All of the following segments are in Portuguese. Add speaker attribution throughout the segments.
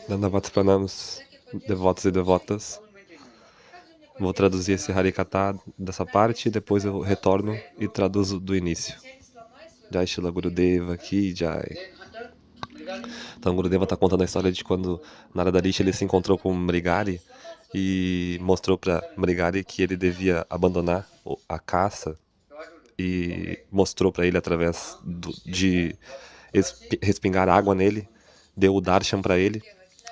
Speaker 1: Dandavats Pranams, devotos e devotas. Vou traduzir esse Harikatha dessa parte e depois eu retorno e traduzo do início. Jai Shila Gurudeva Ki Jai. Então Gurudeva está contando a história de quando Narada Rishi ele se encontrou com Mrigari e mostrou para Mrigari que ele devia abandonar a caça e mostrou para ele através de respingar água nele, deu o darshan para ele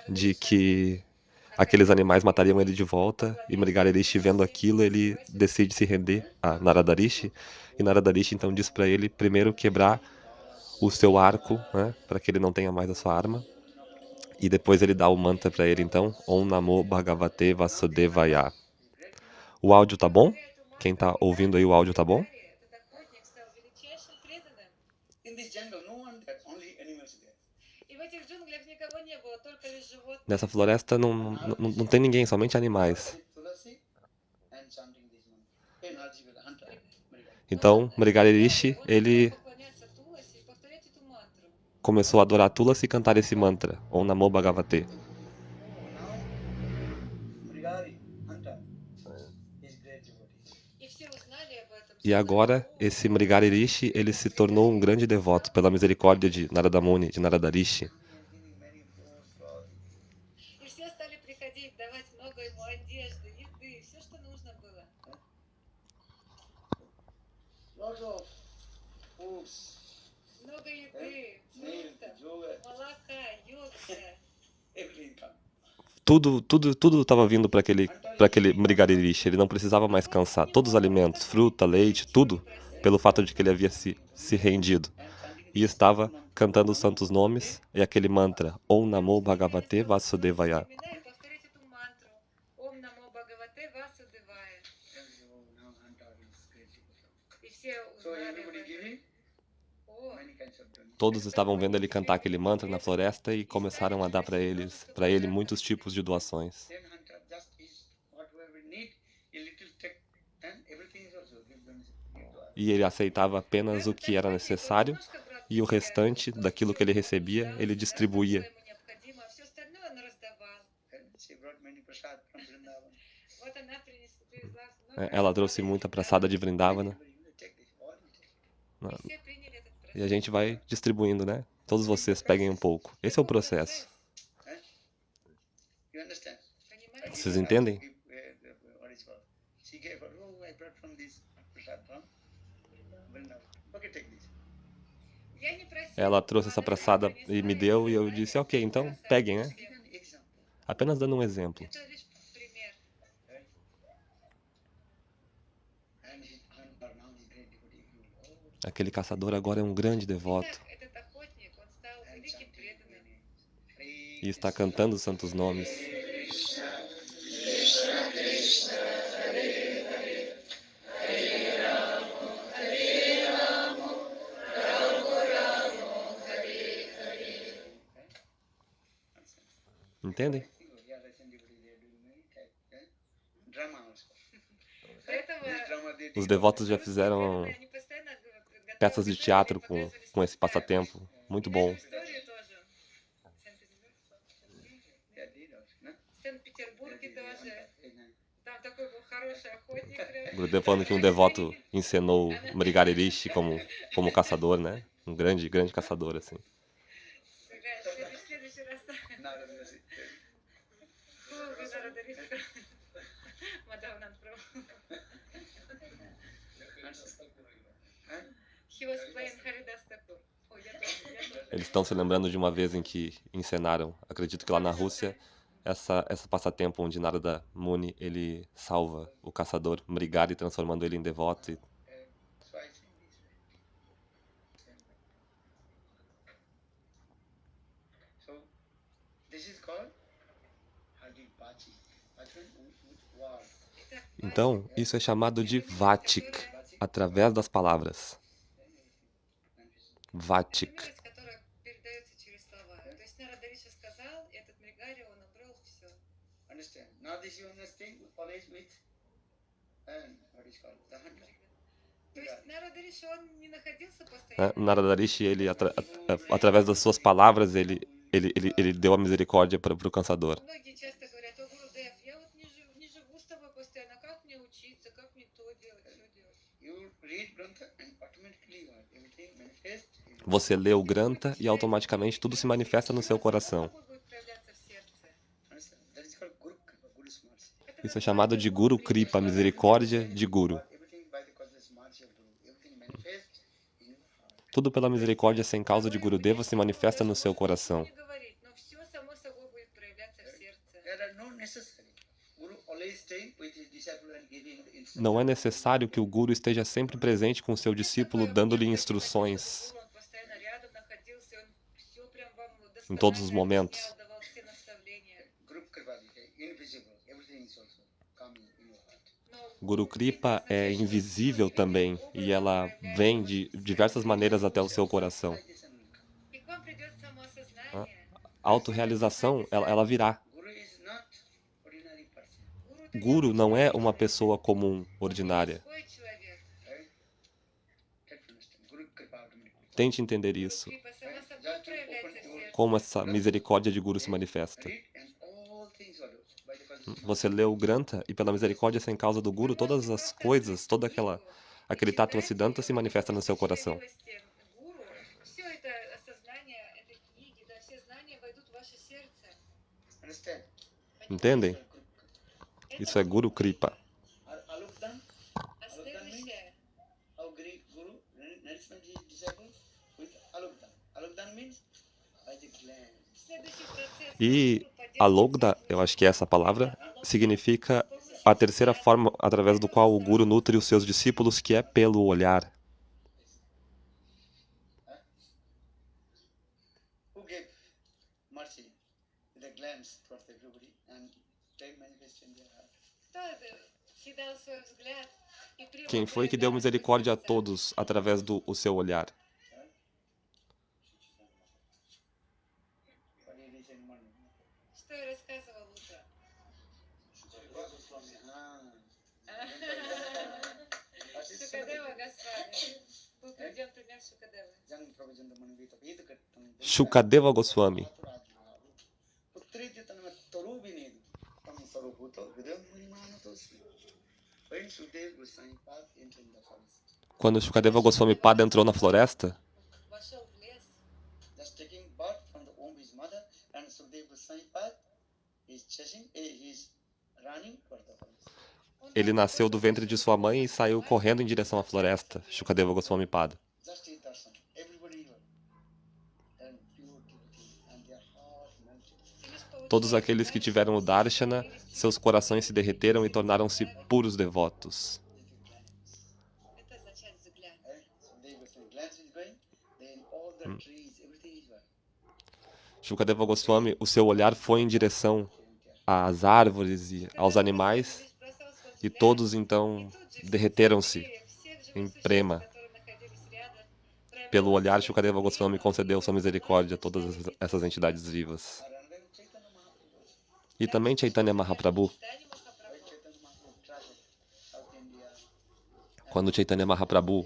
Speaker 1: de que aqueles animais matariam ele de volta, e Mrigari Rishi, vendo aquilo, ele decide se render a Narada Rishi, e Narada Rishi então diz para ele primeiro quebrar o seu arco, né, para que ele não tenha mais a sua arma, e depois ele dá o mantra para ele então, Om Namo Bhagavate Vasudevaya. O áudio tá bom? Quem tá ouvindo aí, o áudio tá bom? Nessa floresta não tem ninguém, somente animais. Então, Mrigari Rishi, ele começou a adorar Tulasi e cantar esse mantra, Om Namo Bhagavate. E agora, esse Mrigari Rishi, ele se tornou um grande devoto pela misericórdia de Narada Muni, de Narada Rishi. Tudo estava vindo para aquele Mrigari Rishi. Ele não precisava mais cansar. Todos os alimentos, fruta, leite, tudo, pelo fato de que ele havia se rendido. E estava cantando os santos nomes e aquele mantra, Om Namo Bhagavate Vasudevaya. Todos estavam vendo ele cantar aquele mantra na floresta e começaram a dar para ele muitos tipos de doações. E ele aceitava apenas o que era necessário e o restante daquilo que ele recebia, ele distribuía. Ela trouxe muita praçada de Vrindavana. E a gente vai distribuindo, né? Todos vocês peguem um pouco. Esse é o processo. Vocês entendem? Ela trouxe essa praçada e me deu, e eu disse, ok, então peguem, né? Apenas dando um exemplo. Aquele caçador agora é um grande devoto. E está cantando os santos nomes. Entendem? Os devotos já fizeram peças de teatro com esse passatempo. Muito bom. Gurudev falando que um devoto encenou Mrigari Rishi como caçador, né? Um grande caçador, assim. Eles estão se lembrando de uma vez em que encenaram, acredito que lá na Rússia, essa passatempo onde Narada Muni ele salva o caçador Mrigari, transformando ele em devoto. Então, isso é chamado de Vatik, através das palavras. Vatik. Narada Rishi, ele, através das suas palavras, ele deu a misericórdia para o cansador.
Speaker 2: Многие часто говорят: о, Гурудев, я вот не живу с тобой постоянно, как мне учиться, как мне то делать, все делать.
Speaker 3: You read Grantha and automatically everything manifests.
Speaker 1: Você lê o Grantha e automaticamente tudo se manifesta no seu coração.
Speaker 2: Такой будет проявляться в сердце.
Speaker 3: Understand? That is called Guru Kripa, Guru's mercy.
Speaker 1: Isso é chamado de Guru Kripa, misericórdia de Guru.
Speaker 3: Everything by the causeless mercy of Guru. Everything manifests in your heart.
Speaker 1: Tudo pela misericórdia sem causa de Gurudeva se manifesta no seu coração.
Speaker 2: Не говорить, но все само собой будет проявляться в сердце.
Speaker 3: There are no necessary. Guru always staying with his disciple and giving the instruction.
Speaker 1: Não é necessário que o Guru esteja sempre presente com o seu discípulo, dando-lhe instruções
Speaker 2: Он постоянно рядом находился, он все прям вам
Speaker 1: em todos os momentos.
Speaker 2: давал все наставления.
Speaker 3: Guru Kripa is invisible. Everything is also coming in your heart.
Speaker 1: Guru Kripa é invisível também e ela vem de diversas maneiras até o seu coração.
Speaker 2: И к вам придет самоосознание.
Speaker 1: A autorrealização, ela virá.
Speaker 3: Guru is not ordinary person.
Speaker 1: Guru não é uma pessoa comum, ordinária.
Speaker 2: Такой человек.
Speaker 3: Right? Try to understand. Guru Kripa automatically.
Speaker 1: Tente entender isso.
Speaker 2: Крипа сама собой проявляется в сердце.
Speaker 1: Como essa misericórdia de Guru se manifesta.
Speaker 3: Read and all things are by the causeless
Speaker 1: Você lê o Grantha e pela misericórdia sem causa do Guru, todas as coisas, aquele Tattva Siddhanta se manifesta no seu coração.
Speaker 2: Гуру, все это осознание этой книги, да, все знания войдут в ваше сердце.
Speaker 3: Understand?
Speaker 1: Entendem? Isso é Guru Kripa.
Speaker 3: Alukdan,
Speaker 2: А следующее,
Speaker 3: how great Guru nourishment his disciple with Alukdan. Alukdan means by the glance.
Speaker 2: следующий процесс.
Speaker 1: E Alogda, eu acho que é essa palavra, significa a terceira forma através do qual o Guru nutre os seus discípulos, que é pelo olhar.
Speaker 3: Who gave mercy with a glance towards everybody and they manifest in their heart.
Speaker 2: Кто te dá o seu взгляд и прямо
Speaker 1: Quem foi que deu misericórdia a todos através do seu olhar?
Speaker 3: What did he say in morning?
Speaker 2: Что я рассказывал утром? Шукадева Госвами. Был приведен пример Шукадевы.
Speaker 3: Jang Prabhupada Manvita Vedakattam.
Speaker 1: Shukadeva Goswami.
Speaker 3: Putrityatana Taru Vinedu. Tam Sarubhuta Vidam Manimanatos. When Sudev Goswami Pad entered the forest,
Speaker 1: Quando Shukadeva Goswami Pada entrou na floresta,
Speaker 2: Вошел в лес,
Speaker 3: just taking birth from the womb of his mother, and Sudev Goswami Pad is chasing, he's running for the forest.
Speaker 1: ele nasceu do ventre de sua mãe e saiu correndo em direção à floresta, Shukadeva Goswami Pada.
Speaker 3: Just his darshan, everybody here, and pure devotee, and their heart melted.
Speaker 1: Todos aqueles que tiveram o Darshana, seus corações se derreteram e tornaram-se puros devotos.
Speaker 2: это означает взгляд.
Speaker 3: Sudev Goswami glance is going, then all the trees, everything is well.
Speaker 1: Shukadeva Goswami, o seu olhar foi em direção às árvores e aos animais,
Speaker 2: Здесь бросал свой
Speaker 1: e
Speaker 2: взгляд,
Speaker 1: todos então derreteram-se
Speaker 2: всех живых
Speaker 1: em
Speaker 2: существ,
Speaker 1: prema.
Speaker 2: которые находились рядом,
Speaker 1: Pelo olhar, Shukadeva Goswami concedeu sua misericórdia a todas essas entidades vivas.
Speaker 3: And then Chaitanya Mahaprabhu,
Speaker 1: E também Chaitanya Mahaprabhu,
Speaker 2: Чайтанья Махапрабху.
Speaker 3: Chaitanya Mahaprabhu traveled South India,
Speaker 1: quando Chaitanya Mahaprabhu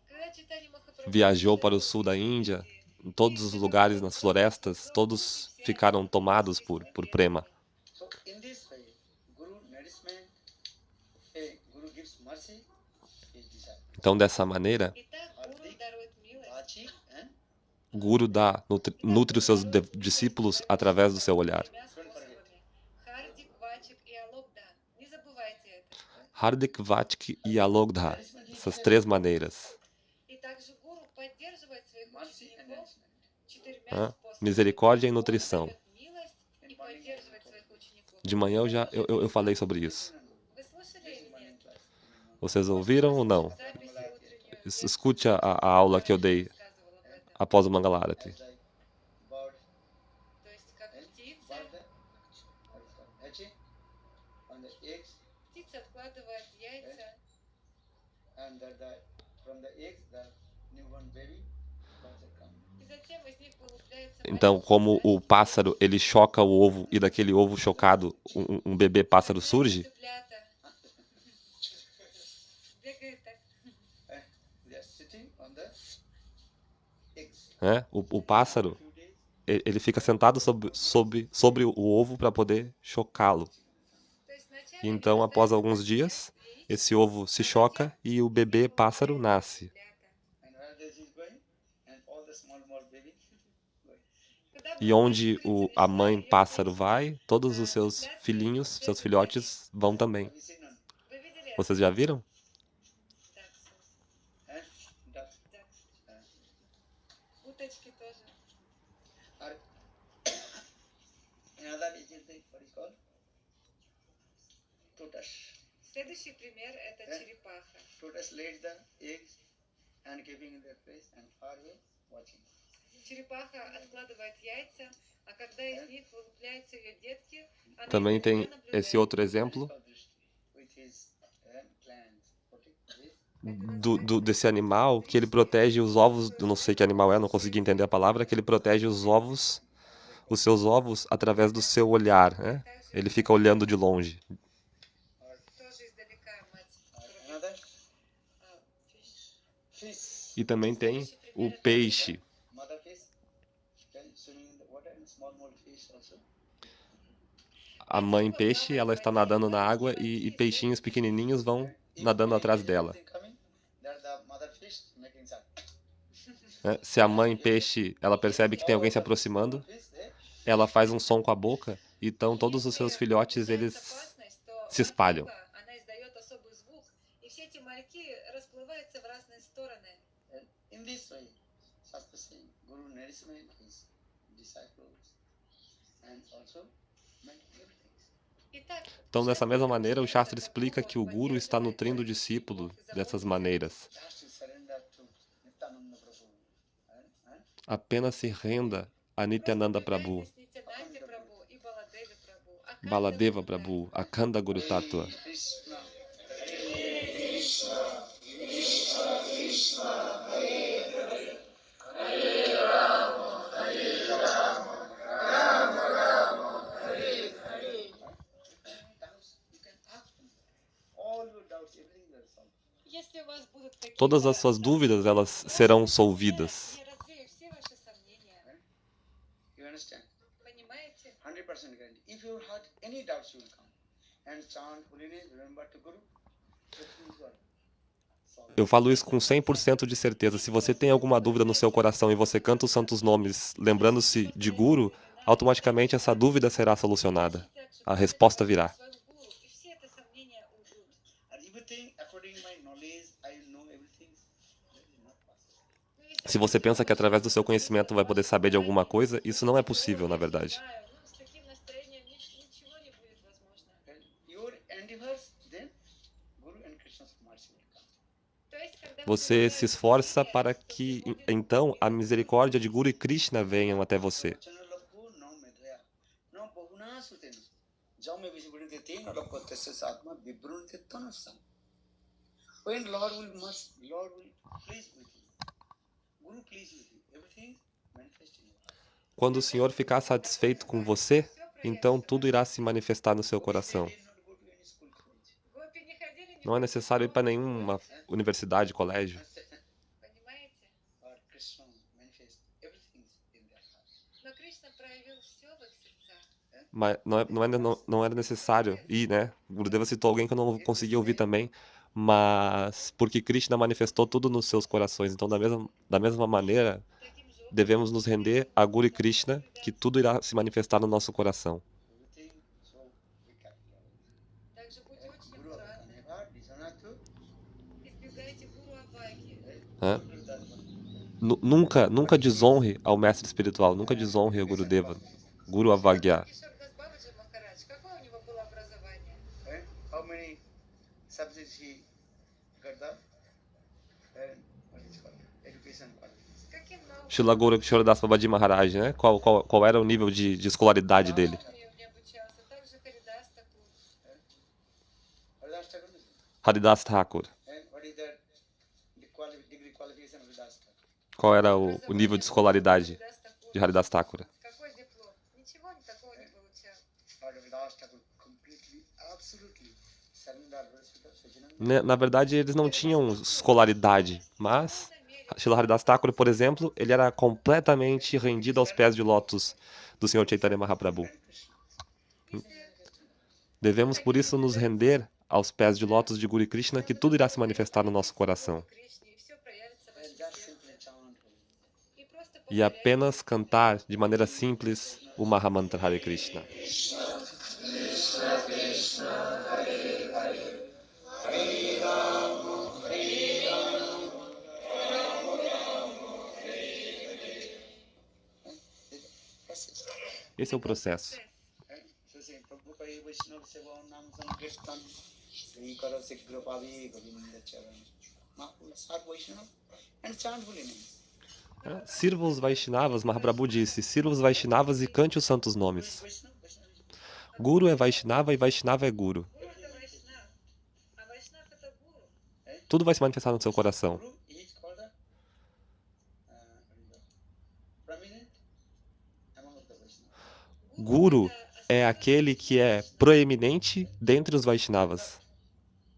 Speaker 2: Когда Чайтанья Махапрабху
Speaker 1: viajou para o sul da Índia, em todos os lugares, nas florestas, todos ficaram tomados por prema.
Speaker 3: so in this way, Guru nourishment, Guru gives mercy, his disciple.
Speaker 1: Então, dessa maneira,
Speaker 2: Итак, Гуру дарует милость.
Speaker 3: Achi and
Speaker 1: Guru nutre os seus discípulos através do seu olhar.
Speaker 2: Тремя способами. Хардик, Вачик и Алокда. Не забывайте это.
Speaker 1: Hardik, Vatki e Alogdha, essas três maneiras.
Speaker 2: И также Гуру поддерживает своих
Speaker 3: mercy and
Speaker 2: учеников
Speaker 3: nourishment.
Speaker 2: четырьмя способами.
Speaker 1: Misericórdia e
Speaker 2: Он
Speaker 1: nutrição.
Speaker 2: дает милость и поддерживает своих учеников.
Speaker 1: De manhã eu falei sobre isso.
Speaker 2: Вы слышали или нет?
Speaker 1: Vocês ouviram ou não?
Speaker 2: Записи утреннюю.
Speaker 1: Escute a aula que eu dei
Speaker 2: Рассказывала об этом.
Speaker 1: após o Mangalarati.
Speaker 3: Like bird,
Speaker 2: То есть, как птица,
Speaker 3: bird, hatching, and the eggs,
Speaker 2: птица откладывает яйца,
Speaker 3: and from the eggs, the newborn baby, birds are coming.
Speaker 2: и затем из них вылупляется
Speaker 1: Então, como o pássaro, ele choca o ovo e daquele ovo chocado, um bebê pássaro surge,
Speaker 2: цыплята. Бегает так
Speaker 1: né? O pássaro, ele fica sentado sobre o ovo para poder chocá-lo.
Speaker 2: То есть вначале
Speaker 1: Então, após alguns dias, esse ovo se choca e o bebê pássaro nasce.
Speaker 3: And where this is going, and all the small babies going.
Speaker 1: E onde a mãe pássaro vai, todos os seus filhinhos, seus filhotes, vão também.
Speaker 3: Have you seen one?
Speaker 2: Вы видели?
Speaker 1: Vocês já viram?
Speaker 3: Eh? Duck.
Speaker 2: Уточки тоже.
Speaker 3: Or another is the what is called? Tortoise.
Speaker 2: Следующий пример это черепаха.
Speaker 3: Tortoise laid the eggs and giving their place and far away watching.
Speaker 2: Черепаха откладывает яйца, а когда из них вылупляются ее детки, она
Speaker 1: Também tem
Speaker 2: издалека наблюдает.
Speaker 1: esse outro exemplo
Speaker 3: Which is plants.
Speaker 1: desse animal que ele protege os ovos, eu não sei que animal é, não consegui entender a palavra, que ele protege os ovos, os seus ovos através do seu olhar, né? Ele fica olhando de longe.
Speaker 2: Тоже издалека мать.
Speaker 3: Another
Speaker 2: А, fish.
Speaker 3: fish.
Speaker 1: E também tem o peixe.
Speaker 3: Mother fish. Swimming in the water and small fish also.
Speaker 1: A mãe peixe, ela está nadando na água e peixinhos pequenininhos vão nadando atrás dela. Né? Se a mãe peixe, ela percebe que tem alguém se aproximando, ela faz um som com a boca, então todos os seus filhotes, eles se espalham.
Speaker 2: Она издает особый звук, и все эти мальки расплываются в разные стороны.
Speaker 3: In this way, Shastra saying, Guru nourishment his disciples and also make everything.
Speaker 2: Итак,
Speaker 1: Então, dessa mesma maneira, o Shastra explica que o Guru está nutrindo o discípulo dessas maneiras.
Speaker 3: Just to surrender to Nityananda Prabhu.
Speaker 1: Apenas se renda a Nityananda Prabhu,
Speaker 2: Нитянанде Прабhu и Баладеве Прабhu.
Speaker 1: Baladeva Prabhu, Akhanda Guru Tattva.
Speaker 3: Krishna. You can ask him. All your doubts, everything will solve.
Speaker 2: Если у вас будут какие-то
Speaker 1: Todas as suas dúvidas, elas serão solvidas.
Speaker 2: я развею все ваши сомнения.
Speaker 3: You understand?
Speaker 2: Понимаете?
Speaker 3: 100% guarantee. If you had any doubts, you will come and chant holy name, remember to Guru. Everything is gone. Solved.
Speaker 1: Eu falo isso com 100% de certeza. Se você tem alguma dúvida no seu coração e você canta os santos nomes lembrando-se de Guru, automaticamente essa dúvida será solucionada. A resposta virá.
Speaker 2: Своего гуру, и все это сомнения уйдут.
Speaker 3: And if you think, according to my knowledge, I know everything, that is not possible.
Speaker 2: Ну, если
Speaker 1: Se você pensa que através do seu conhecimento vai poder saber de alguma coisa, isso não é possível, na verdade.
Speaker 2: знаю, ну, с таким настроением ничего не будет возможно.
Speaker 3: And your endeavors, then Guru and Krishna's mercy will come.
Speaker 2: То есть, когда
Speaker 1: Você se esforça para que, então, a misericórdia de Guru e Krishna venham até você.
Speaker 3: Chanalabhu no medhaya, no bahuna sutena. Jaume visibunite tena lokotesya atma vibrunite tanasam. When Lord will please with you. Guru please with you. Everything manifest in you.
Speaker 1: Quando o Senhor ficar satisfeito com você, então tudo irá se manifestar no seu coração.
Speaker 3: They did not go to any school college.
Speaker 2: гопи не ходили, не
Speaker 1: Não é necessário ir para nenhuma universidade, colégio.
Speaker 2: понимаете?
Speaker 3: Or Krishna manifest everything in their hearts.
Speaker 2: Но Кришна проявил все в их сердцах.
Speaker 1: Mas não era necessário ir, né? O Gurudeva citou alguém que eu não consegui ouvir também, mas porque Krishna manifestou tudo nos seus corações. Então, da mesma maneira,
Speaker 2: Таким же
Speaker 1: devemos nos render a Guru e Krishna, que tudo irá se manifestar no nosso coração.
Speaker 3: Everything so we can.
Speaker 2: также будьте очень
Speaker 3: Guru
Speaker 2: аккуратны.
Speaker 3: never disanatu.
Speaker 2: Избегайте гуру Аваги.
Speaker 1: Hã? Nunca desonre ao mestre espiritual, nunca desonre ao Gurudeva, Guru Avagya.
Speaker 2: Кишор Бабаджи Махарадж, какое у него было образование?
Speaker 3: How many subjects he got the what is called education qualification?
Speaker 2: С каким наукой
Speaker 1: Shila Guru Kishoradas Babaji Maharaj, né? Qual era o nível de escolaridade dele?
Speaker 2: не обучался? Также Харидас Такур.
Speaker 3: Haridas Thakur.
Speaker 1: Haridas Thakur.
Speaker 3: And what is the degree qualification of Haridas Thakur?
Speaker 1: Qual era o nível de escolaridade
Speaker 2: Харидас Такур.
Speaker 1: de Haridas Thakura?
Speaker 2: Какой диплом? Ничего такого не получал.
Speaker 3: Haridas Thakur completely, absolutely surrendered to Sachidananda.
Speaker 1: Na verdade, eles não tinham escolaridade, mas Srila Haridas Thakur, por exemplo, ele era completamente rendido aos pés de lótus do Senhor Chaitanya Mahaprabhu. Devemos, por isso, nos render aos pés de lótus de Guru Krishna, que tudo irá se manifestar no nosso coração.
Speaker 3: And just simply chant.
Speaker 1: E apenas cantar de maneira simples o Mahamantra Hare Krishna. Esse é o processo.
Speaker 3: So say, Prabhu Pari Vaishnava Seva Nam Sankirtan, Sri Kara Sikra Pavi Govinda Charan. Mahaprabhu sat Vaishnava and chant holy names.
Speaker 1: Sirva os Vaishnavas, Mahaprabhu disse, sirva os Vaishnavas e cante os santos nomes.
Speaker 3: Vaishnava, Vaishnava is Guru.
Speaker 1: Guru é Vaishnava e Vaishnava é Guru.
Speaker 2: Гуру это Вайшнав, а Вайшнав это гуру.
Speaker 1: Tudo vai se manifestar no seu coração.
Speaker 3: Guru is called the prominent among the Vaishnavas.
Speaker 1: Guru é aquele que é proeminente dentre os Vaishnavas.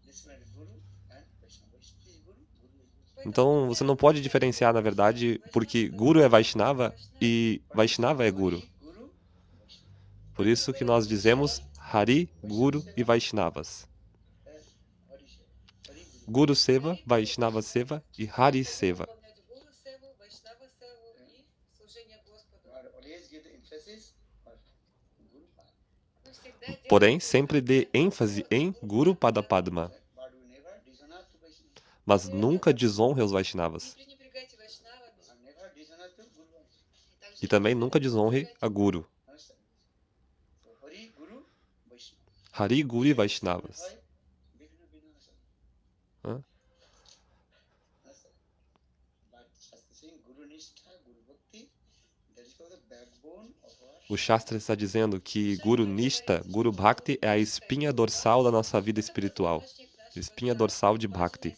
Speaker 3: This one is Guru and Vaishnava. Vaishnava is Guru, Guru is Vaishnava.
Speaker 1: Então, você não pode diferenciar, na verdade, porque Guru é Vaishnava e Vaishnava é Guru.
Speaker 3: Guru,
Speaker 1: Por isso que nós dizemos Hari, Guru e Vaishnavas.
Speaker 3: Hari Seva. Hari Guru.
Speaker 1: Guru Seva, Vaishnava Seva e Hari Seva.
Speaker 2: Выполнять гуру севу, Вайшнава севу и служение Господу.
Speaker 3: Always give the emphasis on Guru Pada.
Speaker 2: Мы всегда делаем
Speaker 1: Porém, sempre dê ênfase em Guru Pada Padma,
Speaker 3: But we never dishonor to Vaishnava.
Speaker 1: mas nunca desonre os Vaishnavas.
Speaker 2: Не пренебрегайте Вайшнавами.
Speaker 3: And never dishonor to Guru Vaishnava.
Speaker 2: И также
Speaker 1: E também nunca desonre a Guru.
Speaker 3: Understand? So Hari Guru Vaishnava.
Speaker 1: Hari, Guru e Vaishnavas.
Speaker 3: Hai, Bhikna Vinasa.
Speaker 1: Hã?
Speaker 3: Understand? But Shastra saying Guru Nishtha, Guru Bhakti, that is called the backbone of our
Speaker 1: O Shastra está dizendo que Guru Nishta, Guru Bhakti é a espinha dorsal da nossa vida espiritual. Espinha dorsal de Bhakti,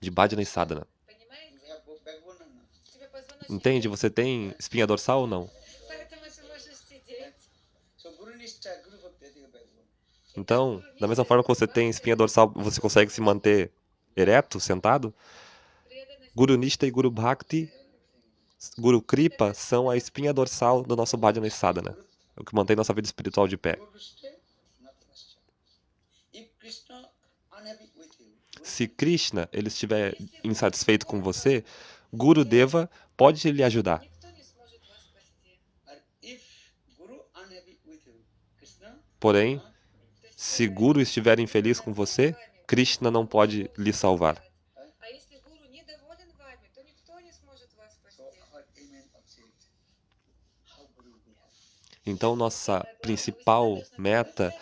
Speaker 1: de Bhajana e Sadhana.
Speaker 2: Понимаете?
Speaker 3: we have both backbone or not.
Speaker 2: Тебе позвоночник.
Speaker 1: Entende? Você tem espinha dorsal ou não?
Speaker 2: Поэтому ты можешь сидеть.
Speaker 3: So Guru Nishtha, Guru Bhakti is the backbone.
Speaker 1: Então, da mesma forma que você tem espinha dorsal, você consegue se manter ereto, sentado?
Speaker 2: Преданность.
Speaker 1: Guru Nishta e Guru Bhakti, Guru Kripa são a espinha dorsal do nosso Bhajana e Sadhana, o que mantém nossa vida espiritual de pé.
Speaker 3: Guru stay, not Krishna. If Krishna unhappy with you, Guru
Speaker 1: Se Krishna ele estiver insatisfeito com você, Guru Deva pode lhe ajudar.
Speaker 2: Никто не сможет вас спасти.
Speaker 3: or if Guru unhappy with you, Krishna
Speaker 1: Porém,
Speaker 3: not
Speaker 2: То есть,
Speaker 1: se Guru estiver infeliz com você, Krishna não pode lhe salvar.
Speaker 2: а если гуру недоволен вами, то никто не сможет вас
Speaker 3: so
Speaker 2: спасти.
Speaker 3: our aim and object, how Guru will be happy.
Speaker 1: Então, nossa principal meta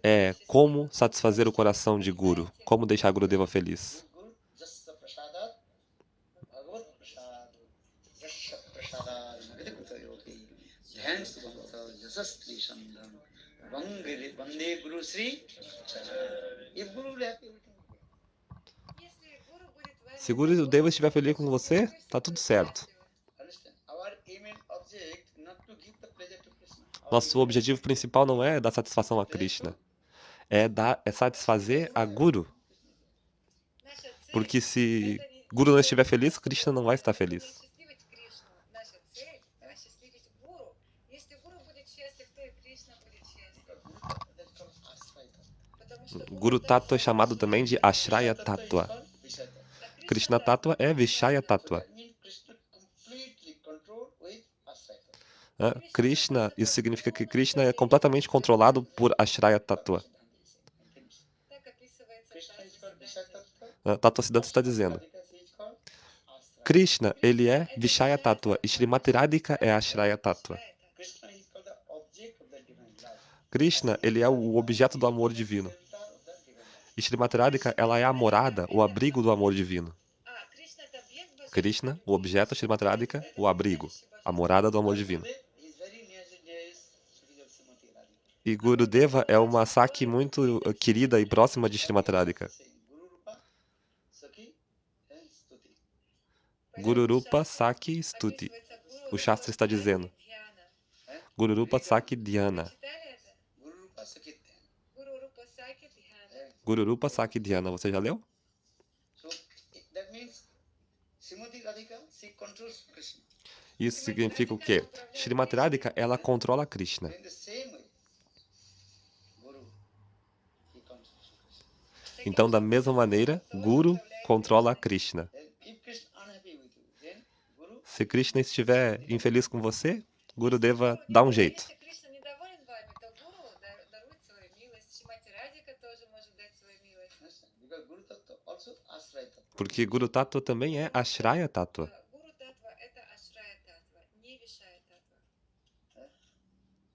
Speaker 1: é como satisfazer o coração de Guru, como deixar Gurudeva feliz.
Speaker 3: Guru Jassa Prasadat, Bhagavat Prasad, Jassa Prasadat, Nagadakuta Yogi, Dhyan Subhanta, Jasastri Sandham, Vande Guru Sri Charan. If Guru will happy, everything will be happy.
Speaker 2: Если гуру будет вами
Speaker 1: Se Gurudeva estiver feliz com você, tá tudo certo.
Speaker 3: Understand? Our aim and object not to give the pleasure to Krishna. Our
Speaker 1: Nosso objetivo principal não é dar satisfação a Krishna, é satisfazer a Guru.
Speaker 2: наша цель
Speaker 1: Porque se
Speaker 2: это не
Speaker 1: Guru não estiver feliz, Krishna não vai estar feliz.
Speaker 2: осчастливить Кришну. Наша цель осчастливить гуру. Если гуру будет счастлив, то и Кришна будет счастлив.
Speaker 3: that's called Asvaita.
Speaker 2: Потому что
Speaker 1: Guru Tattva é chamado também de Ashraya Tattva. Krishna Tattva é Vishaya Tattva.
Speaker 3: That means Krishna completely controlled with Asvaita.
Speaker 1: Krishna, isso significa que Krishna é completamente controlado por Ashraya Tattva.
Speaker 2: так описывается
Speaker 3: Krishna is
Speaker 2: Таттва
Speaker 3: called Vishaya
Speaker 2: Сиддханта.
Speaker 3: Tattva.
Speaker 1: Tattva Siddhanta está dizendo.
Speaker 3: Radhika is called Asvaita.
Speaker 1: Krishna, ele é Vishaya Tattva e Srimati Radhika é Ashraya Tattva.
Speaker 3: Krishna is called the object of the divine love.
Speaker 1: Krishna, ele é o objeto do amor divino.
Speaker 3: Center of the divine love.
Speaker 1: E Srimati Radhika, ela é a morada, o abrigo do amor divino.
Speaker 2: А, Кришна это объект божественный.
Speaker 1: Krishna, o objeto, Srimati Radhika, o abrigo, a morada do amor divino.
Speaker 3: He is very near to dear Sri Srimati Radhika.
Speaker 1: E Gurudeva é uma Saki muito querida e próxima de Srimati Radhika.
Speaker 3: Saying Guru Rupa, Saki, and Stuti.
Speaker 1: Guru Rupa Saki Stuti. O Shastra está dizendo. Guru Rupa Saki Dhyana.
Speaker 2: Читали это?
Speaker 3: Guru Rupa Saki Dhyan.
Speaker 2: Гуру Рупа Саки Дхьяна.
Speaker 1: Guru Rupa Saki Dhyana. Você já leu?
Speaker 3: So that means Srimati Radhika she controls Krishna.
Speaker 1: Isso significa o quê? Srimati Radhika, ela controla Krishna.
Speaker 3: In the same way, Guru, he controls Krishna.
Speaker 1: Então, da mesma maneira, Guru controla Krishna.
Speaker 3: If Krishna unhappy with you, then Guru,
Speaker 1: Se Krishna estiver infeliz com você, Gurudeva dá um jeito.
Speaker 2: Если Кришна недоволен вами, то гуру дарует свою милость. Шримати Радика тоже может дать свою милость.
Speaker 3: understand? Because Guru Tattva also Ashraya Tattva.
Speaker 1: Porque Guru Tattva também é Ashraya Tattva.
Speaker 2: Гуру Татва – это Ашрая Татва, не Вишая Татва.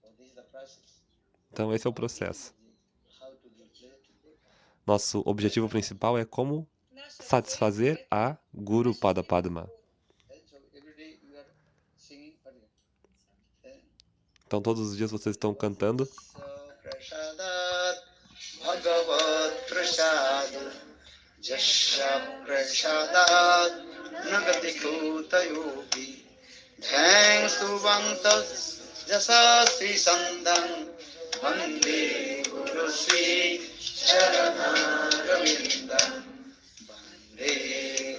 Speaker 3: So this is the process.
Speaker 1: Então, esse é o processo.
Speaker 3: How to give pleasure to Guru.
Speaker 1: Nosso objetivo principal é como
Speaker 2: Наша
Speaker 1: satisfazer
Speaker 2: цель –
Speaker 1: a Guru Pada Padma.
Speaker 3: So every day you are singing for you.
Speaker 1: Então, todos os dias vocês estão cantando.
Speaker 3: So prasadat bhagavad prasad jasya prasadat nagati kutayopi thanks to vantas jasasri sandam vande guru sri charanarvindam vande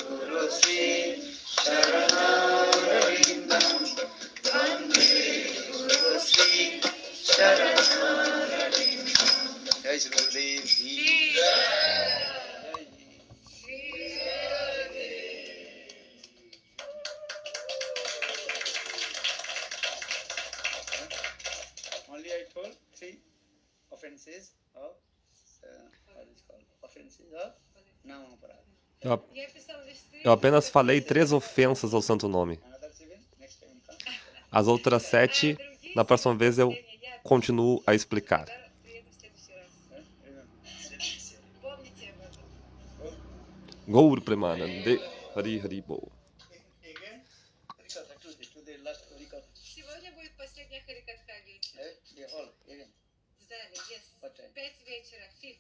Speaker 3: guru sri charanarvindam vande guru sri charanarvindam. Jai Shri Gurudev ki only I told 3 offenses of what is called offenses of Namaparada.
Speaker 2: Я писала лишь три.
Speaker 1: Eu apenas falei 3 ofensas ao santo nome.
Speaker 3: Another 7 next time come.
Speaker 1: As outras 7, na próxima vez eu continuo a explicar.
Speaker 2: Приеду в следующий раз.
Speaker 3: Remember.
Speaker 2: Помните об этом.
Speaker 1: Gaur Premanande Hari Hari Bol.
Speaker 3: Again, Harikatha today last Harikatha.
Speaker 2: Сегодня будет последняя Харикатха вечер.
Speaker 3: The hall again.
Speaker 2: В зале, yes.
Speaker 3: What time?
Speaker 2: 5 вечера. 5.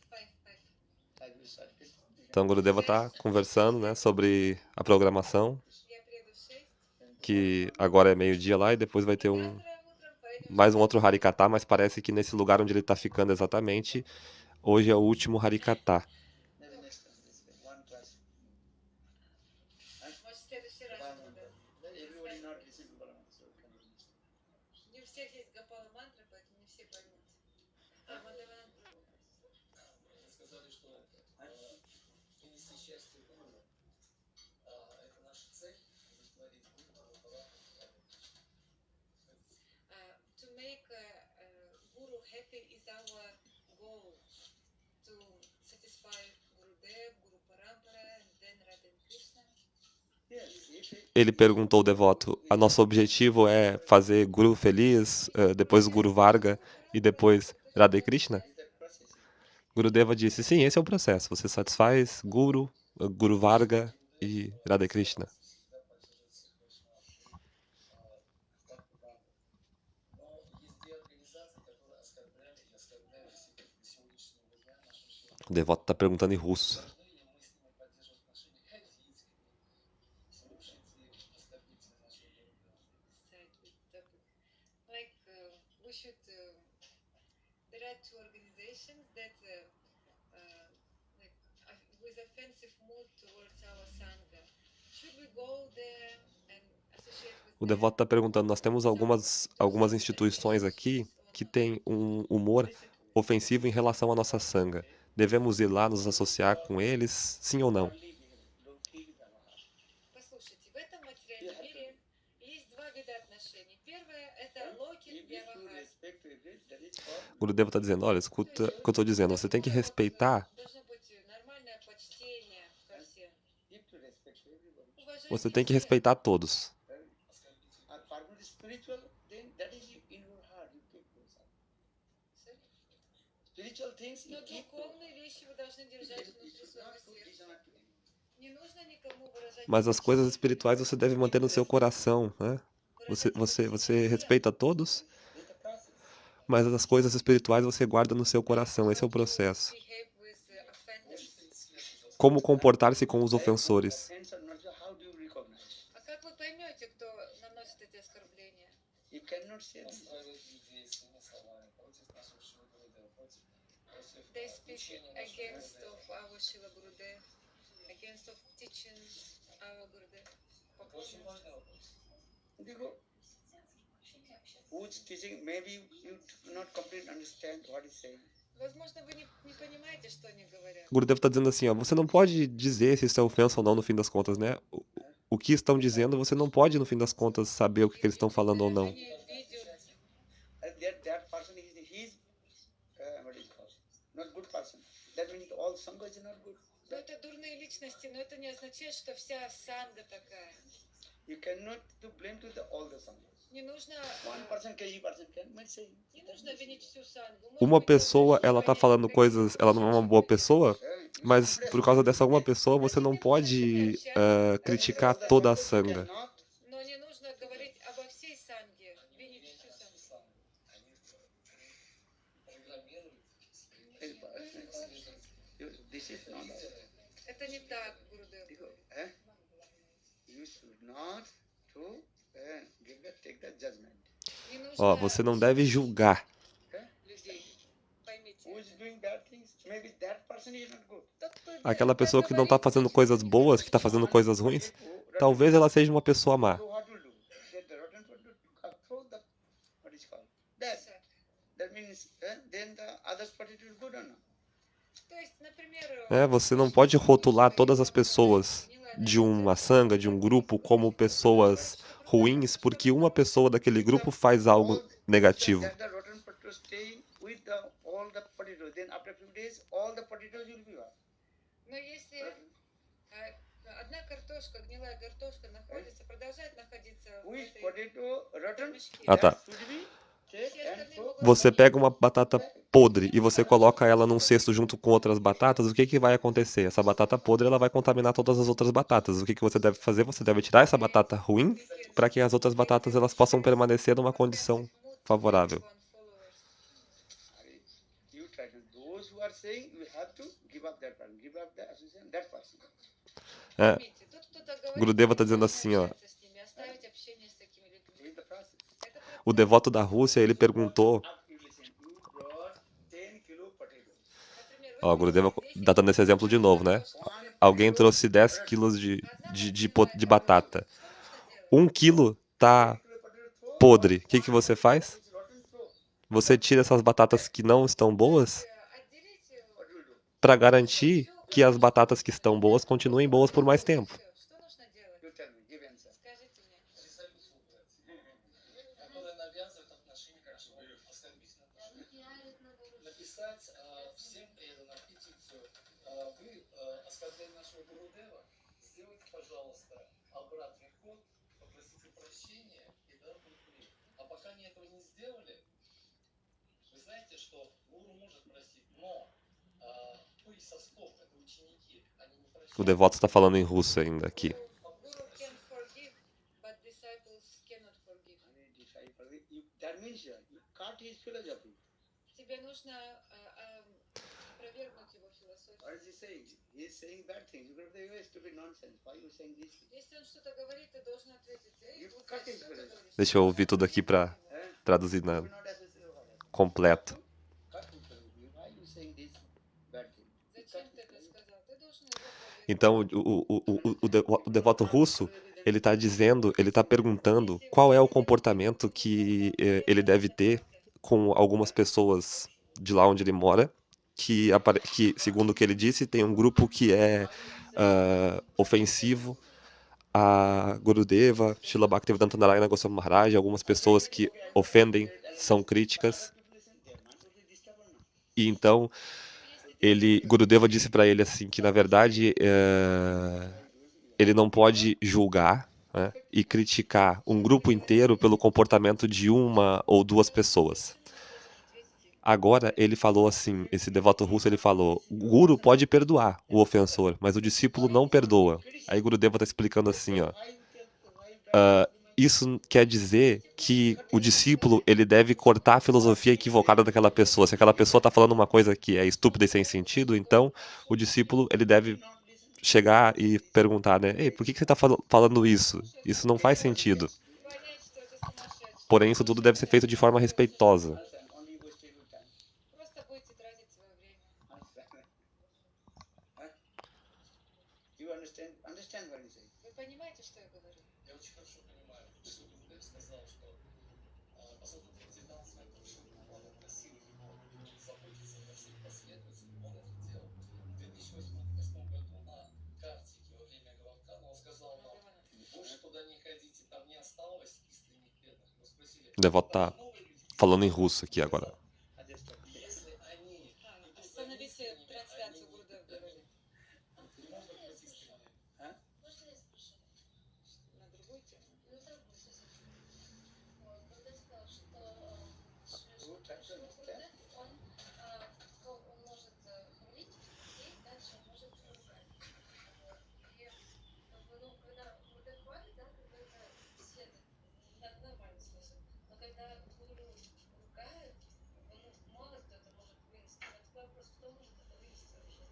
Speaker 3: I will start it.
Speaker 1: Então, Gurudeva está conversando, né, sobre a programação,
Speaker 2: Я приеду в 6.
Speaker 1: que agora é meio-dia lá e depois vai ter
Speaker 2: Завтра утром пойдем.
Speaker 1: mais um outro Harikatha, mas parece que nesse lugar onde ele está ficando exatamente, hoje é o último Harikatha.
Speaker 3: Maybe next time. This way. One class.
Speaker 2: Может, в следующий раз буду.
Speaker 3: Everybody not listen to Balaram, so we can listen.
Speaker 2: Не у всех есть Гопала мантра, поэтому не все поймут. Мандавана.
Speaker 4: Сказали, что принести счастье гуру, это наша цель, растворить гуру,
Speaker 2: To make Guru happy is our goal. To satisfy Gurudev, Guru Parampara, and then Radha and Krishna.
Speaker 3: Yes, if
Speaker 1: Ele perguntou ao devoto, a nosso objetivo é fazer Guru feliz, depois Guru Varga e depois Radha e Krishna?
Speaker 3: is that process.
Speaker 1: Gurudeva disse, sim, esse é o processo. Você satisfaz Guru, Guru Varga e Radha e Krishna.
Speaker 4: но есть две организации, которые оскорбляли и оскорбляют себя до сегодняшнего дня нашим членам.
Speaker 1: O devoto está perguntando em russo.
Speaker 4: Должны ли мы с ними поддерживать отношения физически, слушать их, оскорбить нашего друга?
Speaker 2: Like we should. There are two organizations that, like, with offensive mood towards our sangha. Should we go there and associate with
Speaker 1: O
Speaker 2: them?
Speaker 1: devoto está perguntando, nós temos algumas instituições aqui que têm um humor ofensivo em relação à nossa sangha. Devemos ir lá nos associar com eles, sim ou não?
Speaker 3: Only Lokhi Vyavahar.
Speaker 2: Послушайте, в этом материальном мире есть два вида отношений. Первое – это локи
Speaker 3: If you
Speaker 2: вьявахар.
Speaker 3: respect to every, that is all.
Speaker 1: O Gurudeva está dizendo, olha, escuta o que eu estou dizendo, você tem que respeitar,
Speaker 2: Должно быть нормальное почтение ко всем.
Speaker 3: Give to respect to everybody.
Speaker 2: Уважайте
Speaker 1: você tem que
Speaker 2: всех.
Speaker 1: respeitar todos.
Speaker 3: Or permanent spiritual, then that is in your heart. You keep yourself. Spiritual things you
Speaker 2: Но
Speaker 3: keep.
Speaker 2: духовные вещи вы должны держать внутри
Speaker 3: You should
Speaker 2: своего
Speaker 3: not put this
Speaker 2: сердца.
Speaker 3: on to anyone.
Speaker 2: Не нужно никому выражать.
Speaker 1: Mas as coisas espirituais você deve manter no seu coração, né? Você respeita todos,
Speaker 3: This is the process.
Speaker 1: mas as coisas espirituais você guarda no seu coração. Esse é o processo.
Speaker 2: Behave with offenders.
Speaker 1: Como comportar-se com os ofensores.
Speaker 3: Offense or not, how do you recognize?
Speaker 2: А как вы поймете, кто наносит эти оскорбления?
Speaker 3: You cannot say this.
Speaker 4: Настраивать людей своими словами против нашего Шри Гурудева, против
Speaker 2: They speak
Speaker 4: учения нашего
Speaker 2: against
Speaker 4: Гурудева.
Speaker 2: of our Shila Gurudev, against of teachings our Gurudev.
Speaker 4: Это очень важный вопрос.
Speaker 3: देखो, who's teaching, maybe you do not completely understand what he's saying.
Speaker 2: Возможно, вы не понимаете, что они говорят.
Speaker 1: O Gurudev está dizendo assim, ó, você não pode dizer se isso é ofensa ou não no fim das contas, né? O que estão dizendo, você não pode no fim das contas saber o que eles estão falando ou não.
Speaker 2: Они видят,
Speaker 3: That person he's what is it called? Not good person. That means all sangha is not good.
Speaker 2: ну это дурные личности, но это не означает, что вся санга такая.
Speaker 3: You cannot to blame to all the sangha.
Speaker 2: Не нужно,
Speaker 3: One person, KG person can say.
Speaker 2: не нужно винить всю сангу. Может
Speaker 1: Uma
Speaker 2: быть,
Speaker 1: pessoa,
Speaker 2: кто-то
Speaker 1: ela tá
Speaker 2: ошибается,
Speaker 1: falando
Speaker 2: какие-то
Speaker 1: coisas, ela não é uma boa pessoa,
Speaker 3: You
Speaker 1: mas
Speaker 3: bless
Speaker 1: por causa dessa uma
Speaker 3: them.
Speaker 1: pessoa você não pode criticar toda a sanga.
Speaker 3: Cannot.
Speaker 2: Но не нужно говорить обо всей санге, винить всю сангу.
Speaker 4: Сам. Они программируют,
Speaker 3: This is not.
Speaker 2: Это не так, Гурудев.
Speaker 3: You should not to take the judgment.
Speaker 2: Не нужно
Speaker 1: Ó, você não deve julgar.
Speaker 2: людей. Поймите.
Speaker 3: Who is doing bad things? Maybe that person is not good.
Speaker 2: Тот, кто
Speaker 1: Aquela
Speaker 2: так
Speaker 1: pessoa que não tá
Speaker 2: говорит,
Speaker 1: fazendo
Speaker 2: значит,
Speaker 1: coisas
Speaker 2: это
Speaker 1: boas,
Speaker 2: нехорошо.
Speaker 1: que tá fazendo coisas ruins, talvez ela seja uma pessoa má.
Speaker 3: So what will do? Get the rotten potato, throw the what is called that. That means then the other potato is good or not?
Speaker 2: То есть, например,
Speaker 1: Você não pode rotular todas as pessoas de uma sanga, de um grupo, como pessoas ruins, porque uma pessoa daquele grupo faz algo negativo.
Speaker 3: That the rotten potato stay with all the potatoes. Then after few days, all the potatoes will be what?
Speaker 2: но если одна картошка, гнилая картошка находится, продолжает находиться в
Speaker 3: Which
Speaker 2: этой
Speaker 3: potato rotten?
Speaker 2: мешке,
Speaker 1: Ah, tá.
Speaker 3: That should be take and throw.
Speaker 1: Você pega uma batata podre e você coloca ela num cesto junto com outras batatas, o que que vai acontecer? Essa batata podre ela vai contaminar todas as outras batatas. O que que você deve fazer? Você deve tirar essa batata ruim para que as outras batatas elas possam permanecer numa condição favorável.
Speaker 3: You try to. Those who are saying you have to give up that person, give up the association, that person.
Speaker 2: Поймите, тот, кто-то говорит,
Speaker 1: Gurudeva tá
Speaker 2: вы
Speaker 1: dizendo
Speaker 2: должны
Speaker 1: assim, ó.
Speaker 2: общаться с ними, оставить общение с такими людьми.
Speaker 3: With the process.
Speaker 2: Это процесс.
Speaker 1: O devoto da Rússia, ele perguntou,
Speaker 3: You listen. You brought 10 kilo potatoes.
Speaker 2: Например,
Speaker 1: ó, o Gurudeva tá dando esse exemplo de novo, né? Alguém trouxe 10 quilos de batata. 1 quilo tá podre. O que que você faz? Você tira essas batatas que não estão boas
Speaker 2: отделите
Speaker 3: What will do?
Speaker 1: para garantir que as batatas que estão boas continuem boas por mais tempo.
Speaker 2: что нужно делать?
Speaker 3: You tell me. Give answer.
Speaker 2: Скажите мне.
Speaker 4: резолюцию убрать, которая навязывает отношение к нашему оскорбительному отношению. Написать всем преданным петицию. Вы оскорбили нашего Гурудева, сделайте, пожалуйста, обратный ход, попросите прощения, и да, будет мир. А пока они этого не сделали, вы знаете, что гуру может простить, но пыль со стоп, это ученики, они не
Speaker 1: O
Speaker 4: прощают.
Speaker 1: devoto está falando em russo ainda aqui.
Speaker 2: Guru can forgive, but disciples cannot forgive.
Speaker 3: That means you cut his philosophy.
Speaker 2: Тебе нужно опровергнуть его философию.
Speaker 3: What is he saying? He is saying bad things. You got the stupid nonsense. Why you saying this?
Speaker 2: Если он что-то говорит, ты должен ответить. Эй,
Speaker 3: You
Speaker 2: глупец,
Speaker 3: cut his
Speaker 2: что ты
Speaker 3: philosophy.
Speaker 2: говоришь?
Speaker 1: Deixa eu ouvir tudo aqui para traduzir
Speaker 3: You will not associate with him.
Speaker 1: completo.
Speaker 3: Cut his philosophy. Why you saying this bad thing? You
Speaker 2: Зачем
Speaker 3: cut
Speaker 2: ты
Speaker 3: his
Speaker 2: это
Speaker 3: philosophy.
Speaker 2: сказал? Ты должен его опровергнуть.
Speaker 1: Então, o devoto russo, ele está dizendo, ele está perguntando qual é o comportamento que ele deve ter com algumas pessoas de lá onde ele mora, que, segundo o que ele disse, tem um grupo que é ofensivo a Gurudeva, Srila Bhaktivedanta Narayana Goswami Maharaj, algumas pessoas que ofendem, são críticas. E então, Gurudeva disse para ele assim que, na verdade, ele não pode julgar, né, e criticar um grupo inteiro pelo comportamento de uma ou duas pessoas. Agora ele falou assim, esse devoto russo, ele falou, o guru pode perdoar o ofensor, mas o discípulo não perdoa. Aí Gurudeva está explicando assim, ó, isso quer dizer que o discípulo ele deve cortar a filosofia equivocada daquela pessoa. Se aquela pessoa está falando uma coisa que é estúpida e sem sentido, então o discípulo ele deve chegar e perguntar, né? Ei, por que você está falando isso? Isso não faz sentido.
Speaker 2: Понять, что это сумасшедший.
Speaker 1: Porém, isso tudo deve ser feito de forma respeitosa.
Speaker 3: Only wasted your time.
Speaker 2: Просто будете тратить свое время.
Speaker 3: You understand what he saying?
Speaker 2: Вы понимаете, что я говорю?
Speaker 4: 13 последователь, он это делал. В 2008 году на картике во время Гаванкана он сказал нам: больше туда не ходите, там не осталось искренних преданных. Мы спросили,
Speaker 1: Devoto tá
Speaker 4: новые люди,
Speaker 1: falando em russo aqui agora.
Speaker 4: если они
Speaker 2: Остановите трансляцию Гурудев говорит.
Speaker 4: можно быть искренними.
Speaker 5: Можно я спрошу?
Speaker 2: На другую тему.
Speaker 5: Ну, другую совсем. Вот, когда сказал, что
Speaker 3: Who tries to understand?
Speaker 5: он может хвалить и дальше может ругать. Вот. И как бы, ну, когда хвалит, да, как бы это беседа, нормальный способ. Но когда гуру ругает, ну, мало кто это может вынести. Вот вопрос, кто может это вынести вообще?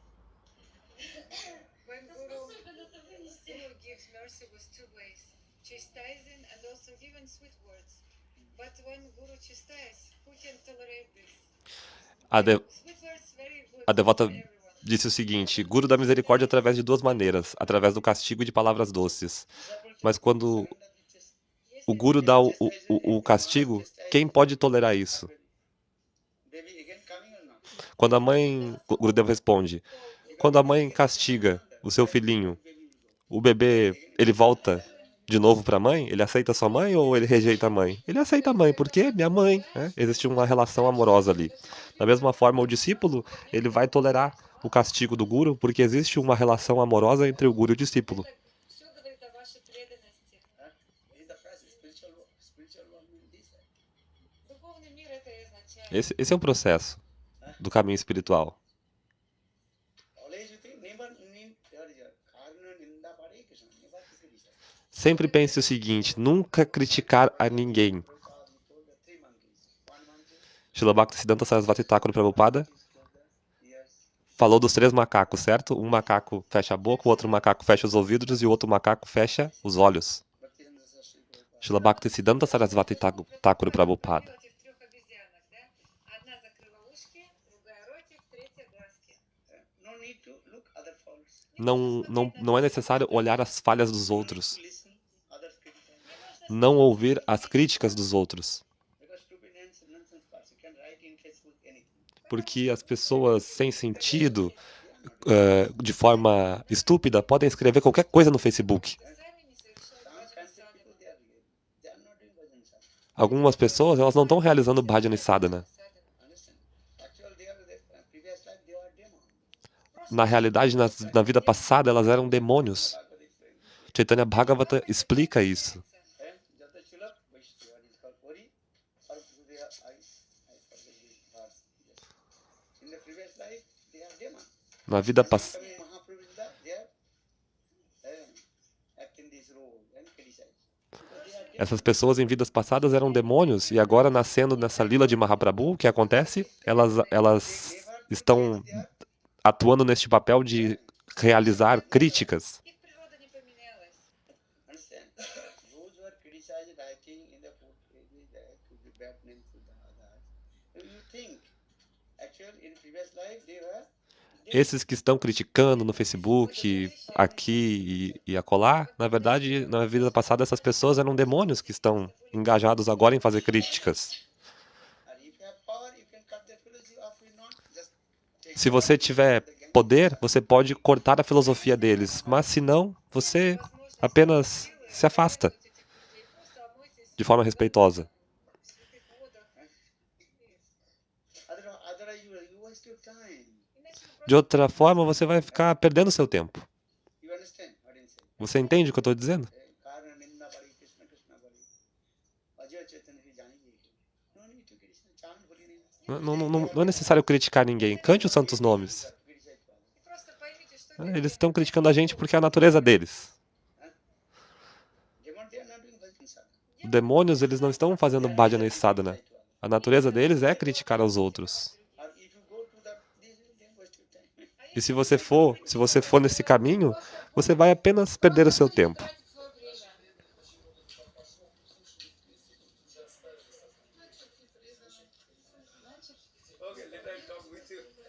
Speaker 2: When
Speaker 5: Кто
Speaker 2: Guru,
Speaker 5: способен это вынести?
Speaker 2: Guru gives mercy with two ways, chastising and also giving sweet words. But when Guru chastises, who can tolerate this?
Speaker 1: A, de-
Speaker 2: Sweet words very good
Speaker 1: a devota
Speaker 2: for everyone.
Speaker 1: disse o seguinte: Guru dá misericórdia através de duas maneiras, através do castigo e de palavras doces. Mas quando o Guru dá o castigo, quem pode tolerar isso?
Speaker 3: Baby again coming or not?
Speaker 1: Quando a mãe, Gurudeva responde, quando a mãe castiga o seu filhinho, o bebê, ele volta de novo para a mãe? Ele aceita sua mãe ou ele rejeita a mãe? Ele aceita a mãe, porque minha mãe, né? Existe uma relação amorosa ali. Da mesma forma, o discípulo, ele vai tolerar o castigo do guru, porque existe uma relação amorosa entre o guru e o discípulo.
Speaker 2: Все говорит о вашей преданности.
Speaker 3: In the first spiritual world means this.
Speaker 2: Духовный мир это и означает.
Speaker 1: Esse é o processo do caminho espiritual.
Speaker 3: Always you think, never karna ninda pare Krishna, never criticize.
Speaker 1: Sempre pense o seguinte, nunca criticar a ninguém.
Speaker 3: Prabhupada, he told the three monkeys. One monkey
Speaker 1: Srila Bhaktisiddhanta Sarasvati Thakur Prabhupada
Speaker 3: is closed the ears.
Speaker 1: falou dos três macacos, certo? Um macaco fecha a boca, o outro macaco fecha os ouvidos e o outro macaco fecha os olhos.
Speaker 3: Bhaktivinoda Saraswati Prabhupada.
Speaker 1: Srila Bhaktisiddhanta Sarasvati Thakur Prabhupada.
Speaker 2: В этих трех обезьянах, да? Одна закрыла ушки, другая ротик, третья глазки.
Speaker 3: No need to look other faults.
Speaker 1: Não é necessário olhar as falhas dos outros,
Speaker 3: To listen others criticize.
Speaker 1: não ouvir as críticas dos outros,
Speaker 3: Because stupid nonsense person can write in Facebook anything.
Speaker 1: porque as pessoas sem sentido, de forma estúpida, podem escrever qualquer coisa no Facebook.
Speaker 2: Сами не совершают
Speaker 3: Some
Speaker 2: баджан
Speaker 3: kinds of
Speaker 2: садхана.
Speaker 3: people they are not doing bhajan sadhana.
Speaker 1: Algumas pessoas, elas não estão realizando bhajana e sadhana.
Speaker 3: Understand? Actually, previous life they were demons.
Speaker 1: Na realidade, na vida passada, elas eram demônios.
Speaker 3: Bhagavad explains.
Speaker 1: Chaitanya Bhagavata explica isso.
Speaker 3: Jata Chulak Vaishnava is called Puri. Parvasudeya, I forget this verse. Yes. In the previous life, they are demons.
Speaker 1: Na vida passada,
Speaker 3: Coming Mahaprabhu is there, they are acting this role and criticize. Because they are demons.
Speaker 1: essas pessoas em vidas passadas eram demônios e agora nascendo nessa lila de Mahaprabhu, o que acontece? Elas estão atuando neste papel de realizar críticas.
Speaker 2: Их природа не поменялась.
Speaker 3: Understand? Those who are criticizing, writing in the book, to the bad name to the others. You think, actually, in previous life, they were
Speaker 1: Esses que estão criticando no Facebook, aqui e acolá, na verdade, na vida passada, essas pessoas eram demônios que estão engajados agora em fazer críticas.
Speaker 3: And if you have power, you can cut the philosophy off. You not just take
Speaker 1: Se você tiver poder, você pode cortar a filosofia deles, mas se não, você apenas se afasta
Speaker 2: Просто омойтесь
Speaker 1: de forma respeitosa.
Speaker 2: в святых водах.
Speaker 3: otherwise you waste your time.
Speaker 2: Иначе вы
Speaker 1: De outra forma, você vai ficar perdendo seu tempo.
Speaker 3: You understand what I'm saying?
Speaker 1: Você entende o que eu estou dizendo?
Speaker 3: Karna ninda bari Krishna Krishna bari. Ajay Chaitanya hi jayenge. No need to Krishna chant holy name.
Speaker 1: Não é necessário criticar ninguém. Cante os santos nomes.
Speaker 3: Criticize others.
Speaker 2: просто pоймите, что
Speaker 1: Eles estão criticando a gente porque é a natureza deles.
Speaker 3: Demon, they are not doing bhajan sadhana.
Speaker 1: Demônios, eles não estão fazendo bhajana e sadhana. A natureza deles é criticar aos outros.
Speaker 3: Or if you go to this, then waste your time.
Speaker 1: E se você for nesse caminho, você vai apenas perder o seu tempo.
Speaker 2: тратить свое время.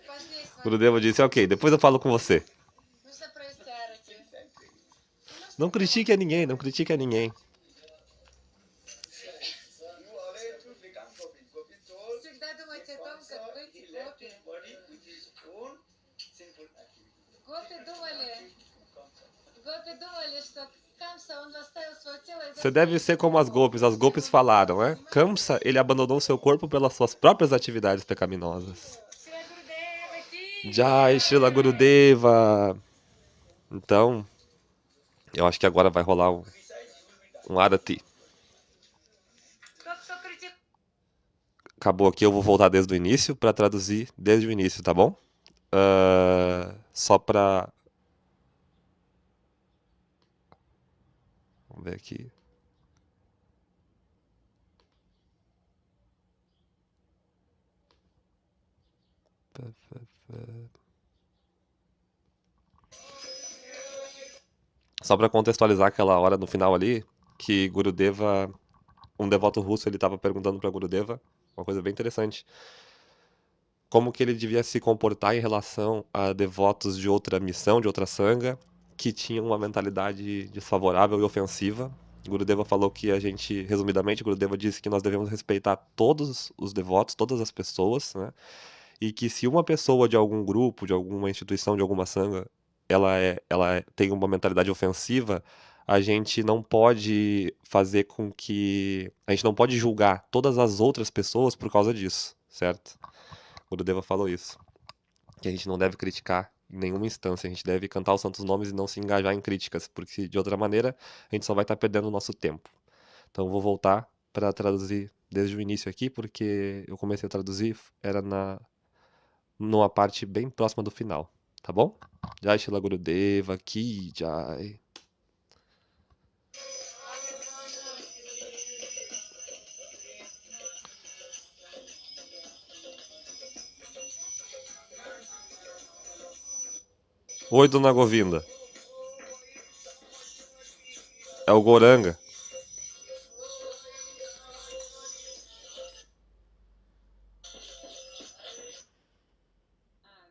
Speaker 2: Пошли с вами.
Speaker 1: Gurudeva disse, ok, depois eu falo com você.
Speaker 2: Нужно провести арати.
Speaker 1: Não critique a ninguém, não critique a ninguém.
Speaker 3: You always to become Gopi. Gopi told
Speaker 2: Всегда думайте о том, как быть
Speaker 3: he left
Speaker 2: гопи.
Speaker 3: his body
Speaker 2: Гопи думали, что Камса, он оставил свое тело из-за
Speaker 1: Você deve ser como as golpes falaram, né? Kamsa, ele abandonou seu corpo pelas suas próprias atividades pecaminosas.
Speaker 2: Шрила Гурудева Ки!
Speaker 1: Jai Srila Gurudeva! Então, eu acho que agora vai rolar um Arati.
Speaker 2: Тот, кто критикует,
Speaker 1: Acabou aqui, eu vou voltar desde o início para traduzir desde o início, tá bom? Só pra. Vamos ver aqui. Só para contextualizar aquela hora no final ali, que Gurudeva, um devoto russo, ele estava perguntando para Gurudeva, uma coisa bem interessante, como que ele devia se comportar em relação a devotos de outra missão, de outra sanga, que tinham uma mentalidade desfavorável e ofensiva. Gurudeva falou que a gente, resumidamente, Gurudeva disse que nós devemos respeitar todos os devotos, todas as pessoas, né? E que se uma pessoa de algum grupo, de alguma instituição, de alguma sanga, tem uma mentalidade ofensiva, a gente não pode fazer com que... A gente não pode julgar todas as outras pessoas por causa disso, certo? O Gurudeva falou isso. Que a gente não deve criticar em nenhuma instância, a gente deve cantar os santos nomes e não se engajar em críticas, porque de outra maneira a gente só vai estar perdendo o nosso tempo. Então eu vou voltar para traduzir desde o início aqui, porque eu comecei a traduzir, era numa parte bem próxima do final, tá bom? Jai Shila Gurudeva, Ki Jai. Oi, Dona Govinda. É o Goranga.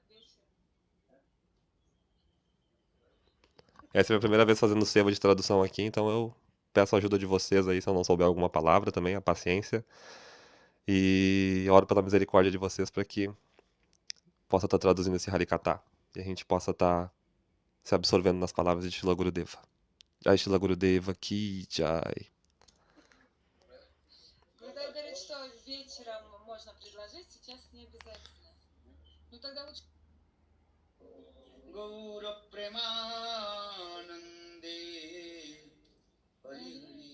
Speaker 2: вечер.
Speaker 1: Essa é a minha primeira vez fazendo seva de tradução aqui, então eu peço a ajuda de vocês aí se eu não souber alguma palavra também, a paciência. E oro pela misericórdia de vocês para que possa estar traduzindo esse Harikata e a gente possa estar se absorvendo nas palavras de Shila Gurudeva. Jai Shila Gurudeva, Ki Jai.
Speaker 2: Когда говорит, что вечером можно предложить, сейчас не обязательно. Ну тогда лучше
Speaker 3: Gaur Premanande हरि Hari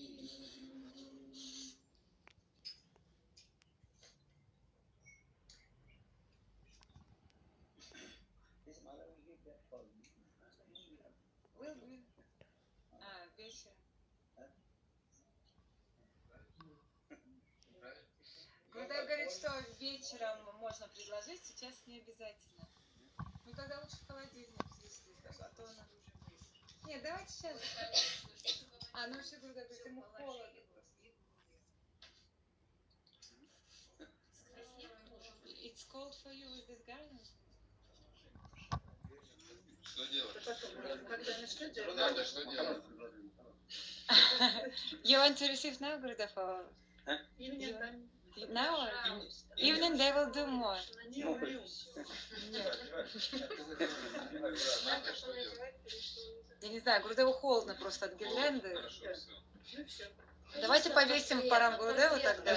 Speaker 3: This mala will give that for me.
Speaker 2: will be. Вечером. Когда говорит, что вечером можно предложить, сейчас не обязательно. Ну тогда лучше в холодильник, если а то надо уже быстро. Нет, давайте сейчас. Ну еще когда говорит, ему холодно просто. It's cold for you with this garden?
Speaker 4: Что делать? Надо что делать?
Speaker 2: You want to receive now, Gurudeva? Now or evening they will do more. Я не знаю, Гурудеву холодно просто от гирлянды. Давайте повесим парам Гурудеву тогда.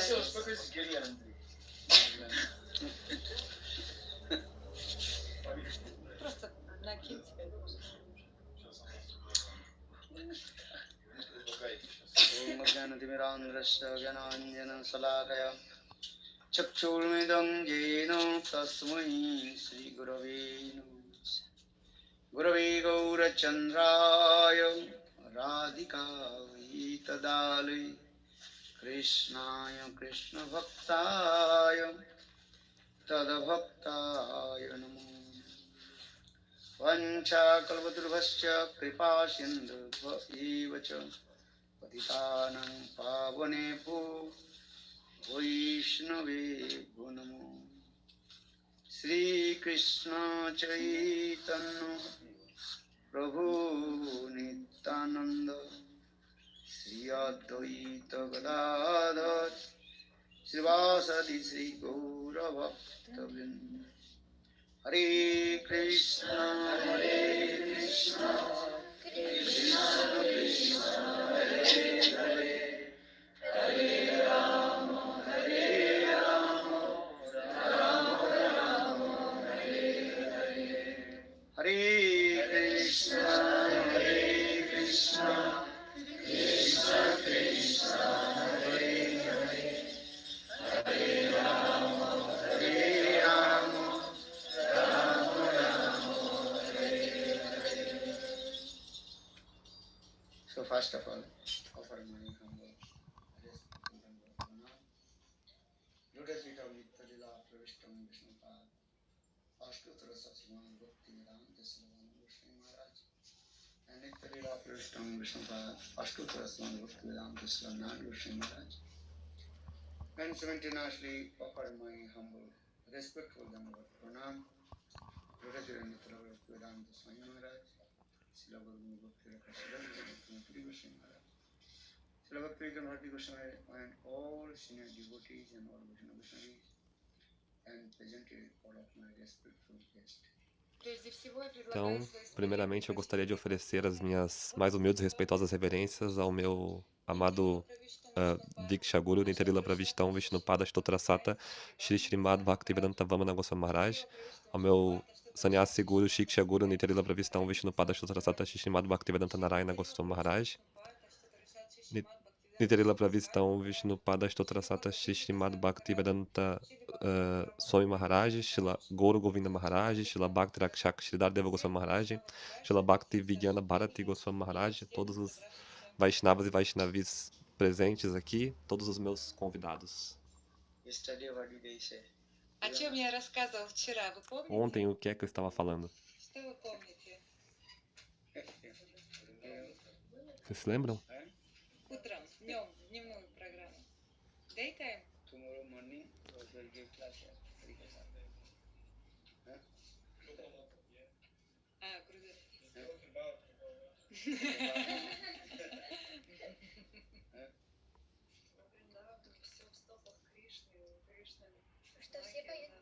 Speaker 2: Просто накиньте.
Speaker 3: ज्ञानतिमिरान्ध्रस्य चक्षुर्मिदं येन तस्मै श्रीगुरवे नमः गुरवे गौरचन्द्राय राधिकायै तदालय कृष्णाय कृष्णभक्ताय तद्भक्ताय नमो वञ्चाकल्पतरुभश्च कृपा सिन्धुभ्य एव च पतितानां पावनेभ्यो वैष्णवेभ्यो नमो श्रीकृष्ण चैतन्य प्रभु नित्यानंद श्री अद्वैत गदाधर श्रीवासदि श्री गौरभक्तवृंद हरे Krishna Hare Krishna, Hare Krishna, Krishna Krishna, Hare Hare, Hare Rama, Hare Rama, Rama Rama, Hare Hare. So first of all, offer my humble respectful pranam. Lotus feet of Nitya Lila Pravishtam Vishnupad, Ashtotra Satsman Bhakti Vedanta Silavan Goswami Maharaj. And Nitya Lila Pravishtam Vishnupad, Ashtotra Satsman Bhakti Vedanta Silavan Goswami Maharaj. And simultaneously offer my humble respectful Dandavat pranam. Lotus feet of Nitya Lila Bhakti Vedanta Swami Maharaj, Sila Guru Bhakti Rakashila Bhakti Goswami Maharaj. Sila Bhakti Bhakti Goswami and all senior devotees and all Vaishnavas and presented all of my respectful guests.
Speaker 2: Прежде всего, я
Speaker 1: Então,
Speaker 2: предлагаю свои
Speaker 1: primeiramente, eu gostaria de oferecer as minhas mais humildes e respeitosas reverências ao meu amado Diksha Guru Nitarila Pravishtam Vishnupada Stotrasata Shri Srimad Bhaktivedanta Vamana Goswami Maharaj, ao meu Sannyasi Guru Shiksha Guru Nitarila Pravishtam Vishnupada Stotrasata Shri Srimad Bhaktivedanta Narayana Goswami Maharaj, Nitarila Pravishtam Vishnupada Stotrasata Shri Srimad Bhaktivedanta Swami Maharaj, Shila Gaura Govinda Maharaj, Shila Bhakti Rakshak Shridhar Deva Goswami Maharaj, Shila Bhakti Vigyana Bharati Goswami Maharaj, todos os Vaishnavas e Vaishnavis presentes aqui, todos os meus convidados.
Speaker 3: Yesterday, what did I say?
Speaker 2: О чем я рассказывал вчера, вы помните?
Speaker 1: Ontem, o que é que eu estava falando?
Speaker 2: Что вы помните?
Speaker 1: Vocês se lembram?
Speaker 2: Утром, днем, дневную программу. Daytime?
Speaker 3: Tomorrow morning, we will give class here.
Speaker 2: А, круто.
Speaker 5: Что все поют?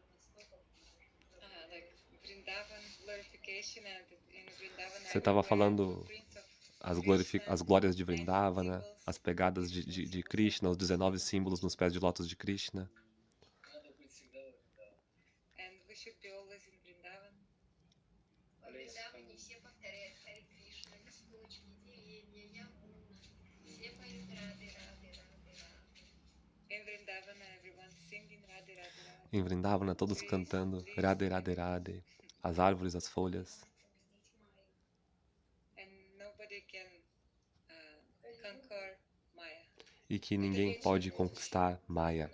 Speaker 2: Like Vrindavan glorification and in Vrindavan.
Speaker 1: Você estava falando as glórias de Vrindavana, as pegadas de Krishna, os 19 símbolos nos pés de lótus de Krishna.
Speaker 4: Надо быть всегда в Вриндаване.
Speaker 2: And we should be always in Vrindavan.
Speaker 5: Во Вриндаване все повторяют Харе Кришна, листочки, деревья, Ямуна. Все поют Рады, Рады, Рады, Рады.
Speaker 2: In Vrindavan, everyone singing Radhe Radhe Radhe.
Speaker 1: Em Vrindavana, todos cantando Radhe Radhe Radhe, as árvores, as folhas.
Speaker 2: And nobody can conquer Maya.
Speaker 1: E que ninguém pode conquistar Maya.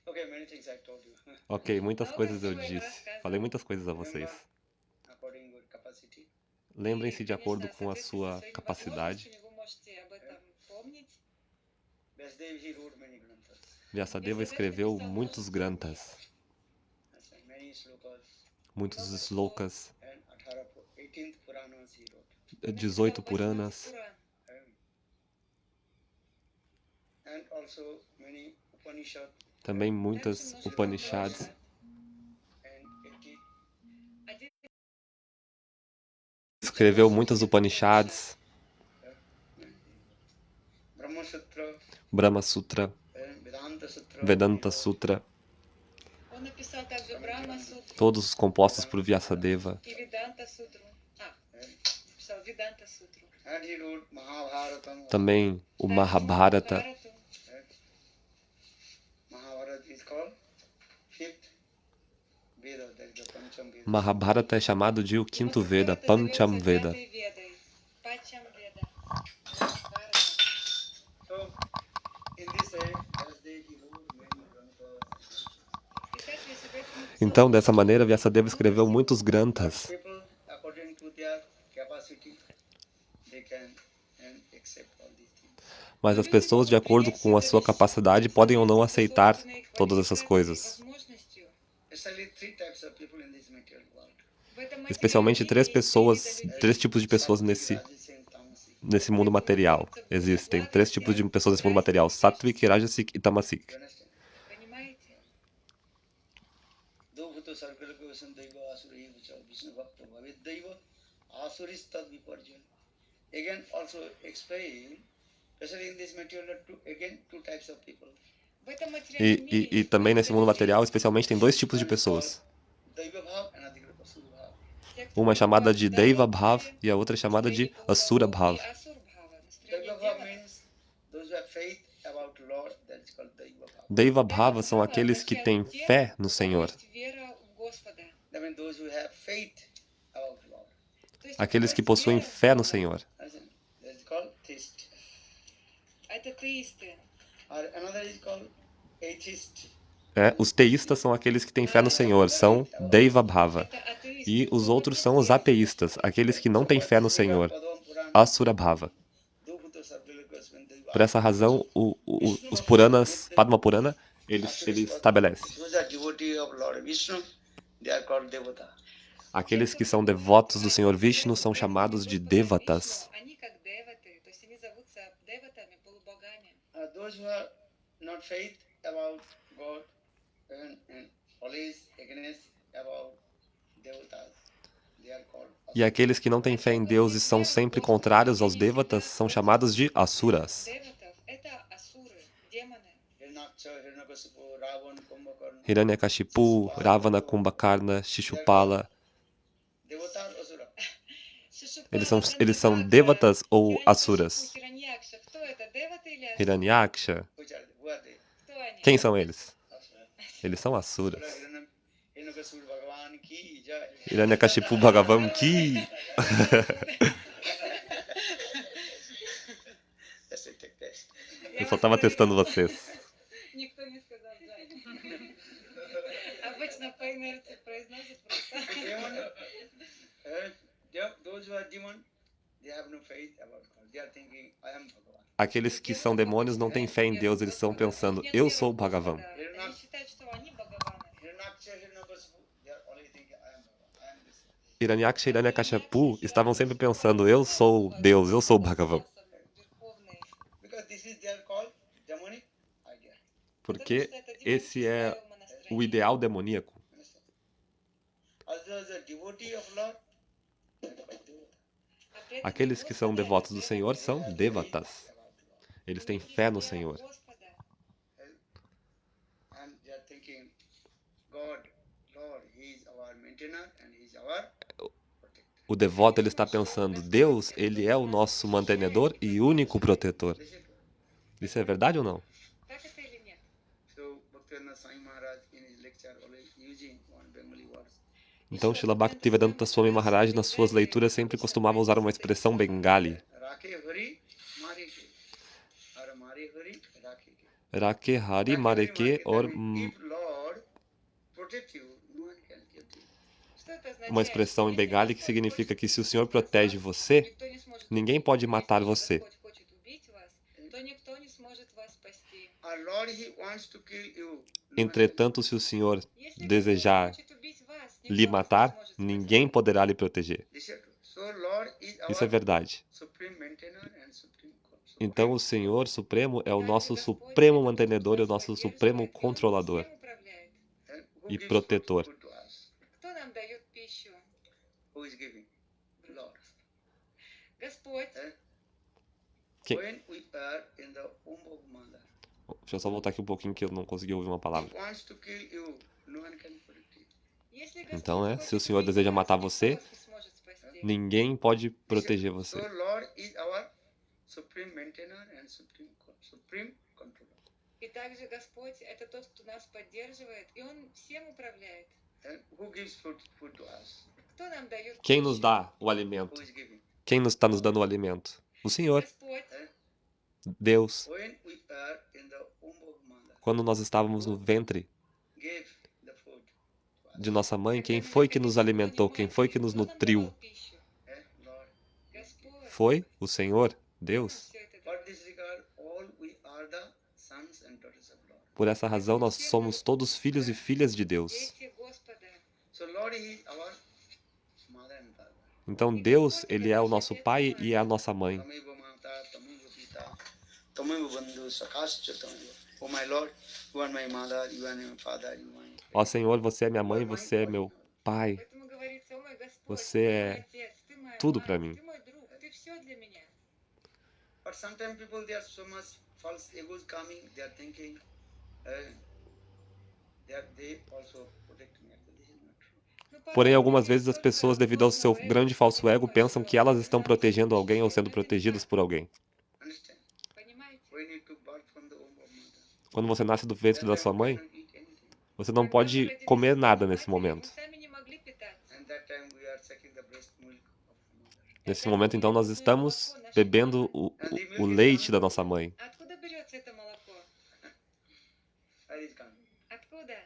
Speaker 3: Okay, many things I told you.
Speaker 1: Ok, muitas coisas eu disse. Falei muitas coisas a vocês.
Speaker 3: According to your capacity.
Speaker 1: Lembrem-se de acordo com a sua capacidade.
Speaker 2: Вы можете об этом помнить.
Speaker 3: Vasudev, he wrote many granthas.
Speaker 1: Vyasadeva escreveu muitos granthas,
Speaker 3: Many slokas
Speaker 1: muitos slokas,
Speaker 3: and 18th Puranas he wrote.
Speaker 1: 18 Puranas,
Speaker 3: And also many Upanishads
Speaker 1: também muitas Upanishads,
Speaker 3: and 80
Speaker 1: escreveu muitas Upanishads,
Speaker 3: Brahma Sutra
Speaker 1: Brahma Sutra,
Speaker 3: and Vedanta Sutra.
Speaker 1: Vedanta Sutra,
Speaker 2: Он написал также Брахма Сутру
Speaker 1: todos os compostos por Vyasadeva.
Speaker 2: и Веданта Сутру. Написал Веданта Сутру.
Speaker 3: And he wrote Mahabharatam.
Speaker 1: Também o Mahabharata.
Speaker 3: Mahabharata is called fifth Veda, that is the Pancham Veda.
Speaker 1: Mahabharata é chamado de o quinto Veda, Pancham Veda.
Speaker 2: Пачам Веда.
Speaker 3: So, in this way, Vasudev he wrote many granthas.
Speaker 1: Então, dessa maneira, Vyasadeva escreveu muitos granthas.
Speaker 3: People, according to their capacity, they can and accept all these things.
Speaker 1: Mas as pessoas, de acordo com a sua capacidade, podem ou não aceitar todas essas coisas.
Speaker 3: Especially three types of people in this material world.
Speaker 1: Especialmente três tipos de pessoas nesse mundo material. Existem três tipos de pessoas nesse mundo material: Sattvic, Rajasic e Tamasic.
Speaker 3: You understand? bhakto sargalakosam daiva asuri vicha Vishnu bhakta bhavet daiva asuris tad viparjana. Again also explain, especially in this material, two types of people.
Speaker 2: В этом материальном
Speaker 1: E
Speaker 2: мире
Speaker 1: também nesse mundo
Speaker 2: есть
Speaker 1: material, especialmente, tem dois tipos de
Speaker 3: One is called
Speaker 1: pessoas.
Speaker 3: Daiva bhav and another Asura bhav.
Speaker 2: те, кто
Speaker 1: Uma é chamada
Speaker 2: пребывают
Speaker 1: de
Speaker 2: в
Speaker 1: Deiva
Speaker 2: Дайва
Speaker 1: Bhav
Speaker 2: бхаве,
Speaker 1: e a outra é chamada de
Speaker 2: настроение
Speaker 1: Asura
Speaker 2: Полубога,
Speaker 1: Bhav.
Speaker 2: и Асур бхава, настроение
Speaker 3: Daiva bhav
Speaker 2: демона.
Speaker 3: means those who have faith about Lord, that is called Daiva bhav.
Speaker 1: Deiva
Speaker 2: Дайва
Speaker 1: Bhava são
Speaker 2: бхава
Speaker 1: aqueles que
Speaker 2: означает
Speaker 1: têm
Speaker 2: тех,
Speaker 1: fé no
Speaker 2: у кого
Speaker 1: Senhor.
Speaker 2: есть вера в Господа.
Speaker 3: That means those who have faith about Lord.
Speaker 2: То есть у кого
Speaker 1: Aqueles que
Speaker 2: есть
Speaker 1: possuem
Speaker 2: вера в
Speaker 1: fé no
Speaker 2: Бога.
Speaker 1: Senhor.
Speaker 3: That is called theist.
Speaker 2: Это теисты.
Speaker 3: Or another is called atheist.
Speaker 1: Os teístas são aqueles que têm fé no Senhor, são Deiva Bhava.
Speaker 2: Это атеисты.
Speaker 1: E
Speaker 2: У
Speaker 1: os
Speaker 2: кого
Speaker 1: outros
Speaker 2: нет
Speaker 1: são os
Speaker 2: веры.
Speaker 1: ateístas, aqueles que não têm fé no Senhor, Asura Bhava. Por essa razão, os Puranas, Padma Purana, ele estabelece.
Speaker 3: Those are devotees of Lord Vishnu, they are called devata.
Speaker 1: Aqueles que são devotos do Senhor Vishnu são chamados de Devatas.
Speaker 2: Они как деваты, то есть они зовутся деватами, полубогами.
Speaker 3: Those who are not faith about God and always against about devatas, they are called
Speaker 1: E aqueles que não têm fé em Deus e são sempre contrários aos Devatas são chamados de Asuras.
Speaker 2: Деватов — это асуры, демоны.
Speaker 3: Hiranyakashipu, Hiranyakasipu, Ravana, Kumbhakarna.
Speaker 1: Hiranyakashipu, Ravana, Kumbhakarna, Shishupala.
Speaker 3: Devatas, asura.
Speaker 2: Шишупала,
Speaker 1: Eles são
Speaker 2: Гандхарва,
Speaker 1: Devatas ou
Speaker 2: Хираньякшипу,
Speaker 1: Asuras?
Speaker 2: Хираньякша. Кто это, деваты или асуры?
Speaker 1: Hiranyaksha.
Speaker 3: Which are they? Who are they?
Speaker 2: Кто они?
Speaker 1: Quem são eles?
Speaker 3: Asura.
Speaker 1: Eles são Asuras.
Speaker 3: Hiranyakasipu Bhagavan ki jai.
Speaker 1: Hiranyakashipu Bhagavan ki.
Speaker 3: That's it, take this.
Speaker 1: Eu só tava testando vocês.
Speaker 2: Никто не сказал «жай». Обычно по инерции произносят просто.
Speaker 3: Demon, those who are demon, they have no faith about God. They are thinking, I am Bhagavan.
Speaker 1: Aqueles que são demônios não têm fé em Deus, eles estão pensando, eu sou o Bhagavan.
Speaker 2: Они считают, что они Бхагаваны.
Speaker 3: Hiranyaksha, Hiranyakasipu, they are only thinking, I am Bhagavan. I am this.
Speaker 1: Hiranyaksha e Hiranyakashipu estavam sempre pensando, eu sou Deus, eu sou o Bhagavan.
Speaker 2: Верховные.
Speaker 3: Because this is they are called demonic idea.
Speaker 1: Porque esse é o ideal demoníaco.
Speaker 3: Understand? As a devotee of Lord, they are called devata.
Speaker 1: Aqueles que são devotos do Senhor são Devatas. Eles têm fé no Senhor.
Speaker 3: And they are thinking, God, Lord, He is our maintainer and He is our protector.
Speaker 1: O devoto ele está pensando, Deus, ele é o nosso mantenedor e único protetor.
Speaker 3: Listen to it.
Speaker 1: Isso é verdade ou não?
Speaker 2: Так это или нет?
Speaker 3: So Bhaktivinoda Swami Maharaj in his lecture always using one Bengali words.
Speaker 1: Então, Srila Bhaktivedanta Swami Maharaj, nas suas leituras, sempre costumava usar uma expressão bengali.
Speaker 3: Rake Hari Mare Ke. Or Mare Hari Rake Ke.
Speaker 1: Rake Hari Mareke or
Speaker 3: If Lord protect you, no one can kill you.
Speaker 2: Что это означает?
Speaker 1: uma expressão em bengali que significa que se o Senhor protege você,
Speaker 2: Никто не сможет
Speaker 1: ninguém pode matar
Speaker 2: Если
Speaker 1: você.
Speaker 2: Господь хочет убить вас, то никто не сможет вас спасти.
Speaker 3: Our Lord, He wants to kill you. No one
Speaker 1: Entretanto, se o Senhor
Speaker 2: Если
Speaker 1: desejar
Speaker 2: Господь хочет убить вас,
Speaker 1: lhe
Speaker 2: никто
Speaker 1: matar,
Speaker 2: не сможет спасти.
Speaker 1: ninguém poderá lhe proteger.
Speaker 3: can. This is true. So Lord is
Speaker 1: Isso é
Speaker 3: our
Speaker 1: verdade.
Speaker 3: supreme maintainer and supreme controller.
Speaker 1: Então, o Senhor Supremo é o nosso supremo mantenedor e o nosso supremo controlador
Speaker 3: And who
Speaker 1: e
Speaker 3: gives
Speaker 1: protetor.
Speaker 3: food to us?
Speaker 2: Кто нам дает пищу?
Speaker 3: Who is giving? Lord.
Speaker 2: Господь.
Speaker 1: Que-
Speaker 3: When we are in the womb of mother,
Speaker 1: Deixa eu só voltar aqui um pouquinho que eu não consegui ouvir uma palavra.
Speaker 3: He wants to kill you. No one can protect you.
Speaker 2: Если Господь
Speaker 1: Então,
Speaker 2: хочет
Speaker 1: se o Senhor
Speaker 2: убить
Speaker 1: deseja
Speaker 2: вас,
Speaker 1: matar
Speaker 2: никто
Speaker 1: você,
Speaker 2: вас не сможет спасти.
Speaker 1: ninguém pode proteger
Speaker 3: So
Speaker 1: você.
Speaker 3: Lord is our supreme maintainer and supreme controller.
Speaker 2: И также Господь — это тот, кто нас поддерживает, и Он всем управляет.
Speaker 3: And who gives food to us?
Speaker 2: Кто нам дает
Speaker 1: Quem
Speaker 2: пищу?
Speaker 1: nos dá o alimento?
Speaker 3: Who is giving?
Speaker 1: Quem nos está nos dando o alimento? O Senhor,
Speaker 2: Господь.
Speaker 1: Deus.
Speaker 3: When we are in the womb of mother,
Speaker 1: Quando nós estávamos no ventre
Speaker 3: gave the food to us.
Speaker 1: de nossa mãe, quem foi que nos alimentou? Quem foi que nos
Speaker 2: Кто нам
Speaker 1: nutriu?
Speaker 2: давал пищу?
Speaker 3: Lord.
Speaker 2: Господь.
Speaker 1: Foi o Senhor, Deus.
Speaker 2: Всё это
Speaker 3: For this regard, all we are the sons and daughters of Lord.
Speaker 1: Por essa razão, nós somos todos filhos e filhas de Deus.
Speaker 2: дети Господа.
Speaker 3: So Lord is our mother and father.
Speaker 1: Então, Deus, ele é o nosso pai e é a nossa mãe.
Speaker 3: Tameva mata, tameva pita, tameva bandhu, sakascha tameva. Oh my Lord, you are my mother, you are my father, you are my
Speaker 1: Ó Senhor, você é minha mãe, você é meu pai,
Speaker 2: Поэтому говорится, о мой Господь,
Speaker 1: você
Speaker 2: ты мой
Speaker 1: é
Speaker 2: отец, ты моя
Speaker 1: tudo
Speaker 2: мать,
Speaker 1: pra mim.
Speaker 2: ты мой друг, ты все для меня.
Speaker 3: But sometimes people, they are so much false egos coming, they are thinking, they also protect me. This is not true.
Speaker 2: Но
Speaker 1: Porém,
Speaker 2: порой у
Speaker 1: algumas
Speaker 2: людей
Speaker 1: vezes as
Speaker 2: столько
Speaker 1: pessoas, devido ao seu
Speaker 2: ложного эго,
Speaker 1: grande
Speaker 2: что
Speaker 1: falso
Speaker 2: они
Speaker 1: ego,
Speaker 2: думают,
Speaker 1: pensam
Speaker 2: что
Speaker 1: que elas
Speaker 2: они
Speaker 1: estão
Speaker 2: нас
Speaker 1: protegendo alguém ou
Speaker 2: защищают.
Speaker 1: sendo
Speaker 2: Но это не
Speaker 1: protegidas
Speaker 2: так.
Speaker 1: por alguém.
Speaker 3: Understand?
Speaker 2: Понимаете?
Speaker 3: When you took birth from the womb of mother,
Speaker 1: Quando você nasce do ventre
Speaker 3: that
Speaker 1: da
Speaker 3: time
Speaker 1: sua
Speaker 3: we
Speaker 1: mãe,
Speaker 3: cannot eat anything.
Speaker 1: você não
Speaker 2: Когда мы
Speaker 1: pode
Speaker 2: родились
Speaker 1: comer
Speaker 2: из
Speaker 1: nada
Speaker 2: утробы
Speaker 1: nesse
Speaker 2: матери, мы
Speaker 1: momento.
Speaker 2: сами не могли питаться.
Speaker 3: And that time we are sucking the breast milk of mother.
Speaker 1: Nesse
Speaker 2: Тогда мы
Speaker 1: momento, então,
Speaker 2: пьем
Speaker 1: nós
Speaker 2: грудное
Speaker 1: estamos
Speaker 2: молоко нашей
Speaker 1: bebendo
Speaker 2: мамы.
Speaker 1: o leite da nossa mãe.
Speaker 2: Откуда берется это молоко?
Speaker 3: Where is coming?
Speaker 2: Откуда?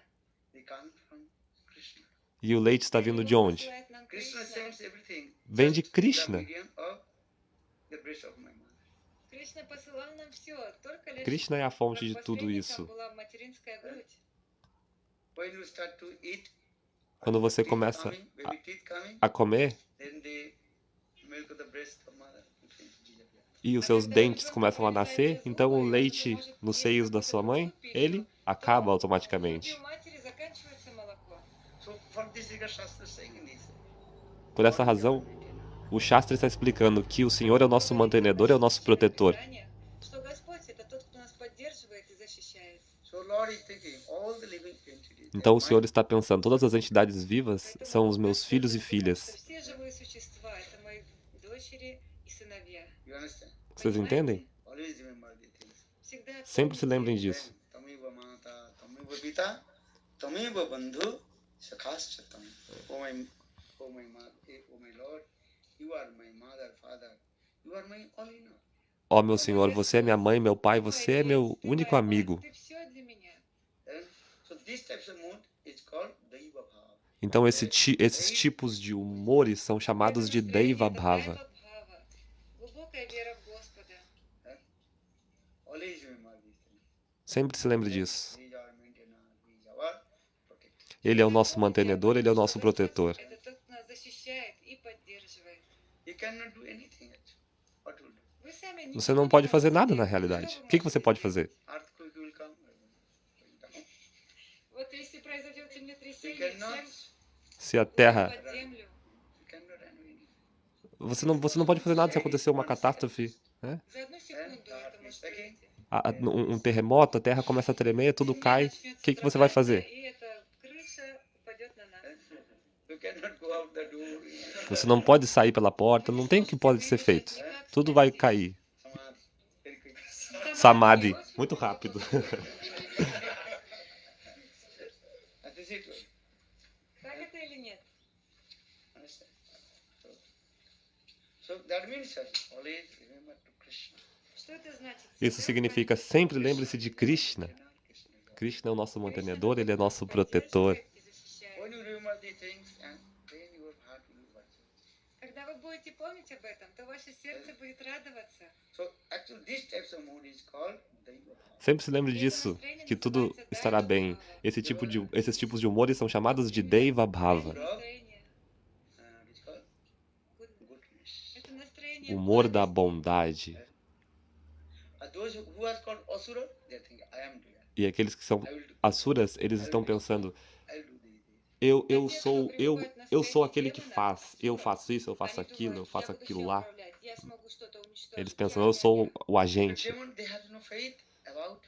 Speaker 3: They come from Krishna.
Speaker 1: E o leite está vindo de
Speaker 2: Его
Speaker 1: onde?
Speaker 2: посылает нам
Speaker 3: Krishna
Speaker 2: Кришна.
Speaker 3: sends everything
Speaker 1: Vem de
Speaker 3: just in the
Speaker 1: Krishna.
Speaker 3: medium of the breast of my mother.
Speaker 2: Кришна посылал нам все, только лишь
Speaker 1: Krishna é a fonte de
Speaker 2: как
Speaker 1: tudo
Speaker 2: посредником
Speaker 1: isso.
Speaker 2: была материнская грудь.
Speaker 3: When you start to eat,
Speaker 1: Quando você
Speaker 3: teeth
Speaker 1: começa
Speaker 3: coming, baby teeth coming,
Speaker 1: a comer
Speaker 3: then the milk of the breast of mother disappear.
Speaker 1: e os seus dentes começam a nascer, então o leite nos seios da sua mãe, ele acaba
Speaker 2: В
Speaker 1: automaticamente.
Speaker 2: груди у матери заканчивается молоко.
Speaker 3: So for this Sri Shastra is saying in this.
Speaker 1: Por essa razão, o Shastra está explicando que o Senhor é o nosso mantenedor, é o nosso protetor.
Speaker 2: Что Господь это тот, кто нас поддерживает и защищает.
Speaker 3: So Lord is thinking all the living entities.
Speaker 1: Então o Senhor está pensando, todas as entidades vivas são os meus filhos e
Speaker 2: Что
Speaker 1: filhas.
Speaker 2: все живые существа это мои дочери и сыновья.
Speaker 3: You understand?
Speaker 1: Vocês entendem?
Speaker 3: Always remember these things.
Speaker 2: Всегда
Speaker 1: Sempre se
Speaker 2: помните
Speaker 1: lembrem
Speaker 2: это.
Speaker 1: disso.
Speaker 3: Tamiva mata, tamiva pita, tamiva bandhu, sakhaschatam. Oh my Lord, you are my mother, father. You are my all in all.
Speaker 1: Ó meu Senhor, você é minha mãe, meu pai,
Speaker 2: Ты мой
Speaker 1: você é
Speaker 2: отец,
Speaker 1: meu
Speaker 2: ты
Speaker 1: único
Speaker 2: моя мать,
Speaker 1: amigo.
Speaker 2: Ты все для меня.
Speaker 3: So these types of mood is called Daiva Bhava.
Speaker 1: Então esses tipos de humores são chamados de Deiva Bhava.
Speaker 2: Бхава. Глубокая вера в Господа.
Speaker 3: Always remember these things.
Speaker 1: Sempre se lembre disso.
Speaker 3: He is our maintainer, he is our protector.
Speaker 1: Ele é o nosso mantenedor, ele é o nosso protetor.
Speaker 2: Это тот, кто нас защищает и поддерживает.
Speaker 3: You cannot do anything else. What will do?
Speaker 2: Вы сами не
Speaker 1: Você não
Speaker 2: можете
Speaker 1: pode fazer
Speaker 2: сделать.
Speaker 1: nada na
Speaker 2: Что
Speaker 1: realidade.
Speaker 2: вы
Speaker 1: O que você
Speaker 2: можете
Speaker 1: pode
Speaker 2: сделать?
Speaker 1: fazer?
Speaker 3: Earthquake will come.
Speaker 2: Вот если произойдет
Speaker 3: You
Speaker 2: землетрясение,
Speaker 3: cannot,
Speaker 2: всем
Speaker 1: Se a Terra...
Speaker 2: под землю.
Speaker 3: you cannot do anything.
Speaker 1: Você não pode fazer nada se acontecer uma catástrofe, né?
Speaker 2: За одну секунду это может произойти.
Speaker 1: Um terremoto, a Terra começa a tremer, tudo cai. O que você vai fazer?
Speaker 2: И эта крыша упадет на нас.
Speaker 3: You cannot go out the door.
Speaker 1: Você não pode sair pela porta, não tem o que pode ser feito. Tudo vai cair.
Speaker 3: Samadhi. Very quick.
Speaker 1: Samadhi, muito rápido.
Speaker 3: That is it.
Speaker 2: Так это или нет?
Speaker 3: Understand? So that means that always remember to Krishna.
Speaker 2: Что это значит?
Speaker 1: Isso significa sempre lembre-se de Krishna. Krishna é o nosso mantenedor, ele é nosso protetor.
Speaker 3: When you remember these things, and then your heart will work.
Speaker 2: Когда вы будете помнить об этом, то ваше сердце будет радоваться.
Speaker 3: So actually, these types of mood is called Daiva Bhava.
Speaker 1: Sempre se lembre disso, que tudo estará bem. Esses tipos de humores são chamados de Deiva Bhava,
Speaker 2: Настроение.
Speaker 3: It's called
Speaker 2: Goodness.
Speaker 3: goodness.
Speaker 2: Это настроение
Speaker 1: humor da
Speaker 2: благости.
Speaker 1: bondade.
Speaker 3: Those who are called Asura, they think I am doing.
Speaker 1: E aqueles que são
Speaker 3: I will do.
Speaker 1: asuras, eles estão pensando,
Speaker 3: I'll do these.
Speaker 1: eu sou aquele que faz, eu faço isso, eu faço
Speaker 2: Они
Speaker 1: aquilo, eu
Speaker 2: думают,
Speaker 1: faço
Speaker 2: я буду
Speaker 1: aquilo
Speaker 2: всё
Speaker 1: lá.
Speaker 2: управлять, я смогу что-то уничтожить,
Speaker 1: Eles
Speaker 2: я-
Speaker 1: pensam, eu sou o
Speaker 3: The
Speaker 1: agente.
Speaker 3: demon, they have no faith about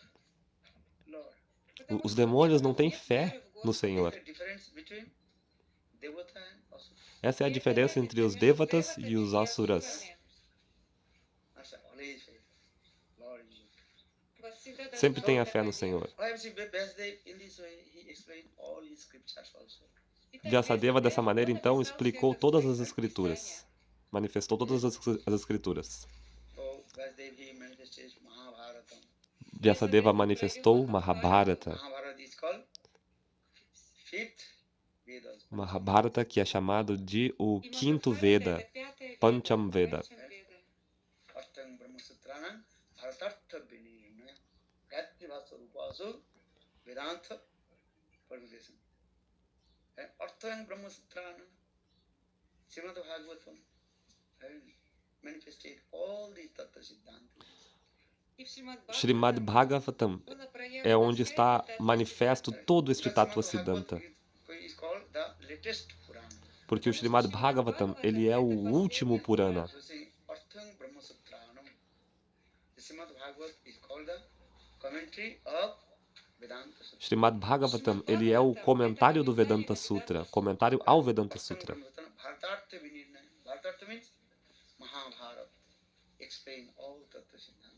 Speaker 3: Lord.
Speaker 2: Потому
Speaker 1: Os
Speaker 2: что
Speaker 1: demônios não
Speaker 2: демонам
Speaker 1: têm
Speaker 2: нет
Speaker 1: fé
Speaker 2: веры в
Speaker 1: no
Speaker 2: Господа.
Speaker 1: Senhor.
Speaker 3: There's a difference between Devata and Asura.
Speaker 1: Essa é a diferença entre os Devatas e os Asuras.
Speaker 3: That's always faith. Lord is good.
Speaker 2: Вас всегда должна
Speaker 1: Sempre
Speaker 2: быть
Speaker 1: tenha fé
Speaker 2: такая
Speaker 1: no
Speaker 2: вера.
Speaker 1: Senhor.
Speaker 3: Why is Vyasadeva in this way? He explained all his scriptures also.
Speaker 2: Итак,
Speaker 1: Vyasadeva, dessa
Speaker 2: он
Speaker 1: maneira, então,
Speaker 2: написал
Speaker 1: explicou
Speaker 2: всё это в
Speaker 1: todas
Speaker 2: своих
Speaker 1: as escrituras. Manifestou todas as escrituras.
Speaker 3: So Vyasadeva he manifested Mahabharata.
Speaker 1: Vyasadeva manifestou Mahabharata.
Speaker 3: Mahabharata is called fifth Vedas.
Speaker 1: Mahabharata, que é chamado de o
Speaker 2: И
Speaker 1: quinto
Speaker 2: Махабхарата
Speaker 1: Veda,
Speaker 2: это пятое веда,
Speaker 1: Pancham Veda.
Speaker 2: Pancham Веда.
Speaker 3: Arthang Brahmasutranam Bharatartha Vinirnaya Gayatri Bhasa Rupasu Vedanta Permutation. Arthang Brahmasutranam Srimad Bhagavatam manifested all these Tattva Siddhantas.
Speaker 2: И в Шримад
Speaker 1: Srimad
Speaker 2: Бхагаватам
Speaker 1: Bhagavatam,
Speaker 2: было проявлено
Speaker 1: é onde está manifesto todo este Tattva Siddhanta.
Speaker 3: Is called the latest Purana.
Speaker 1: Porque o Srimad Bhagavatam, ele é o último Purana.
Speaker 3: So say Artham Brahma Sutranam. The Srimad Bhagavat is called the commentary of Vedanta Sutra.
Speaker 1: Srimad Bhagavatam, ele é o comentário do Vedanta Sutra, comentário ao Vedanta Sutra.
Speaker 3: Bhartartha Vinirnaya. Bhartartha means Mahabharata. Explain all Tattva Siddhanta.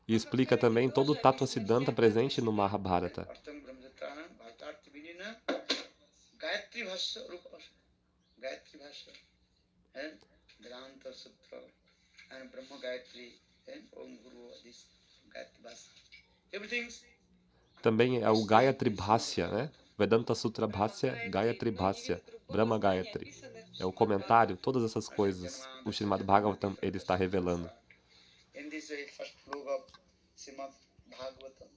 Speaker 1: E explica também todo o Tattva Siddhanta presente no Mahabharata.
Speaker 3: Artham Brahma Sutranam. Bhartartha Vinirnaya. Gayatri Bhasya Rupa. Gayatri Bhasya. And Vedanta Sutra. And Brahma Gayatri. And Om Guru. This Gayatri Bhasya. Everything's
Speaker 1: Também é o Gayatri Bhasya, né? Vedanta Sutra Bhasya, Gayatri Bhasya, Brahma Gayatri. É o comentário, todas essas coisas. O Srimad Bhagavatam, ele está revelando.
Speaker 3: in this way, first sloka of Srimad Bhagavatam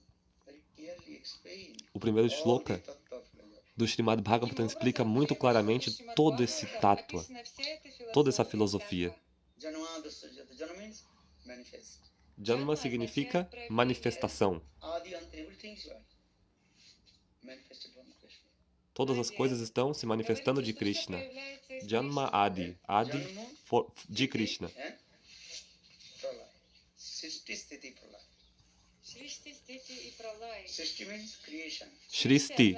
Speaker 3: very clearly explain
Speaker 1: O primeiro
Speaker 3: all the
Speaker 1: shloka
Speaker 3: tattva of Lila.
Speaker 1: do Srimad Bhagavatam explica muito claramente todo esse tattva, toda essa filosofia.
Speaker 3: Janmadasya jata. Jana means manifest.
Speaker 1: Janma significa manifestação.
Speaker 3: Adi anta, everything is right. Manifested from Krishna.
Speaker 1: Todas as coisas estão se manifestando de Krishna. Janma Adi, Adi de Krishna.
Speaker 3: And pralaya. Srishti sthiti pralaya.
Speaker 2: Shristi, Stiti и Пралай.
Speaker 3: Srishti means creation.
Speaker 1: Shristi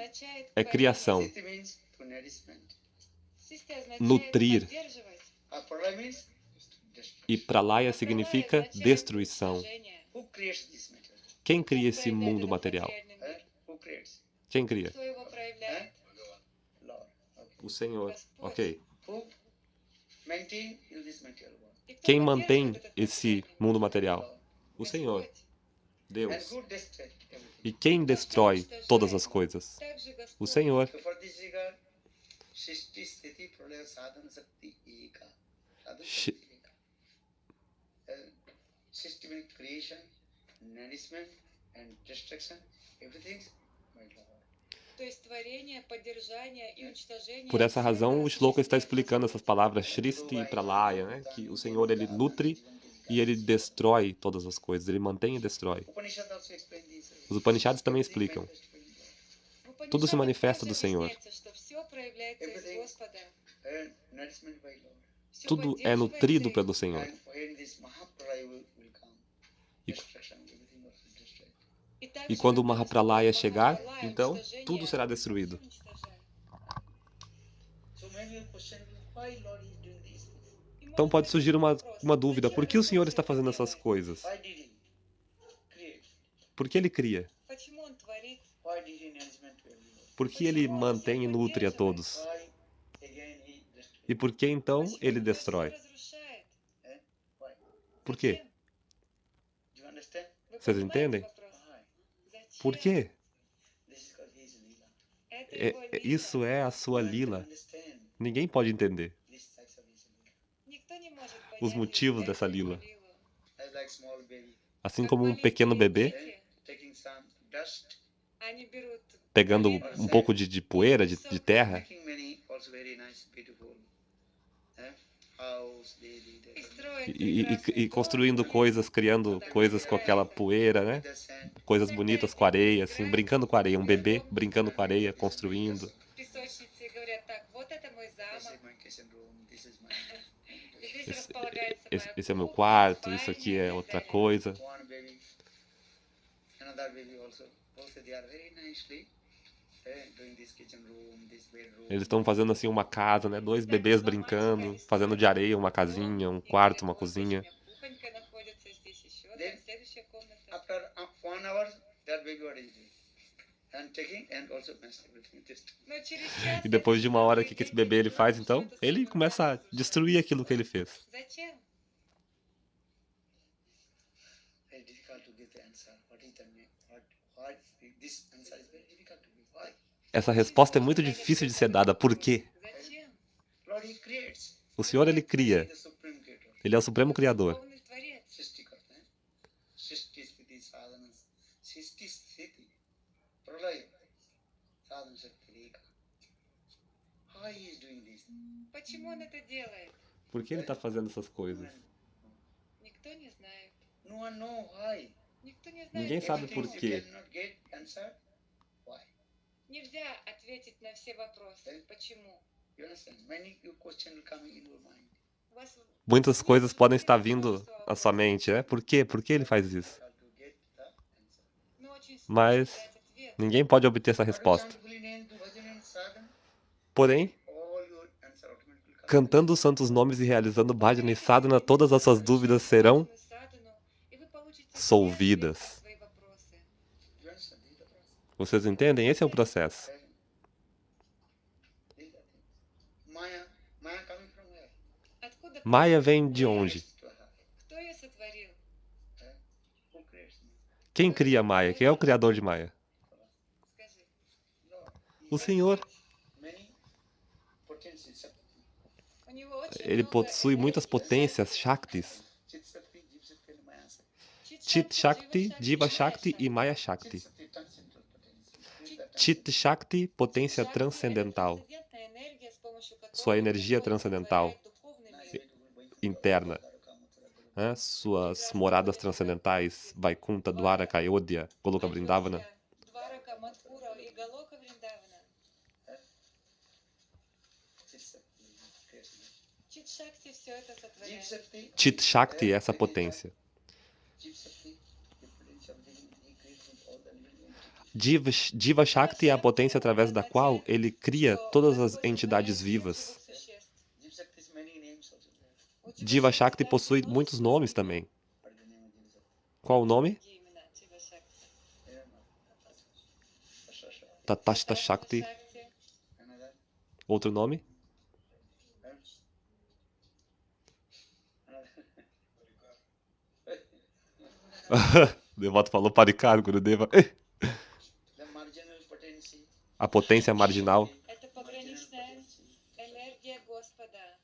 Speaker 1: é criação,
Speaker 3: Sthiti means to nourishment.
Speaker 2: Систи означает
Speaker 1: Nutrir.
Speaker 2: поддерживать.
Speaker 3: Pralaya means destruction.
Speaker 1: e Pralaya significa destruição.
Speaker 3: Who creates this matter?
Speaker 1: Quem cria esse mundo material?
Speaker 3: Who creates?
Speaker 1: Quem cria?
Speaker 2: Кто его проявляет?
Speaker 3: Lord. Okay.
Speaker 1: O Senhor. Ok.
Speaker 3: Who maintain in this material world?
Speaker 2: И кто
Speaker 1: Quem
Speaker 2: поддерживает
Speaker 1: mantém
Speaker 2: этот
Speaker 1: esse
Speaker 2: мир?
Speaker 1: mundo material? O
Speaker 2: Господь.
Speaker 1: Senhor,
Speaker 3: And
Speaker 1: Deus.
Speaker 3: who destroys everything?
Speaker 1: E quem destrói todas as coisas?
Speaker 2: Также Господь.
Speaker 1: O Senhor.
Speaker 3: So for this regard, Srishti Sthiti Pralaya Sadhana Sakti Eka. Sadhana
Speaker 1: Shi-
Speaker 3: Sakti Eka. Srishti means creation, nourishment and destruction. Everything's my Lord.
Speaker 2: То есть творение, поддержание и уничтожение.
Speaker 1: Por essa razão, o Shloka está explicando essas palavras Shristi e Pralaya, né? Que o Senhor, ele nutre e ele destrói todas as coisas. Ele mantém e destrói.
Speaker 3: Upanishad also explain this.
Speaker 1: Os Upanishads também explicam. Tudo se manifesta do Senhor.
Speaker 2: Что все проявляется из Господа.
Speaker 3: And nourishment by Lord.
Speaker 2: Всё
Speaker 1: Tudo é nutrido pelo Senhor.
Speaker 3: And when this Mahapralaya will come,
Speaker 1: E-
Speaker 3: destruction, everything also destroyed.
Speaker 1: E quando o Mahapralaya chegar, então tudo será destruído.
Speaker 3: So many will question, why Lord is doing this?
Speaker 1: Então pode surgir uma dúvida: por que o Senhor está fazendo essas coisas?
Speaker 3: Why did he create?
Speaker 1: Por que ele cria?
Speaker 2: Почему он творит?
Speaker 3: Why did he nourishment to everyone?
Speaker 1: Por que ele mantém e nutre a todos?
Speaker 3: Why again he
Speaker 1: E
Speaker 3: destroyed?
Speaker 1: por que então
Speaker 2: Почему
Speaker 1: ele
Speaker 2: он
Speaker 1: destrói?
Speaker 2: разрушает?
Speaker 3: Why?
Speaker 1: Por quê?
Speaker 2: Зачем?
Speaker 3: Do you understand?
Speaker 2: Вы
Speaker 1: Vocês
Speaker 2: понимаете
Speaker 1: entendem?
Speaker 2: вопрос?
Speaker 3: Why?
Speaker 2: Зачем?
Speaker 1: Por quê?
Speaker 3: This is called his lila.
Speaker 2: Это его лила.
Speaker 1: Isso é a sua
Speaker 3: You have to
Speaker 1: lila.
Speaker 3: understand
Speaker 1: Ninguém pode entender
Speaker 3: these types of his lila.
Speaker 2: Никто не может
Speaker 1: os
Speaker 2: понять
Speaker 1: motivos
Speaker 2: эту
Speaker 1: dessa
Speaker 2: его
Speaker 1: lila.
Speaker 2: лилу.
Speaker 3: As like small baby,
Speaker 1: Assim como um pequeno bebê
Speaker 3: taking some dust,
Speaker 2: Они берут
Speaker 1: pegando um pouco de poeira, de terra,
Speaker 3: making many also very nice, beautiful house,
Speaker 2: и строят
Speaker 1: e
Speaker 2: прекрасный
Speaker 1: construindo
Speaker 2: дом,
Speaker 1: coisas, criando coisas com aquela poeira, né?
Speaker 3: with the sand.
Speaker 1: Coisas bonitas com areia, assim, brincando com areia. Um bebê brincando com areia, construindo.
Speaker 2: песочницы и говорят, так, вот это мой
Speaker 3: This
Speaker 2: замок,
Speaker 3: is my kitchen room. This is my.
Speaker 2: и здесь
Speaker 1: Esse,
Speaker 2: располагается
Speaker 1: esse é
Speaker 2: моя
Speaker 1: meu
Speaker 2: кухня,
Speaker 1: quarto, isso
Speaker 2: спальня
Speaker 1: aqui
Speaker 2: и
Speaker 1: é
Speaker 2: так
Speaker 1: outra
Speaker 2: далее.
Speaker 1: coisa.
Speaker 3: One baby, another baby also. Also, they are very nicely doing this kitchen room, this bedroom.
Speaker 1: Eles estão fazendo assim uma casa, né? Dois bebês brincando, fazendo de areia uma casinha, um quarto, uma cozinha.
Speaker 2: Кухонька находится здесь еще,
Speaker 3: Then-
Speaker 2: там следующая комната.
Speaker 3: After 1 hour, that baby what is doing? And taking and also mess everything. Just
Speaker 2: Но через час
Speaker 1: E depois de uma hora, o
Speaker 2: этот
Speaker 1: que esse bebê ele faz, então?
Speaker 2: начинает
Speaker 1: Ele
Speaker 2: осознавать.
Speaker 1: começa a destruir aquilo que ele fez.
Speaker 2: Зачем?
Speaker 3: very difficult to give the answer. What is the name? Why this answer is very difficult to give? Why?
Speaker 1: Essa resposta é muito difícil de ser dada. Por quê?
Speaker 2: Зачем?
Speaker 3: Lord, he creates.
Speaker 1: O Senhor, ele
Speaker 3: He
Speaker 1: cria.
Speaker 3: is the supreme creator.
Speaker 1: Ele é o Supremo Criador.
Speaker 2: Полный творец.
Speaker 3: Srishtikarta. Srishti sthiti sadhana. Srishti sthiti. Pralaya. Sadhana shakti reka. How he is doing this?
Speaker 2: Почему он это делает?
Speaker 1: Por que ele está fazendo essas coisas?
Speaker 2: Никто не знает.
Speaker 3: No one know why.
Speaker 2: Никто не знает,
Speaker 1: Ninguém sabe
Speaker 2: почему.
Speaker 1: por quê.
Speaker 3: cannot get answered. Why?
Speaker 2: Nельзя ответить на все вопросы. Почему?
Speaker 3: You understand? Many questions will come in your mind.
Speaker 2: У вас
Speaker 1: Muitas coisas podem estar vindo à sua mente, né? Por quê? Por que ele faz isso?
Speaker 3: How to get the answer.
Speaker 2: ну, очень сложно
Speaker 1: Mas
Speaker 2: дать ответ.
Speaker 1: ninguém pode obter essa
Speaker 3: But you
Speaker 1: resposta.
Speaker 3: chant holy name, do bhajan and sadhana,
Speaker 1: Porém,
Speaker 3: all your answer automatically come.
Speaker 1: cantando os santos nomes e realizando bhajana e sadhana, todas as suas dúvidas serão
Speaker 2: Садану, и вы получите все
Speaker 1: solvidas.
Speaker 2: ответы на свои вопросы.
Speaker 3: You understand? These are the process.
Speaker 1: Vocês entendem? Esse é o processo.
Speaker 3: These are things. Maya coming from where?
Speaker 2: Откуда
Speaker 1: Maia vem de onde?
Speaker 3: To her.
Speaker 2: Кто ее сотворил?
Speaker 3: Who creates me?
Speaker 1: Quem cria Maia? Quem é o criador de Maia?
Speaker 2: Скажи.
Speaker 3: Lord.
Speaker 1: O Senhor.
Speaker 3: Many potencies.
Speaker 2: У него очень
Speaker 1: Ele
Speaker 2: много
Speaker 1: possui muitas
Speaker 2: энергии.
Speaker 1: potências, Shaktis.
Speaker 3: Chit Shakti, Jeev Shakti, and Maya Shakti.
Speaker 1: Chit Shakti, Jiva Shakti e Maya Shakti.
Speaker 3: Chit Shakti turns into potency. Increase that
Speaker 1: Chit Shakti, potência
Speaker 2: Шакти — это
Speaker 1: transcendental.
Speaker 2: трансцендентная энергия, с помощью которой
Speaker 1: Sua energia
Speaker 2: Господь
Speaker 1: transcendental
Speaker 2: сотворяет духовный
Speaker 3: nice
Speaker 2: мир.
Speaker 3: way to go by
Speaker 1: interna,
Speaker 3: Dwaraka, Mathura, Goloka.
Speaker 1: né? Suas moradas transcendentais, Vaikunta, Dwaraka, Ayodhya, Goloka Vrindavana.
Speaker 2: Дварака, Мадхура и Галока Вриндавана.
Speaker 3: Chit Shakti creates me.
Speaker 2: Чит Шакти все это
Speaker 3: Jeev
Speaker 2: сотворяет.
Speaker 3: Shakti,
Speaker 1: Chit Shakti é essa potência.
Speaker 3: Jeev Shakti, the potential of living, he creates with all the living entities.
Speaker 1: Jiva Shakti é a potência através da qual ele cria todas as entidades vivas.
Speaker 3: Jeev Shakti has many names also there.
Speaker 1: Jiva Shakti possui muitos nomes também.
Speaker 3: What is the name of Jeev Shakti?
Speaker 1: Qual o nome?
Speaker 3: I don't know. Tasha Shakti.
Speaker 1: Tatashta Shakti.
Speaker 3: Another?
Speaker 1: Outro nome? Devoto falou Parikar, Gurudeva.
Speaker 3: The marginal potency.
Speaker 1: A potência marginal.
Speaker 2: Это пограничная энергия Господа.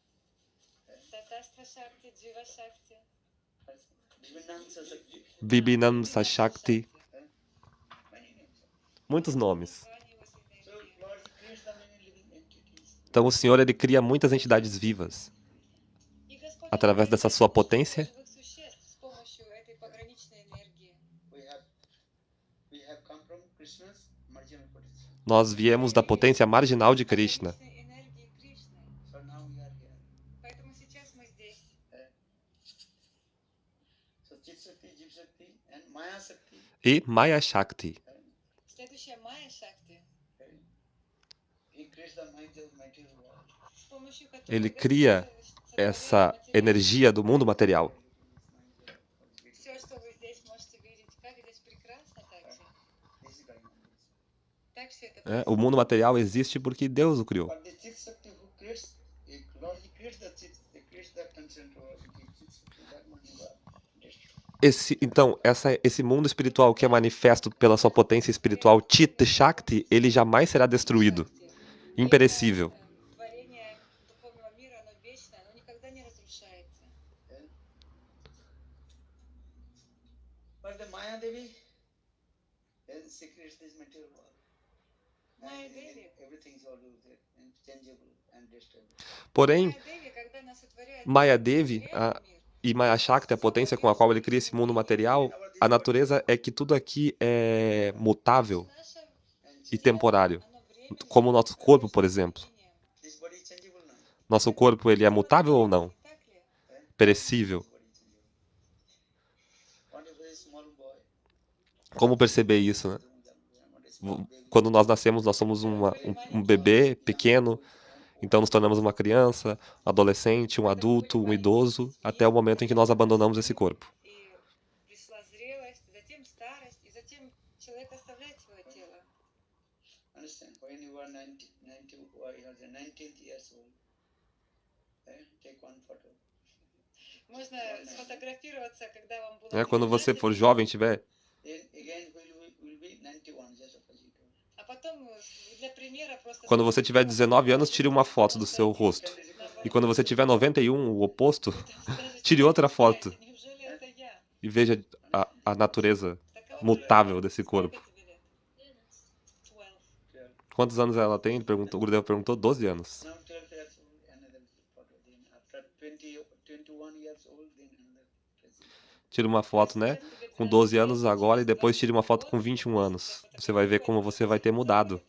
Speaker 2: Татаства Шакти, Джива Шакти.
Speaker 3: Divinansa Shakti.
Speaker 1: Vibhinamsa Shakti.
Speaker 3: Many names.
Speaker 1: Muitos nomes.
Speaker 2: Сохранилась
Speaker 3: So
Speaker 2: энергия.
Speaker 3: Lord he creates the many living entities.
Speaker 1: Então o Senhor ele cria muitas entidades vivas.
Speaker 2: И Господь
Speaker 1: Através dessa sua potência,
Speaker 2: живых существ с помощью этой пограничной энергии.
Speaker 3: We have come from Krishna's marginal potency.
Speaker 1: nós viemos da potência marginal de Krishna.
Speaker 2: Пограничной энергии Кришны.
Speaker 3: So now we are here.
Speaker 2: Поэтому сейчас мы здесь.
Speaker 3: So Chit Shakti, Jeev Shakti, and Maya Shakti.
Speaker 1: E Maya Shakti.
Speaker 2: Следующая Майя Шакти,
Speaker 3: He creates the material world.
Speaker 2: с помощью которой
Speaker 1: Ele
Speaker 2: Господь
Speaker 1: cria
Speaker 2: сотворяет
Speaker 1: essa
Speaker 2: материал.
Speaker 1: energia do mundo material.
Speaker 2: Все, что вы здесь можете видеть, как здесь прекрасно также.
Speaker 3: This is going on.
Speaker 2: Так все это
Speaker 1: Né? O mundo material existe porque Deus o criou.
Speaker 3: But the Chit Shakti who creates, Lord, he creates the Chit, he creates the transcendent world. The Chit Shakti, that one you are destroyed.
Speaker 1: Então, esse mundo espiritual que é manifesto pela sua potência espiritual, Chit Shakti, ele jamais será destruído, imperecível.
Speaker 2: Творение духовного мира, оно вечное, оно никогда не разрушается.
Speaker 3: But the Maya Devi, then she creates this material world.
Speaker 2: Maya
Speaker 3: And
Speaker 2: Devi.
Speaker 3: everything is all changeable and destroyable.
Speaker 1: Porém,
Speaker 2: Майя Деви, когда она сотворяет
Speaker 1: Maya Devi
Speaker 2: материальный мир,
Speaker 1: e Maya Shakti, a potência com a qual ele cria esse mundo material, a natureza é que tudo aqui é mutável
Speaker 2: наше
Speaker 1: e temporário.
Speaker 2: оно временно,
Speaker 1: Como o nosso corpo, por exemplo.
Speaker 3: This body is changeable now.
Speaker 1: Nosso corpo, ele é mutável ou não?
Speaker 2: не так ли?
Speaker 1: Perecível.
Speaker 3: This body is changeable. One is very small boy.
Speaker 1: Como perceber isso, né? Quando nós nascemos, nós somos um bebê pequeno, então nos tornamos uma criança, um adolescente, um adulto, um idoso, até o momento em que nós abandonamos esse corpo.
Speaker 2: И пришла зрелость, затем старость, и затем человек оставляет свое тело.
Speaker 3: Understand? When you are 19th years old, take one photo.
Speaker 2: Можно сфотографироваться, когда вам было
Speaker 1: Né? Quando você
Speaker 2: 19,
Speaker 1: for jovem, tiver
Speaker 3: Then again will be 91, just opposite.
Speaker 2: а потом для примера просто
Speaker 1: Quando você tiver 19 anos, tire uma foto do seu rosto. E quando você tiver 91, o oposto, tire outra foto
Speaker 2: Неужели это я?
Speaker 1: e veja a natureza
Speaker 2: Такова
Speaker 1: mutável desse corpo.
Speaker 2: Сколько тебе лет? 12.
Speaker 1: Quantos anos ela tem? Ele perguntou, o Gurudeva perguntou, 12 anos.
Speaker 3: Now 12 years old, another photo. Then after 21 years old, then another.
Speaker 1: Tira uma foto, né? com 12 anos agora e depois tire uma foto com 21 anos. Você vai ver como você vai ter mudado.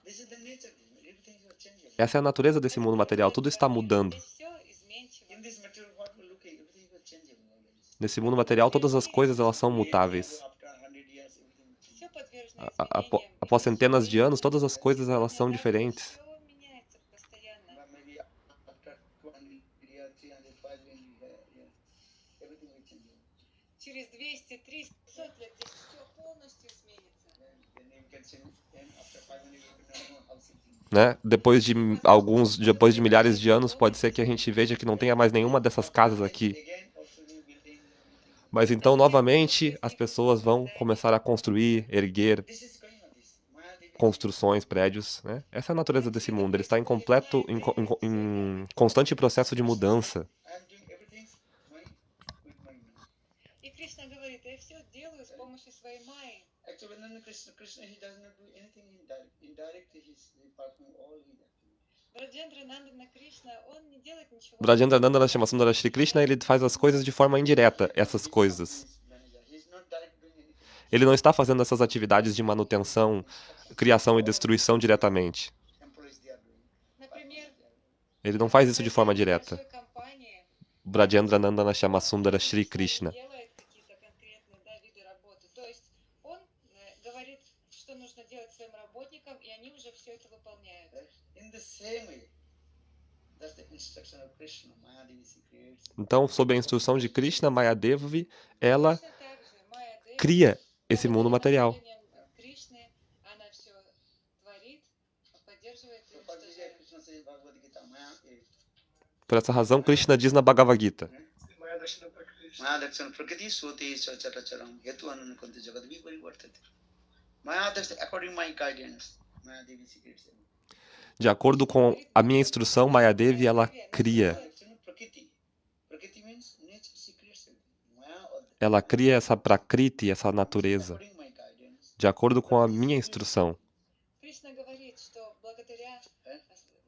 Speaker 3: This is the nature. Everything is changeable.
Speaker 1: Essa é a natureza desse mundo material, tudo está mudando.
Speaker 3: In this material, what we look at, everything is changeable always.
Speaker 1: Nesse mundo material, todas as coisas elas são mutáveis.
Speaker 3: After 100 years, everything changes.
Speaker 2: Все подвержено
Speaker 1: Após centenas de anos, todas as coisas elas são diferentes.
Speaker 2: Все меняется постоянно.
Speaker 3: But maybe after 200 years, 300, 500, everything will change.
Speaker 2: Через 200, 300, 500 лет здесь все полностью изменится.
Speaker 3: Then you can see, and after 500 years, you don't know how something.
Speaker 1: Né? Depois de milhares de anos, pode ser que a gente veja que não tenha mais nenhuma dessas casas aqui.
Speaker 3: Again, also new building, everything.
Speaker 1: Mas então, novamente, as pessoas vão começar a construir, erguer
Speaker 3: This is going on this. Mahadevi.
Speaker 1: construções, prédios, né? Essa é a natureza desse mundo. Ele está em constante processo de mudança.
Speaker 3: I am doing everything with my mind.
Speaker 2: И Кришна говорит, я все делаю с помощью своей майи.
Speaker 3: Actually, when Krishna, he does not do anything indirect. Indirect, he's performing all his activities.
Speaker 2: Браджендра Нандана Кришна, он не делает ничего.
Speaker 1: Brajendranandana Shyamsundara Shri Krishna, ele faz as coisas de forma indireta, essas coisas.
Speaker 3: He's manager. He's not direct doing anything.
Speaker 1: Ele não está fazendo essas atividades de manutenção, criação e destruição diretamente.
Speaker 3: Employees they are doing.
Speaker 2: Например,
Speaker 1: Ele não faz isso de forma direta.
Speaker 2: большой компании
Speaker 1: Brajendranandana Shyamsundara Shri Krishna.
Speaker 2: делает какие-то конкретные виды работы. То есть он говорит, что нужно делать своим работникам, и они уже все это выполняют.
Speaker 3: Right? In the same way, that's the instruction of Krishna. Mahadevi she creates.
Speaker 1: Então, sob a instrução de Krishna, Mayadevi, ela
Speaker 2: Точно так же Майя Деви,
Speaker 1: cria esse mundo material.
Speaker 2: управлением Кришны, она все творит, поддерживает и
Speaker 3: So for this
Speaker 2: уничтожает.
Speaker 3: Krishna says in Bhagavad Gita, Maya is
Speaker 1: Por essa razão, Krishna diz na Bhagavad Gita:
Speaker 4: Maya Dakshina Prakriti.
Speaker 3: Maya Dakshana Prakriti Soti Characharam Hetu Ananakanti Jagat Viparivardhati. Maya Dakshana, according to my guidance, Maya Devi she creates everything.
Speaker 1: de acordo com a minha instrução, Mayadevi, ela cria.
Speaker 3: Dakshana Prakriti. Prakriti means nature she creates everything. Maya or
Speaker 1: Ela cria essa Prakriti, essa natureza,
Speaker 3: according to my guidance.
Speaker 1: de acordo com a minha instrução.
Speaker 2: Кришна говорит, что благодаря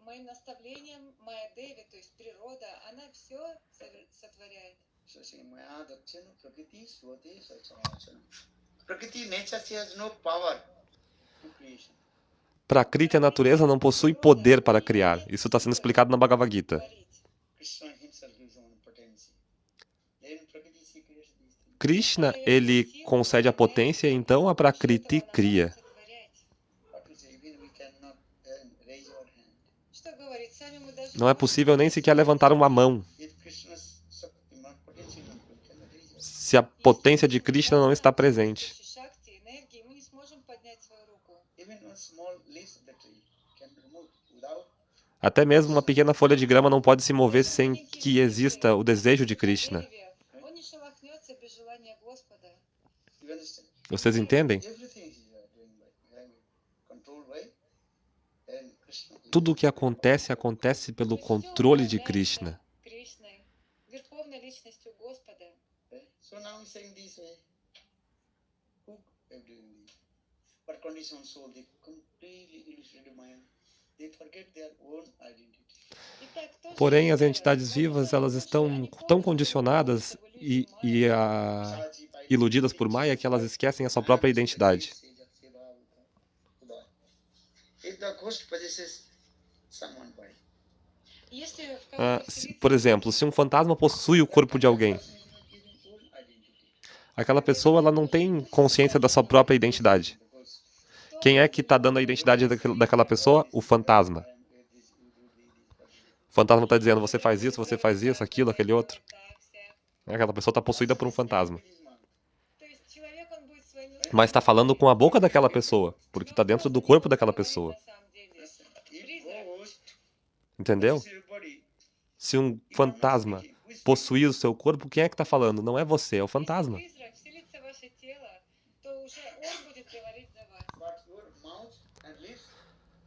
Speaker 2: моим наставлениям Майя Деви, то есть природа, она все сотворяет.
Speaker 3: So saying Maya Dakshana Prakriti Soti Characharam. Prakriti nature she has no power to creation.
Speaker 1: Prakriti, a natureza, não possui poder para criar. Isso está sendo explicado na Bhagavad Gita.
Speaker 2: Творить.
Speaker 3: Krishna himself gives one potency. Then Prakriti she creates these things.
Speaker 1: Krishna, ele concede a potência, então a Prakriti cria.
Speaker 3: What to say, even we cannot raise our hand.
Speaker 2: Что говорит, сами мы даже
Speaker 1: Não é possível nem sequer levantar uma mão,
Speaker 3: If Krishna's potency not, we cannot raise our hand.
Speaker 1: se a potência de Krishna não está presente.
Speaker 2: Шакти, энергии, мы не сможем поднять свою руку.
Speaker 3: Even one small leaf of the tree can remove without.
Speaker 1: Até mesmo uma pequena folha de grama não pode se mover sem que exista o desejo de Krishna.
Speaker 2: Деревья, он не шелохнется без желания Господа.
Speaker 3: You understand?
Speaker 1: Vocês entendem?
Speaker 3: Everything is doing by controlled by and Krishna.
Speaker 1: Tudo o que acontece, acontece pelo controle de Krishna.
Speaker 2: Кришной, верховной личностью Господа.
Speaker 3: Okay? So now he's saying this way. Who are doing this? But conditioned soul, they completely illustrated Maya. They forget their own identity.
Speaker 2: Итак, кто же
Speaker 1: Porém, as
Speaker 2: это?
Speaker 1: entidades vivas, elas estão tão condicionadas iludidas por Maya que elas esquecem a sua própria identidade.
Speaker 3: If the ghost possesses someone body,
Speaker 2: Если в кого-то
Speaker 1: Por exemplo, se um fantasma possui o corpo de alguém,
Speaker 3: person is not giving own identity.
Speaker 1: aquela pessoa ela não tem consciência da sua própria identidade.
Speaker 3: Because
Speaker 1: Quem é que está dando a identidade daquela pessoa? O fantasma. O fantasma está dizendo, você faz isso, aquilo, aquele outro. Aquela pessoa está possuída por um fantasma.
Speaker 2: То есть человек, он будет своими
Speaker 1: Mas está falando com a boca daquela pessoa, porque está dentro do corpo daquela pessoa.
Speaker 2: на самом деле.
Speaker 3: if ghost
Speaker 1: Entendeu?
Speaker 3: possesses your body,
Speaker 1: Se um fantasma possuir o seu corpo, quem é que está falando? Não é você, é o fantasma.
Speaker 2: Если призрак вселится в ваше тело, то уже он будет говорить за вас.
Speaker 3: but your mouth and lips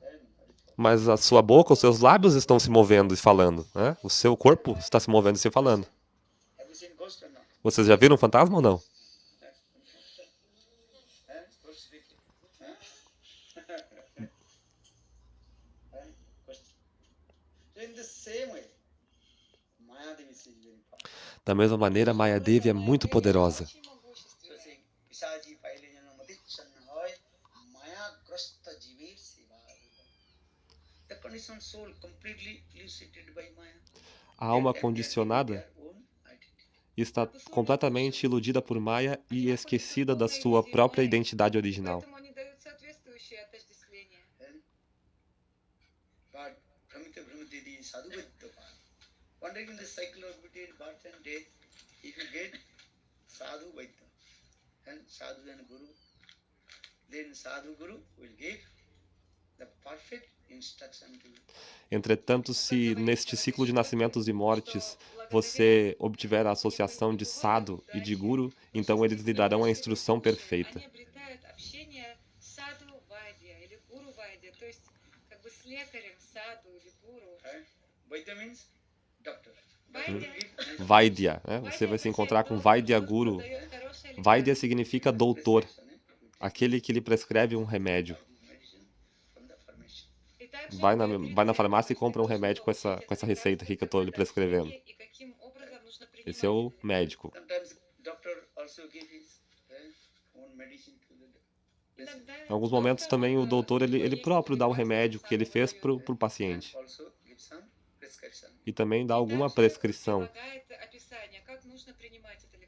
Speaker 3: and
Speaker 1: Mas a sua boca, os seus lábios estão se movendo e falando, né? O seu corpo está se movendo e se falando.
Speaker 3: have you seen ghost or not?
Speaker 1: Vocês já viram um fantasma ou não?
Speaker 3: Ghost speaking. Question. So in the same way, Mayadevi is very powerful.
Speaker 1: Da mesma maneira, Mayadevi é muito poderosa.
Speaker 2: Очень
Speaker 3: conditioned soul completely elicited by Maya.
Speaker 1: A alma
Speaker 3: They are
Speaker 1: condicionada
Speaker 3: their own identity.
Speaker 1: está completamente iludida por Maya e esquecida da sua própria identidade original.
Speaker 2: Поэтому они дают соответствующее отождествление.
Speaker 3: But Brahmita Brahmatidi Sadhuvaita, wandering in the cycle of between birth and death, if you get Sadhu Vaita and Sadhu and Guru, then Sadhu Guru will give the perfect instruction to you.
Speaker 1: Entretanto, se neste ciclo de nascimentos e mortes você obtiver a associação de Sadhu e de Guru, então eles lhe darão a instrução perfeita.
Speaker 2: Они обретают общение с саду вайдья или гуру вайдья, то есть как бы с лекарем саду или гуру.
Speaker 3: Vaita means doctor.
Speaker 2: Vaidya.
Speaker 1: Vaidya, né? Você vai se encontrar com Vaidya Guru. Vaidya significa doutor, aquele que lhe prescreve um remédio. Vai na farmácia e compra um remédio com essa receita aqui que eu estou lhe prescrevendo. Esse é o médico.
Speaker 3: Sometimes doctor also give his own medicine to the patient.
Speaker 1: Em alguns momentos também o doutor ele próprio dá o remédio que ele fez para o paciente.
Speaker 3: Also give some prescription.
Speaker 1: E também dá alguma prescrição.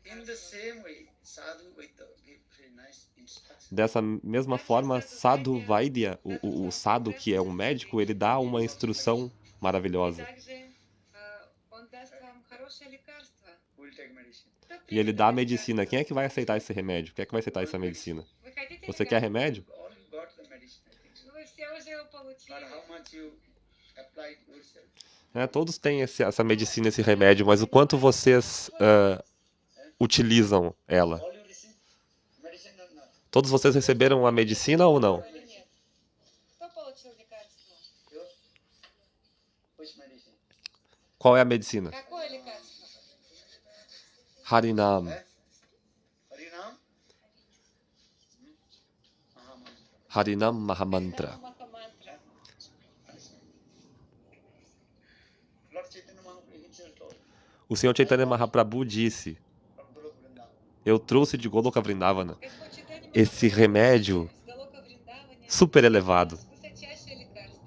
Speaker 3: In the same way, Sadhu Vaita give very nice instruction.
Speaker 1: Dessa mesma forma, Sadhu Vaidya, o Sadhu que é um médico, ele dá uma instrução maravilhosa.
Speaker 3: We'll take medicine.
Speaker 1: E ele dá a medicina. Quem é que vai aceitar esse remédio? Quem é que vai aceitar essa medicina? Você quer remédio?
Speaker 3: All you got the medicine, I think so.
Speaker 2: Вы все уже его
Speaker 3: But
Speaker 2: получили.
Speaker 3: how much you applied yourself?
Speaker 1: Todos têm essa medicina, esse remédio, mas o quanto vocês utilizam ela?
Speaker 3: All you receive medicine or not?
Speaker 1: Todos vocês receberam a medicina ou não?
Speaker 2: Или нет? Кто получил лекарство?
Speaker 3: You? Which medicine?
Speaker 1: Qual é a medicina?
Speaker 2: Какое лекарство?
Speaker 1: Harinam.
Speaker 3: Harinam? Mahamantra.
Speaker 1: Harinam Mahamantra.
Speaker 2: Махамантра.
Speaker 3: Lord Chaitanya Mahaprabhu himself told
Speaker 1: O Senhor Chaitanya Mahaprabhu disse:
Speaker 3: from Guru Vrindavan.
Speaker 1: eu trouxe de Goloka Vrindavana
Speaker 2: Господь Чайтанья
Speaker 1: esse remédio
Speaker 2: с Галока Вриндавани
Speaker 1: super elevado.
Speaker 2: высочайшее лекарство.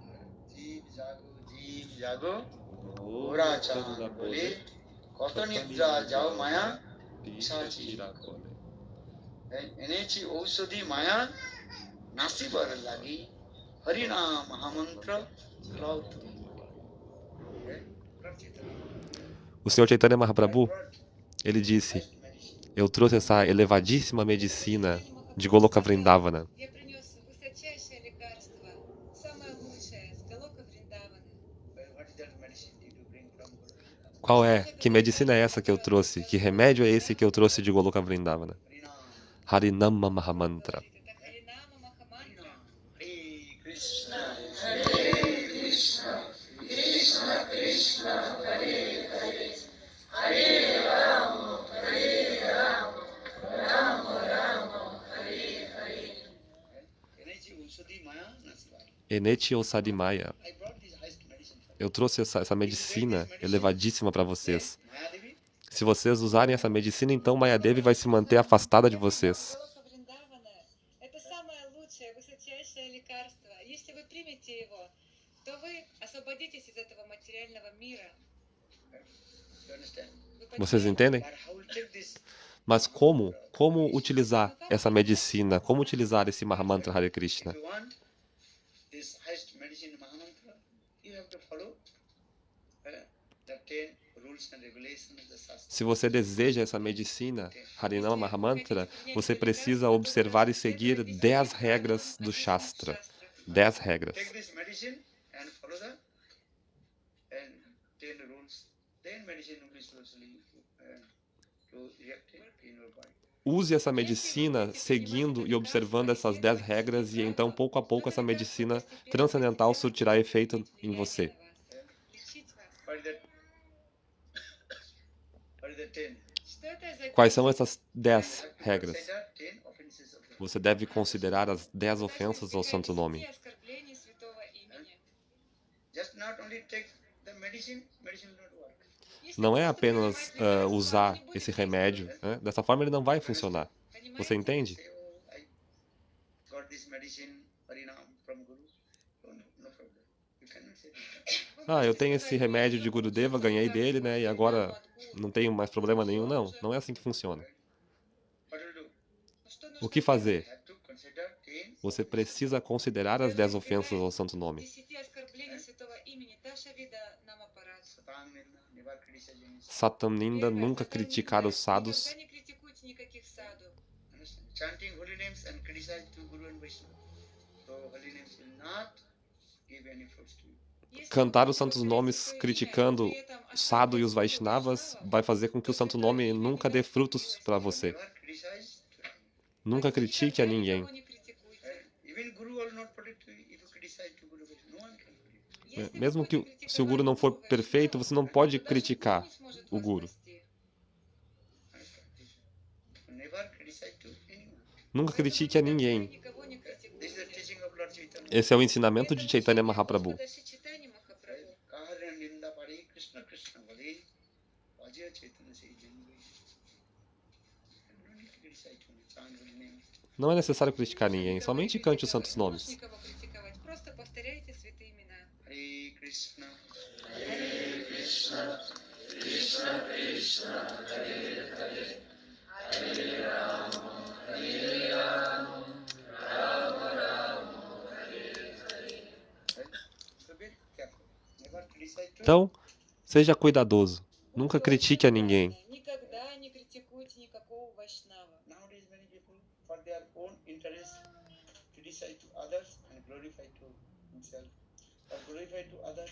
Speaker 3: Jeev jago, ora chan bole, koto nidra jao maya, sachi. Enechi ausadi maya, nasibar lagi, Harinam Mahamantra, Klautu. Lord Chaitanya
Speaker 1: O Senhor Chaitanya Mahaprabhu,
Speaker 3: brought
Speaker 1: ele disse:
Speaker 3: medicine.
Speaker 1: eu trouxe essa elevadíssima medicina de Goloka Vrindavana.
Speaker 2: Я принес высочайшее лекарство, самое лучшее с Галока Вриндавана.
Speaker 3: What is that medicine did you bring from Guru Vrindavan?
Speaker 1: Qual é? Que medicina é essa que eu trouxe? Que remédio é esse que eu trouxe de Goloka Vrindavana?
Speaker 3: Harinam.
Speaker 1: Harinam Mahamantra.
Speaker 2: Это Харинама Махамантра.
Speaker 3: Hare Krishna. Enechi Usadi Maya Nasivar.
Speaker 1: Eneti Osadimaya.
Speaker 3: I brought this highest medicine for you.
Speaker 1: Eu trouxe essa medicina elevadíssima para vocês.
Speaker 3: Mayadevi,
Speaker 1: Se vocês usarem essa medicina, então Mayadevi vai se manter afastada de vocês.
Speaker 2: Галока Вриндавана – это самое лучшее, высочайшее лекарство. Если вы примете его, то вы освободитесь из этого материального мира.
Speaker 3: you understand?
Speaker 2: Вы
Speaker 1: Vocês
Speaker 2: понимаете?
Speaker 1: entendem?
Speaker 3: But how will take this?
Speaker 1: Mas como utilizar essa medicina? Como utilizar esse Mahamantra Hare Krishna?
Speaker 3: If you want this highest medicine Mahamantra, you have to follow the 10 rules and regulations of the Shastra.
Speaker 1: Se você deseja essa medicina, Harinama Mahamantra, você precisa observar e seguir 10 regras do Shastra. 10 regras.
Speaker 3: Take this medicine and follow the 10 rules. Then medicine will be slowly to react in your body.
Speaker 1: Use essa medicina seguindo e observando essas 10 regras e então, pouco a pouco, essa medicina transcendental surtirá efeito em você.
Speaker 3: What is the 10?
Speaker 1: Quais são essas 10
Speaker 3: You have to
Speaker 1: regras?
Speaker 3: consider 10 offenses of the
Speaker 1: Você deve considerar as 10 ofensas ao Santo Nome.
Speaker 3: Just not only take the medicine, medicine will not work.
Speaker 1: Não é apenas usar esse remédio, né? Dessa forma ele não vai funcionar. Você entende?
Speaker 3: Say, oh, I got this medicine, Harinam, from Guru. Oh, no problem. You cannot say that.
Speaker 1: Ah, eu tenho esse remédio de Gurudeva, ganhei dele, né? E agora não tenho mais problema nenhum. Não, não é assim que funciona.
Speaker 3: What to do?
Speaker 1: O que fazer?
Speaker 3: Have to consider 10
Speaker 1: Você precisa considerar as 10 ofensas ao santo nome.
Speaker 2: 10 оскорблений святого имени. Даша вида нам аппарат.
Speaker 3: Satanginda, never criticize.
Speaker 1: Satamninda, nunca criticar os sadhus.
Speaker 2: Никогда не критикуйте никаких саду.
Speaker 3: Understand? Chanting holy names and criticize to Guru and Vaishnava. So holy names will not give any fruits to you.
Speaker 2: Если
Speaker 1: Cantar
Speaker 2: вы
Speaker 1: os santos
Speaker 2: повторяете
Speaker 1: nomes
Speaker 2: свое имя,
Speaker 1: criticando
Speaker 2: при этом
Speaker 1: o sadhu e os
Speaker 2: оскорбляете
Speaker 1: Vaishnavas
Speaker 2: Vaishnava,
Speaker 1: vai fazer com que o santo nome nunca dê frutos para você.
Speaker 3: Never criticize to anyone.
Speaker 1: Nunca critique a
Speaker 2: никогда
Speaker 1: ninguém.
Speaker 2: никого не критикуйте.
Speaker 3: Even Guru will not protect you if you criticize to Guru. No one can protect you.
Speaker 2: Если вы
Speaker 1: Mesmo que
Speaker 2: будете
Speaker 1: se o guru não for
Speaker 2: критиковать
Speaker 1: perfeito,
Speaker 2: Vaishnava,
Speaker 1: você não pode
Speaker 2: то даже
Speaker 1: criticar
Speaker 2: никто не сможет
Speaker 1: o
Speaker 2: вас
Speaker 1: guru.
Speaker 2: спасти.
Speaker 3: Never criticize to anyone.
Speaker 1: Nunca
Speaker 2: Поэтому
Speaker 1: critique a
Speaker 2: никогда
Speaker 1: ninguém.
Speaker 2: никого не
Speaker 3: This is the
Speaker 2: критикуйте.
Speaker 3: teaching of Lord Chaitanya.
Speaker 1: Esse é o ensinamento de
Speaker 2: Это
Speaker 1: Chaitanya
Speaker 2: учение
Speaker 1: Mahaprabhu.
Speaker 2: Господа Шри Чайтаньи Махапрабху.
Speaker 3: Kahara ninda pare Krishna Krishna bale. Vajaya Chaitanya se janvi. No need to criticize to me. Chant holy name.
Speaker 1: Não é necessário criticar ninguém,
Speaker 2: Никого
Speaker 1: somente
Speaker 2: не
Speaker 1: cante os
Speaker 2: критиковать,
Speaker 1: santos
Speaker 2: не
Speaker 1: nomes.
Speaker 2: нужно никого критиковать. Просто повторяйте святые имена.
Speaker 3: Hare Krishna. So be careful. Never criticize to
Speaker 1: Então, seja cuidadoso. Nunca critique a ninguém.
Speaker 2: Никогда не критикуйте никакого вайшнава.
Speaker 3: Nowadays many people for their own interest criticize to others and glorify to himself. Or glorify to others.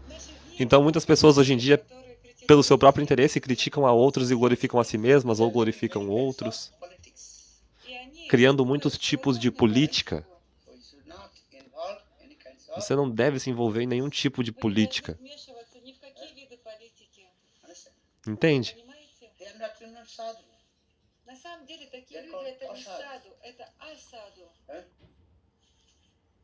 Speaker 2: В наши дни
Speaker 1: Então, muitas pessoas hoje em dia,
Speaker 2: которые критикуют
Speaker 1: pelo seu próprio interesse, criticam a outros e glorificam a si mesmas ou glorificam outros,
Speaker 3: Politics.
Speaker 2: и они
Speaker 1: criando muitos
Speaker 2: строят
Speaker 1: tipos de
Speaker 2: свою
Speaker 1: política.
Speaker 3: So you should not involve any kinds of
Speaker 1: Você não deve se envolver em nenhum tipo de
Speaker 2: Вы не должны
Speaker 1: política.
Speaker 2: вмешиваться ни в какие виды политики.
Speaker 3: understand.
Speaker 1: Entende?
Speaker 2: Понимаете?
Speaker 3: They are not sadhu.
Speaker 2: На самом деле такие
Speaker 3: They're
Speaker 2: люди
Speaker 3: called
Speaker 2: это не
Speaker 3: asad.
Speaker 2: саду, это асаду.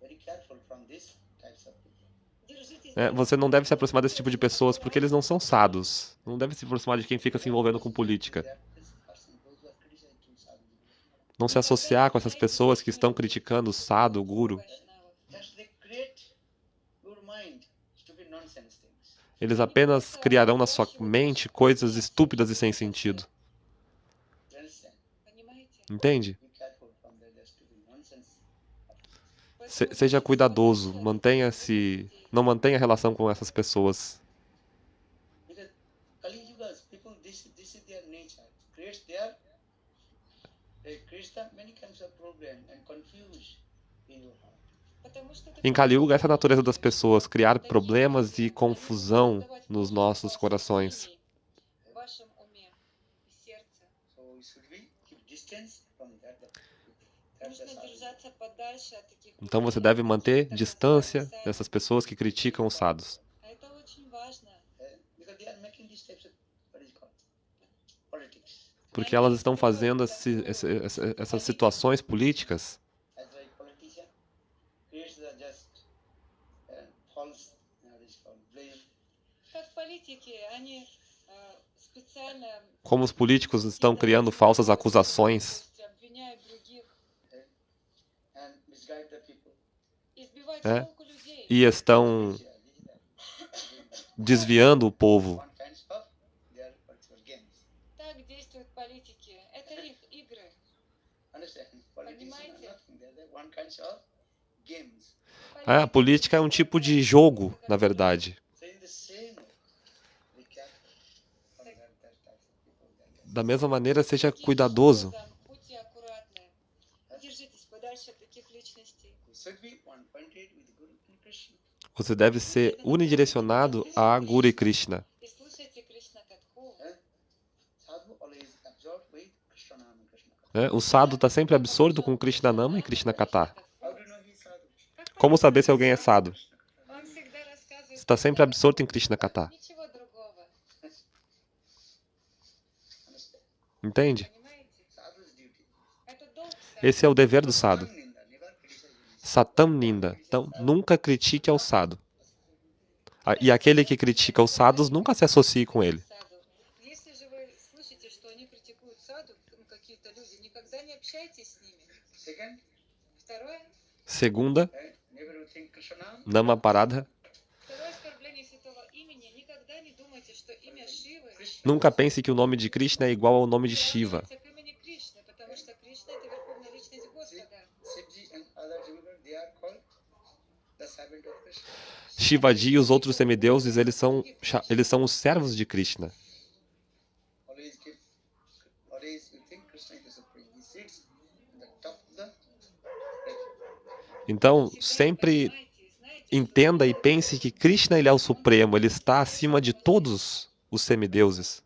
Speaker 3: Very careful from these types of people.
Speaker 2: Держитесь.
Speaker 1: Você não deve se aproximar desse tipo de pessoas porque eles não são sados. Não deve se aproximar de quem fica se envolvendo com política.
Speaker 3: They are this person, those who are criticizing to sadhu.
Speaker 1: Não se associar com essas pessoas que estão criticando o sadhu, o guru.
Speaker 3: Just they create your mind stupid nonsense things.
Speaker 1: Eles apenas criarão na sua mente coisas estúpidas e sem sentido.
Speaker 3: You understand?
Speaker 2: Понимаете?
Speaker 1: Entende?
Speaker 3: Be careful from their stupid nonsense.
Speaker 1: Seja cuidadoso, não mantenha relação com essas pessoas.
Speaker 3: Because Kali Yugas, people, this is their nature. They creates many kinds of problem and confuse in your heart.
Speaker 2: Потому что это
Speaker 1: Em Kali Yuga, essa é a natureza das pessoas, criar problemas e confusão nos nossos corações.
Speaker 2: в вашем уме и сердце.
Speaker 3: So you should be keep distance from that. That's the
Speaker 2: Нужно
Speaker 3: sadhu.
Speaker 2: держаться подальше от таких
Speaker 1: Então
Speaker 2: людей,
Speaker 1: você deve manter
Speaker 2: которые
Speaker 1: distância
Speaker 2: касаются.
Speaker 1: dessas pessoas que criticam os sadhus.
Speaker 2: А это очень важно.
Speaker 3: Because they are making these types of what is called politics.
Speaker 1: Porque elas estão fazendo essas situações políticas.
Speaker 3: As a politician creates the just false what is called blame.
Speaker 2: Как политики, они специально
Speaker 1: Como os políticos estão criando falsas acusações
Speaker 2: обвиняют других
Speaker 3: And misguide the people.
Speaker 2: и сбивают
Speaker 1: É.
Speaker 2: с толку людей.
Speaker 1: e estão desviando o povo.
Speaker 3: One kinds of their political games.
Speaker 2: Так действуют политики. Это их игры.
Speaker 3: Understand? Politics are
Speaker 2: Понимаете?
Speaker 3: nothing. They're one kinds of games.
Speaker 1: A política é um tipo de jogo, na verdade.
Speaker 3: So in the same way, be careful from that type of people.
Speaker 1: Da mesma maneira, seja cuidadoso.
Speaker 2: Будьте аккуратны. Держитесь подальше от таких личностей.
Speaker 3: We should be one pointed with Guru and Krishna.
Speaker 1: Você deve ser unidirecionado a Guru e Krishna.
Speaker 2: И слушайте Кришна Катху.
Speaker 3: Sadhu always absorbed with Krishna Nama and Krishna.
Speaker 1: O sadhu está sempre absorto com Krishna Nama e Krishna Katha.
Speaker 3: How do you know he is sadhu?
Speaker 1: Como saber se alguém é sadhu?
Speaker 2: Он всегда рассказывает
Speaker 1: Está sempre absorto em Krishna Katha.
Speaker 2: ничего другого.
Speaker 3: Understand?
Speaker 1: Entende?
Speaker 2: Понимаете?
Speaker 3: Sadhu's duty.
Speaker 2: Это долг
Speaker 1: Esse é o dever do sadhu.
Speaker 3: Ninda, never criticize him.
Speaker 1: Satam Ninda. Então, nunca critique ao sadhu. E aquele que critica os sadhus nunca se associe com ele.
Speaker 2: саду. Если же вы слышите, что они критикуют саду, какие-то люди, никогда не общайтесь с ними.
Speaker 3: Second,
Speaker 2: Второе,
Speaker 1: Segunda,
Speaker 3: Never you think Krishna.
Speaker 1: Namaparada.
Speaker 2: Второе оскорбление святого имени. Никогда не думайте, что имя Шивы
Speaker 1: Nunca pense que o nome de Krishna é igual ao nome de Shiva.
Speaker 2: приравнивается к имени Кришны, потому что Кришна — это верховная личность Господа.
Speaker 3: Shivji and other devotees, they are called the servant of Krishna.
Speaker 1: Shivaji e os outros semideuses, eles são os servos de Krishna.
Speaker 3: Always you think Krishna is the supreme. He sits in the top of the
Speaker 1: Então, sempre entenda e pense que Krishna, ele é o supremo, ele está acima de todos os semideuses.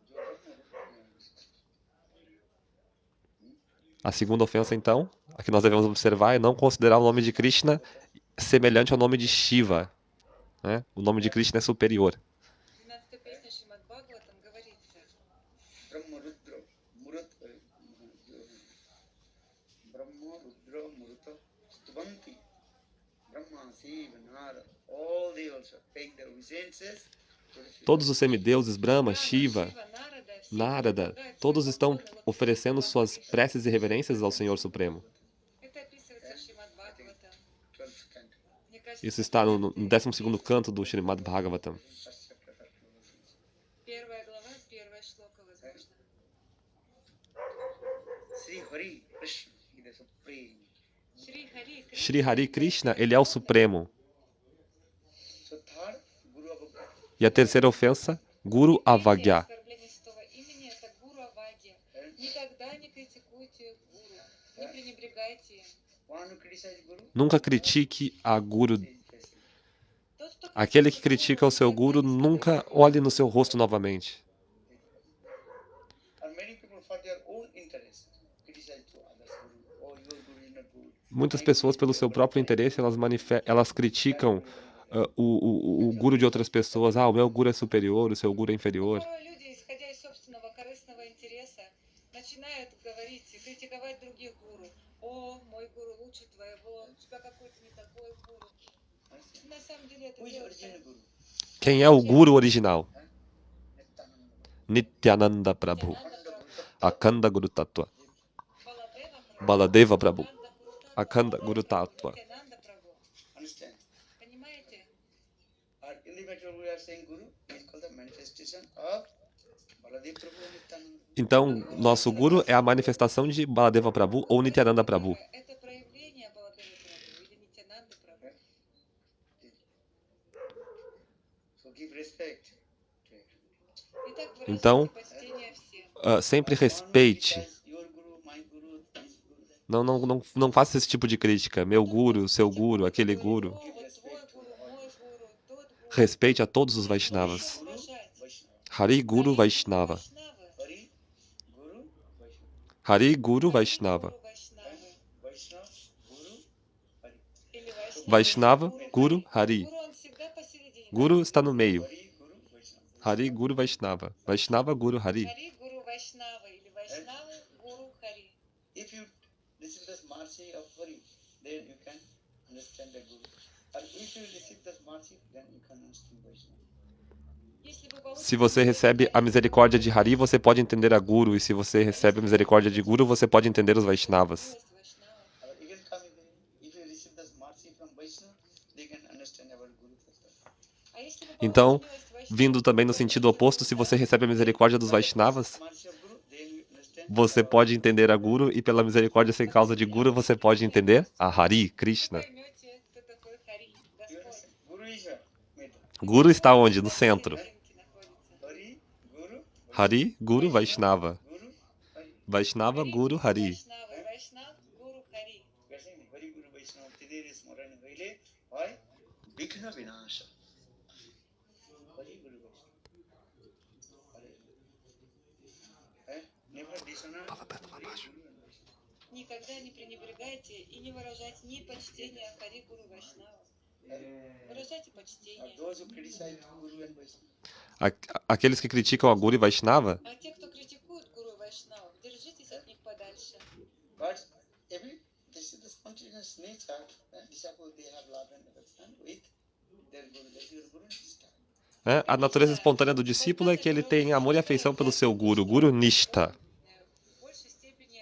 Speaker 1: A segunda ofensa, então, a que nós devemos observar é não considerar o nome de Krishna semelhante ao nome de Shiva, né? O nome de Krishna é superior.
Speaker 2: 12-й песня Шримад Бхагаватам говорится:
Speaker 3: Brahma Rudra Muruta Stuvanti. Brahma, Shiva, Nara, all they also paying their obeisances to the Shiva.
Speaker 1: Todos os semideuses, Brahma, Shiva, Narada, todos estão oferecendo suas preces e reverências ao Senhor Supremo.
Speaker 2: Это описывается в Шримад Бхагаватам.
Speaker 3: 12th canto,
Speaker 2: Мне кажется,
Speaker 1: Isso está no 12º canto do Srimad Bhagavatam.
Speaker 3: first chapter, 13th verse.
Speaker 2: первая глава, первая шлока, возможно.
Speaker 3: Sri Hari Krishna, he is the supreme.
Speaker 2: Шри Хари Кришна.
Speaker 1: Shri Hari Krishna, ele é o Supremo.
Speaker 3: So third, Guru Avagya.
Speaker 1: E a terceira ofensa, Guru Avagya.
Speaker 2: Оскорбление святого имени — это гуру Авагья. Никогда не критикуйте гуру, не пренебрегайте им.
Speaker 3: One who criticize Guru,
Speaker 1: Nunca critique a Guru.
Speaker 3: is facing.
Speaker 2: Тот, кто
Speaker 1: Aquele que critica o seu Guru, nunca olhe no seu rosto novamente.
Speaker 3: And many people for their own interest criticize to others Guru. Oh, your Guru is not good.
Speaker 1: Muitas pessoas, pelo seu próprio interesse, elas criticam o Guru de outras pessoas. Ah, o meu Guru é superior, o seu Guru é inferior.
Speaker 2: Порой люди, исходя из собственного корыстного интереса, начинают говорить и критиковать других гуру. О, мой гуру лучше твоего, у тебя какой-то не такой гуру. На самом деле это
Speaker 3: Who is
Speaker 2: делается
Speaker 3: original Guru?
Speaker 1: Quem é o Guru original?
Speaker 3: Nityananda.
Speaker 1: Nityananda Prabhu,
Speaker 3: Akhanda
Speaker 1: Akhanda
Speaker 3: Guru.
Speaker 1: Guru Tattva,
Speaker 2: Баладева Прабhu,
Speaker 1: Baladeva Prabhu, Akhanda Guru Tattva.
Speaker 2: Нитянанда Прабhu.
Speaker 3: Understand?
Speaker 2: Понимаете?
Speaker 3: Our individual we are saying Guru is called the manifestation of Baladev Prabhu and Nityananda.
Speaker 1: Então, nosso Guru é a manifestação de Baladeva Prabhu ou Nityananda Prabhu.
Speaker 2: Это проявление Баладевы Прабhu или Нитянанды Прабhu.
Speaker 3: So give respect to it.
Speaker 2: Итак,
Speaker 1: Então,
Speaker 2: выражайте почтение всем.
Speaker 1: Sempre
Speaker 3: One who
Speaker 1: respeite.
Speaker 3: criticize your Guru, my Guru, his Guru.
Speaker 1: Não faça esse tipo de crítica. Meu Guru, seu Guru, aquele Guru.
Speaker 2: О, вот твой гуру, мой гуру, тот гуру.
Speaker 1: Respeite a todos os Vaishnavas.
Speaker 2: Уважать.
Speaker 3: Vaishnava.
Speaker 1: Hari Guru Vaishnava.
Speaker 3: Hari Guru Vaishnava.
Speaker 1: Hari Guru Vaishnava.
Speaker 2: Vaishnava,
Speaker 3: Guru Hari.
Speaker 2: или
Speaker 1: Vaishnava, Guru Hari.
Speaker 2: Гуру, он всегда посередине.
Speaker 1: Guru está no meio.
Speaker 3: Hari Guru
Speaker 1: Hari Guru
Speaker 3: Vaishnava.
Speaker 1: Vaishnava. Vaishnava Guru Hari.
Speaker 2: Хари, гуру Вайшнава или Вайшнава, гуру Хари.
Speaker 3: If you receive this mercy of Hari, then you can understand the Guru. And if you receive this mercy, then you can understand Vaishnava.
Speaker 2: Если вы получите
Speaker 1: Se você recebe a misericórdia de Hari, você pode entender a Guru. E se você recebe a misericórdia de Guru, você pode entender os Vaishnavas.
Speaker 2: милость Вайшнава,
Speaker 3: Our even coming there, if you receive this mercy from Vaishnava, they can understand our Guru Tattva.
Speaker 2: а если вы
Speaker 1: Então,
Speaker 2: получите милость Вайшнава,
Speaker 1: vindo também no sentido oposto, se você recebe a misericórdia dos Vaishnavas,
Speaker 3: Mercy of Guru, then you understand.
Speaker 1: você pode entender a Guru. E pela misericórdia sem causa de Guru, você pode entender a Hari, Krishna.
Speaker 2: поймете, кто такой Хари,
Speaker 3: You
Speaker 2: Господь.
Speaker 3: understand? Guru is a middle.
Speaker 1: Guru está onde? No centro.
Speaker 2: Посерединке находится.
Speaker 3: Hari, Guru,
Speaker 1: Hari, Guru, Vaishnava.
Speaker 3: Guru, Hari.
Speaker 1: Vaishnava, Guru, Hari.
Speaker 2: Вайшнава, Вайшнав, гуру Хари.
Speaker 3: We are saying Hari Guru Vaishnava Tidiri Smarana Vile. Why? Vighna Vinasha. Hari Guru Vaishnava. Hari. Never dishonor. Hari Guru and Vaishnava.
Speaker 2: Никогда не пренебрегайте и не выражайте ни почтения Хари, гуру Вайшнава. Выражайте почтение.
Speaker 3: Those who criticize Guru and Vaishnava.
Speaker 1: Aqueles que criticam a Guru e Vaishnava,
Speaker 2: А те, кто критикует гуру и Вайшнавов, держитесь от них подальше.
Speaker 3: But every this is the spontaneous nature. Disciples they have love and affection with their Guru. That your Guru is time.
Speaker 1: né? A natureza espontânea do discípulo é que ele tem amor e afeição pelo seu Guru, Guru Nishta.
Speaker 2: В большей степени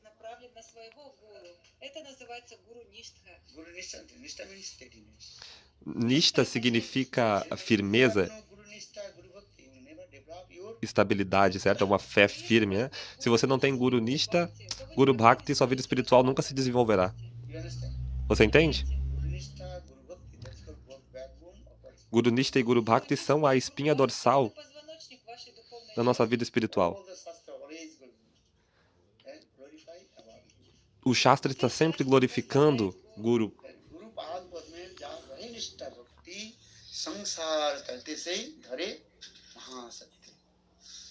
Speaker 2: направлен на своего гуру. Это называется гуру Ништха.
Speaker 3: Guru Nishta means steadiness.
Speaker 1: Nishta significa firmeza,
Speaker 3: No Guru Nishta, Guru Bhakti, you will never develop your
Speaker 1: estabilidade, certo? É uma fé firme, né? Se você não tem Guru Nishta, Guru Bhakti, sua vida espiritual nunca se desenvolverá.
Speaker 3: you understand?
Speaker 1: Você entende?
Speaker 3: Guru Nishta, Guru Bhakti, that's called both backbone of our
Speaker 1: Guru Nishta e Guru Bhakti são a espinha dorsal da nossa vida espiritual.
Speaker 3: all the Shastra always glorify about
Speaker 1: O Shastra está sempre glorificando Guru.
Speaker 3: Guru Bhagavad में जा रहे निष्ठा भक्ति संसार तलते से धरे महासत्य.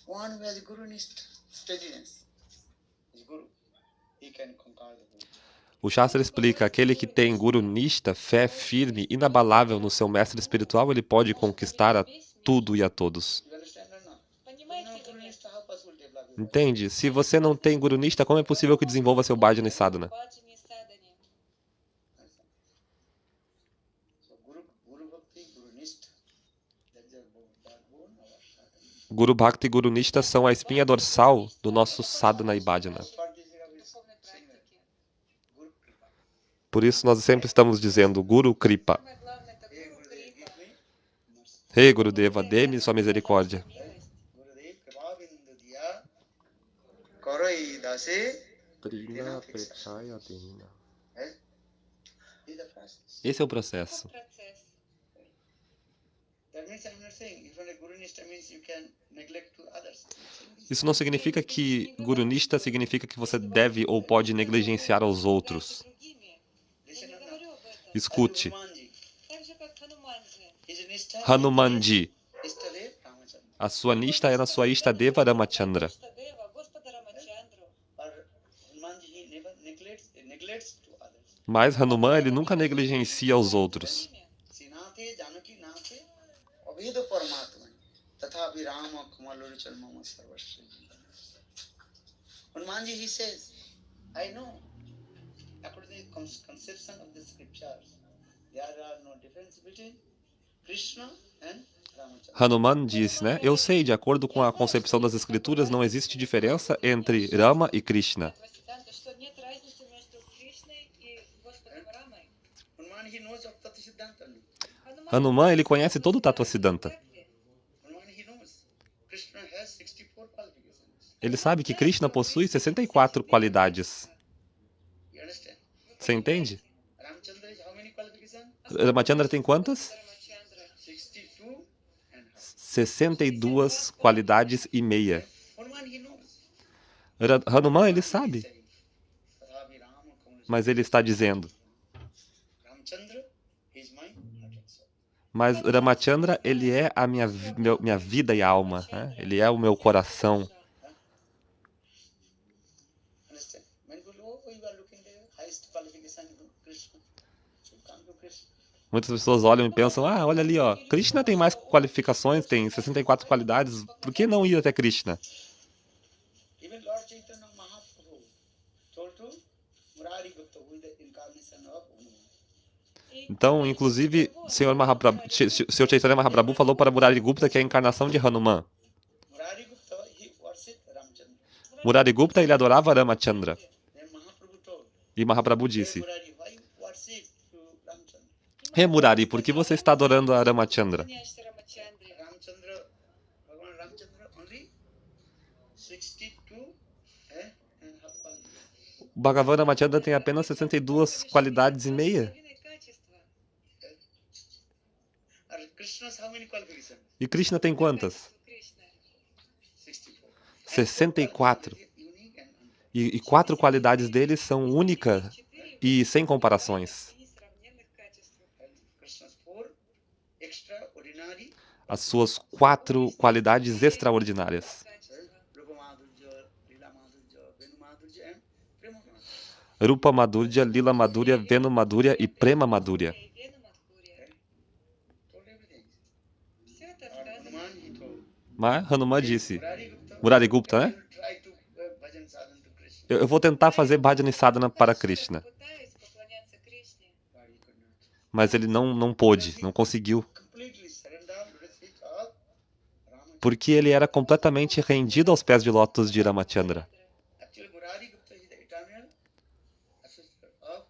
Speaker 3: One who has Guru Nishta, steadiness, is Guru. He can conquer the world.
Speaker 1: O Shastra explica, aquele que tem Guru Nishta, fé firme, inabalável no seu mestre espiritual, ele pode conquistar a tudo e a todos.
Speaker 3: You understand or not? No Guru Nishta, how possible to develop your
Speaker 1: Entende? Se você não tem Guru Nishta, como é possível que desenvolva seu Bhajana e Sadhana?
Speaker 3: So Guru Bhakti, Guru Nishta, that's the backbone of our sadhana.
Speaker 1: Guru Bhakti e Guru Nishta são a espinha dorsal do nosso Sadhana e Bhajana.
Speaker 3: For this we have
Speaker 2: Духовной
Speaker 3: saying that
Speaker 2: практики.
Speaker 3: Guru Kripa.
Speaker 1: Por isso nós sempre estamos dizendo Guru Kripa.
Speaker 2: Самое главное это
Speaker 3: Hey
Speaker 2: Гуру
Speaker 3: Gurudev,
Speaker 2: Крипа.
Speaker 3: give me mercy.
Speaker 1: Rei Gurudeva, dê-me sua misericórdia.
Speaker 2: Милость.
Speaker 3: Gurudev, Kripa Bindu Diya, Karai Dase, eh? Is the process.
Speaker 1: Esse é o processo.
Speaker 2: Процесс.
Speaker 3: That means I'm not saying if you're a Guru Nishta means you can neglect to others.
Speaker 1: Isso não significa que Guru Nishta significa que você deve ou pode negligenciar aos outros.
Speaker 2: Другими. Я
Speaker 3: Listen
Speaker 2: не
Speaker 3: or not?
Speaker 2: говорю об этом.
Speaker 1: Escute.
Speaker 3: Hanumanji,
Speaker 2: Так же, как Хануманджи.
Speaker 3: his Nishta
Speaker 1: Hanumanji,
Speaker 3: Ishtadev Ramachandra.
Speaker 1: a sua Nishta é na sua Ishtadeva Ramachandra.
Speaker 2: Иштадева, Господа Рамачандру.
Speaker 3: Or Hanumanji, he never neglects to others.
Speaker 1: Mas Hanuman, ele nunca negligencia aos outros.
Speaker 3: Sinate Janaki Nate Abheda Paramatma Tatha Virama Kamalurichal Mama Sarvasya. Hanumanji, he says, I know, according to the conception of the scriptures, there are no difference between Krishna and Ramachandra.
Speaker 1: Hanuman disse, né? Eu sei, de acordo com a concepção das escrituras, não existe diferença entre Rama e Krishna.
Speaker 2: Васиданта, что нет разницы между Кришной и Господом Рамой.
Speaker 3: Hanuman, he knows of Tata Siddhanta.
Speaker 1: Hanuman, ele conhece todo o Tattva Siddhanta.
Speaker 3: Hanuman, he knows Krishna has 64 qualifications.
Speaker 1: Ele sabe que Krishna possui 64 qualidades.
Speaker 3: You understand?
Speaker 1: Você entende?
Speaker 3: Ramachandra is how many qualifications?
Speaker 1: Ramachandra tem quantas?
Speaker 2: Рамачандра.
Speaker 3: 62 and half.
Speaker 1: 62 qualidades e meia.
Speaker 3: Hanuman, he knows.
Speaker 1: Hanuman, ele sabe,
Speaker 3: Saying, Tatha Virama Kamalurichal.
Speaker 1: mas ele está dizendo.
Speaker 3: Ramachandra is my heart and soul.
Speaker 1: Mas Ramachandra, ele é a minha vida e alma, né? Ele é o meu coração.
Speaker 3: Understand? Many people, oh, you are looking the highest qualification of Krishna. So come to Krishna.
Speaker 1: Muitas pessoas olham e pensam, ah, olha ali, ó, Krishna tem mais qualificações, tem 64 qualidades, por que não ir até Krishna?
Speaker 3: Even Lord Chaitanya Mahaprabhu told to Murari Gupta, who is the incarnation of Hanuman.
Speaker 1: Então, inclusive, o Sr. Chaitanya Mahaprabhu falou para Murari Gupta que é a encarnação de Hanuman.
Speaker 3: Murari Gupta, he worshipped Ramachandra.
Speaker 1: Murari Gupta, ele adorava Ramachandra.
Speaker 3: Then Mahaprabhu told,
Speaker 1: E Mahaprabhu
Speaker 3: hey
Speaker 1: disse,
Speaker 3: Murari, why you worship to Ramachandra?
Speaker 1: Hey Murari, por que você está adorando a Ramachandra?
Speaker 2: Поклоняешься Рамачандре.
Speaker 3: Ramachandra, Bhagavan Ramachandra only 62 and half qualifications.
Speaker 1: O Bhagavan Ramachandra tem apenas 62 qualidades e meia.
Speaker 2: Половиной качества.
Speaker 3: Or Krishna's how many qualifications?
Speaker 1: E Krishna tem quantas?
Speaker 2: Кришна.
Speaker 3: 64.
Speaker 1: 64.
Speaker 3: Unique and unparalleled.
Speaker 1: E 4 qualidades deles são únicas
Speaker 2: Четыре
Speaker 1: e sem comparações.
Speaker 2: несравненных качества.
Speaker 3: And Krishna's 4 extraordinary
Speaker 1: As suas 4 qualidades extraordinárias.
Speaker 2: Качества.
Speaker 3: Rupa Madhurya, Lila Madhurya, Venu Madhurya and Prema Madhurya.
Speaker 1: Rupa Madhurya, Lila Madhurya, Venu Madhurya e Prema Madhurya.
Speaker 2: И Вену Мадхурия.
Speaker 3: Told everything.
Speaker 2: Все это
Speaker 3: Or
Speaker 2: сказано.
Speaker 3: Hanuman, he told.
Speaker 1: Mas Hanuman disse,
Speaker 3: Murari Gupta,
Speaker 1: Murari Gupta, né?
Speaker 3: I will try to bhajan sadhana to Krishna.
Speaker 1: Eu vou tentar fazer Bhajana e Sadhana para Krishna.
Speaker 2: Пытаюсь поклоняться Кришне.
Speaker 3: But he could not.
Speaker 1: Mas ele não pôde, não conseguiu.
Speaker 3: Completely surrender to the feet of Ramachandra.
Speaker 1: Porque ele era completamente rendido aos pés de lótus de Ramachandra.
Speaker 3: Actually, Murari Gupta is the eternal assistant of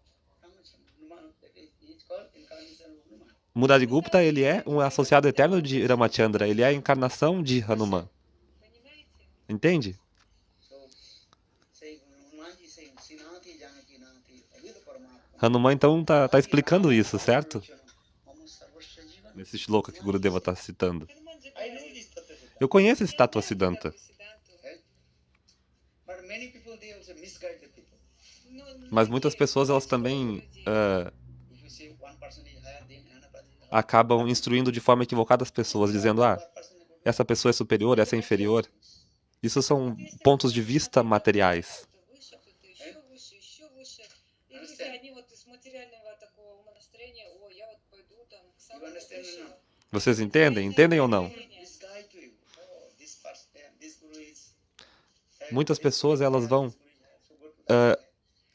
Speaker 3: Ramachandra. Hanuman, the
Speaker 1: Murarigupta, ele é um associado eterno de Ramachandra, ele é a encarnação de Hanuman.
Speaker 2: Понимаете?
Speaker 1: Entende?
Speaker 3: So, say, Hanumanji saying, Sinati Janaki Nati, Avida Paramatma.
Speaker 1: Hanuman, então, tá explicando isso, certo?
Speaker 3: Mama Sarvasya Jivan.
Speaker 1: Nesse shloka que Gurudeva está citando.
Speaker 2: Хануман же
Speaker 3: I know
Speaker 2: говорит,
Speaker 3: this Tattva Siddhanta.
Speaker 1: Eu conheço esse
Speaker 2: «Я
Speaker 1: Tattva
Speaker 2: знаю
Speaker 1: Siddhanta,
Speaker 2: Таттва-сиддханту».
Speaker 3: Right? But many people, they also misguide the people.
Speaker 2: Но
Speaker 1: mas muitas
Speaker 2: многие
Speaker 1: pessoas, elas
Speaker 2: мотивируют
Speaker 1: também
Speaker 2: людей.
Speaker 3: If you say one person is higher than another person is higher,
Speaker 1: acabam instruindo de forma equivocada as pessoas, dizendo,
Speaker 3: one person is good.
Speaker 1: essa pessoa é superior, essa é inferior. Isso são pontos de vista materiais.
Speaker 2: Кто-то выше, кто-то еще выше, еще выше. И люди, они вот из материального такого умонастроения, о, я вот пойду там к
Speaker 3: You
Speaker 2: самому
Speaker 3: understand or
Speaker 2: высшему.
Speaker 3: not?
Speaker 1: Vocês entendem? Entendem ou não?
Speaker 3: Misguide you. Oh, this person, this guru is.
Speaker 1: Muitas pessoas, elas vão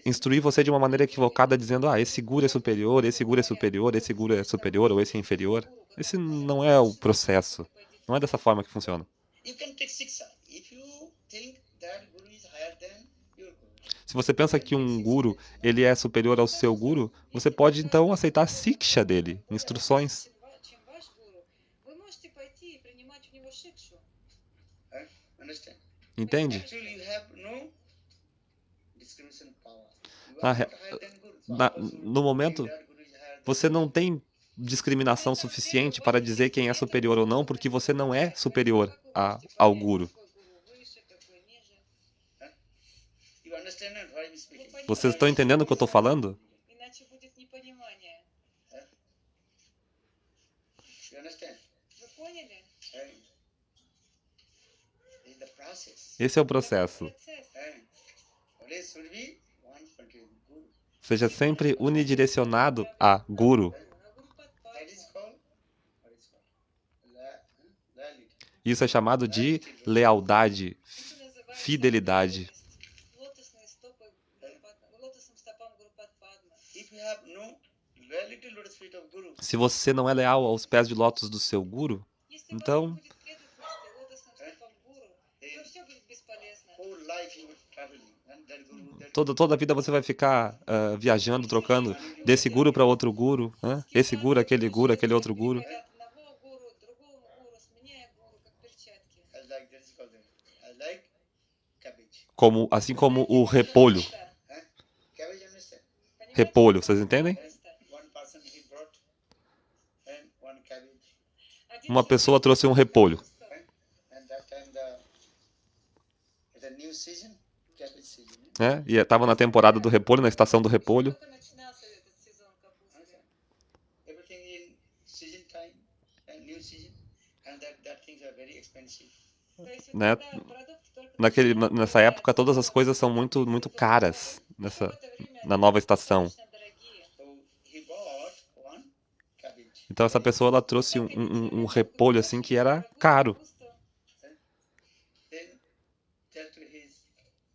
Speaker 1: instruir você de uma maneira equivocada, dizendo, esse guru é superior, esse guru é superior, esse guru é superior, ou esse é inferior. Esse não é o processo. Não é dessa forma que funciona.
Speaker 3: You can take siksha. If you think that guru is higher than your guru.
Speaker 1: Se você pensa que um guru, ele é superior ao seu guru, você pode então aceitar a siksha dele, instruções.
Speaker 2: Чем ваш гуру, вы можете пойти и принимать у него шикшу.
Speaker 3: Understand?
Speaker 1: Entende?
Speaker 3: Actually, you have no discrimination power. You
Speaker 1: Na
Speaker 3: are
Speaker 1: re-
Speaker 3: not higher than guru. So
Speaker 1: Na-
Speaker 3: how you
Speaker 1: no momento,
Speaker 3: think that guru is higher than
Speaker 1: você não tem discriminação suficiente para dizer quem é superior ou não, porque você não é superior ao guru.
Speaker 2: Какой гуру выше, какой ниже.
Speaker 3: you understand what I'm speaking?
Speaker 1: Vocês estão entendendo o que eu estou falando?
Speaker 2: Иначе будет непонимание.
Speaker 3: You understand?
Speaker 2: Вы поняли?
Speaker 3: Right? This is the process.
Speaker 1: Esse é o processo.
Speaker 2: Процесс.
Speaker 3: Right? Always should be one particular guru.
Speaker 1: Seja sempre unidirecionado a guru.
Speaker 3: That is called what is called loyalty.
Speaker 1: Isso é chamado de lealdade,
Speaker 2: Это называется
Speaker 1: fidelidade.
Speaker 2: лотосные стопы лотосным стопам Гурупадпадма.
Speaker 3: If you have no loyalty to the feet of guru,
Speaker 1: Se você não é leal aos pés de lótus do seu guru,
Speaker 2: Если у вас
Speaker 1: então,
Speaker 2: не будет преданности лотосным стопам гуру, то все будет бесполезно.
Speaker 3: whole life you will traveling. And that guru, that
Speaker 1: toda a vida você vai ficar viajando, trocando desse guru para outro guru, né? Esse guru, aquele outro guru.
Speaker 2: Говорят, одного гуру, другому гуру, сменяя гуру, как перчатки.
Speaker 3: I like that is called I like cabbage.
Speaker 1: Assim como o repolho.
Speaker 3: Cabbage, understand?
Speaker 1: Repolho, vocês entendem?
Speaker 3: One person he brought and one cabbage.
Speaker 1: Uma pessoa trouxe um repolho.
Speaker 3: And that time the new season, cabbage season.
Speaker 1: Né? E estava na temporada do repolho, na estação do repolho.
Speaker 2: Только начинался этот сезон капусты.
Speaker 3: Everything in season time and new season, and that things are very expensive.
Speaker 2: То есть вот
Speaker 1: Né?
Speaker 2: когда продукты только
Speaker 1: Nessa época, todas as coisas são muito, muito caras
Speaker 2: в это время
Speaker 1: na nova estação.
Speaker 2: достаточно дорогие.
Speaker 3: So he bought one cabbage.
Speaker 1: Então essa pessoa, ela trouxe um repolho assim que era caro.
Speaker 3: Then tell to his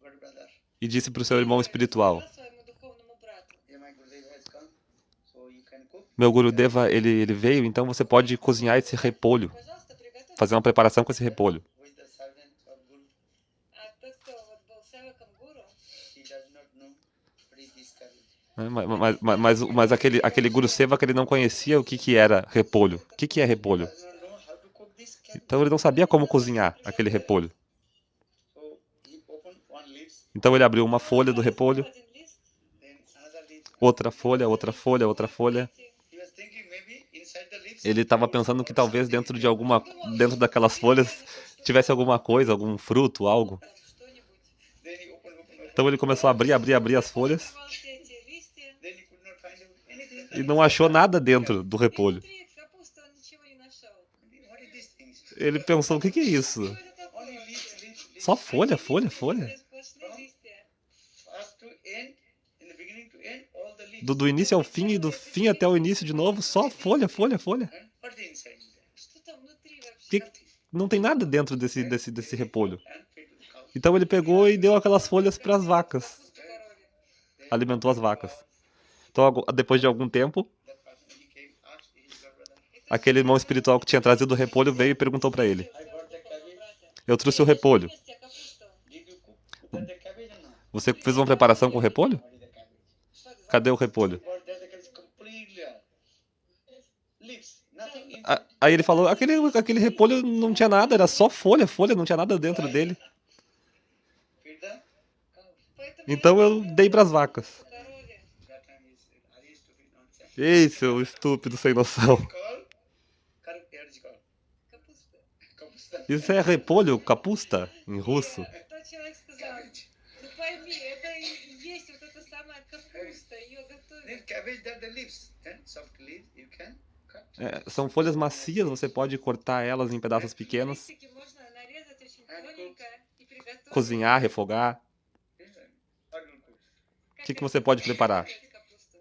Speaker 3: good brother,
Speaker 1: E disse para o seu irmão espiritual,
Speaker 2: Своему духовному брату.
Speaker 3: yeah, my Gurudev has come, so you can cook.
Speaker 1: meu Gurudeva, ele veio, então você pode cozinhar esse repolho,
Speaker 2: Пожалуйста, приготовьте.
Speaker 1: fazer uma preparação com esse repolho.
Speaker 3: With the servant of Guru,
Speaker 2: А тот, кто вот был севаком гуру,
Speaker 3: he does not know what is this cabbage.
Speaker 1: Né? Mas aquele Guru Sevaka, ele não conhecia o que era repolho. O que é repolho?
Speaker 3: Does not know how to cook this cabbage.
Speaker 1: Então ele não sabia como cozinhar aquele repolho.
Speaker 3: So he opened one leaves,
Speaker 1: Então ele abriu uma folha do repolho,
Speaker 2: один лист,
Speaker 3: then another leaf.
Speaker 1: outra folha, outra folha, outra folha.
Speaker 3: He was thinking maybe inside the leaves.
Speaker 1: Ele estava pensando que talvez dentro daquelas folhas tivesse alguma coisa, algum fruto, algo.
Speaker 2: там что-нибудь.
Speaker 3: Then he opened.
Speaker 1: Então ele começou a abrir as folhas
Speaker 2: Открывал все эти листья.
Speaker 3: Then he could not find anything.
Speaker 1: e não achou nada dentro do repolho.
Speaker 2: Внутри капусты он ничего не нашел.
Speaker 3: What is this thing?
Speaker 1: Ele pensou, o que é isso?
Speaker 2: Что это такое?
Speaker 3: Only leaves.
Speaker 1: Só folha, folha, folha.
Speaker 2: Сплошные листья.
Speaker 3: First to end, in the beginning to end, all the leaves.
Speaker 1: Do início ao fim e do fim até o início de novo, só folha, folha, folha.
Speaker 3: And what is inside there?
Speaker 2: Что там внутри вообще?
Speaker 1: Que não tem nada dentro desse repolho.
Speaker 3: And feed to the cow.
Speaker 1: Então ele pegou e deu aquelas folhas para as vacas,
Speaker 2: Капусту корове.
Speaker 1: alimentou as vacas. Então depois de algum tempo,
Speaker 3: That person, he came, asked his brother,
Speaker 1: aquele irmão espiritual que tinha trazido o repolho veio e perguntou para ele:
Speaker 3: I brought the cabbage.
Speaker 1: eu trouxe o repolho.
Speaker 2: Вместе капусту.
Speaker 3: Did you cook the cabbage or not?
Speaker 1: Você fez uma preparação com o repolho?
Speaker 3: What is the cabbage?
Speaker 2: Что это за
Speaker 1: Cadê o repolho?
Speaker 3: Brought that the cabbage completely leaf.
Speaker 1: Aí ele falou, aquele repolho não tinha nada, era só folha, não tinha nada dentro dele.
Speaker 3: Feed the cow.
Speaker 2: Поэтому
Speaker 1: Então
Speaker 2: я
Speaker 1: eu
Speaker 2: люблю
Speaker 1: dei pras vacas.
Speaker 2: здоровье.
Speaker 3: That time is Hari stupid nonsense.
Speaker 1: Ei, seu estúpido sem noção.
Speaker 3: Call, correct, here is called.
Speaker 2: Капуста.
Speaker 3: Kapusta.
Speaker 1: Isso é repolho, capusta, em russo.
Speaker 2: Тот человек сказал,
Speaker 3: Cabbage.
Speaker 2: ну пойми, это и есть вот эта самая капуста, ее
Speaker 3: Then
Speaker 2: готовят.
Speaker 3: cabbage, that the leaves. Then soft leaves you can cut.
Speaker 1: É, são folhas macias, você pode cortar elas em pedaços pequenos,
Speaker 2: Листики можно нарезать очень тоненько и приготовить.
Speaker 1: cozinhar, refogar.
Speaker 3: Yes, or you cook.
Speaker 1: O que você pode preparar?
Speaker 2: Капусту.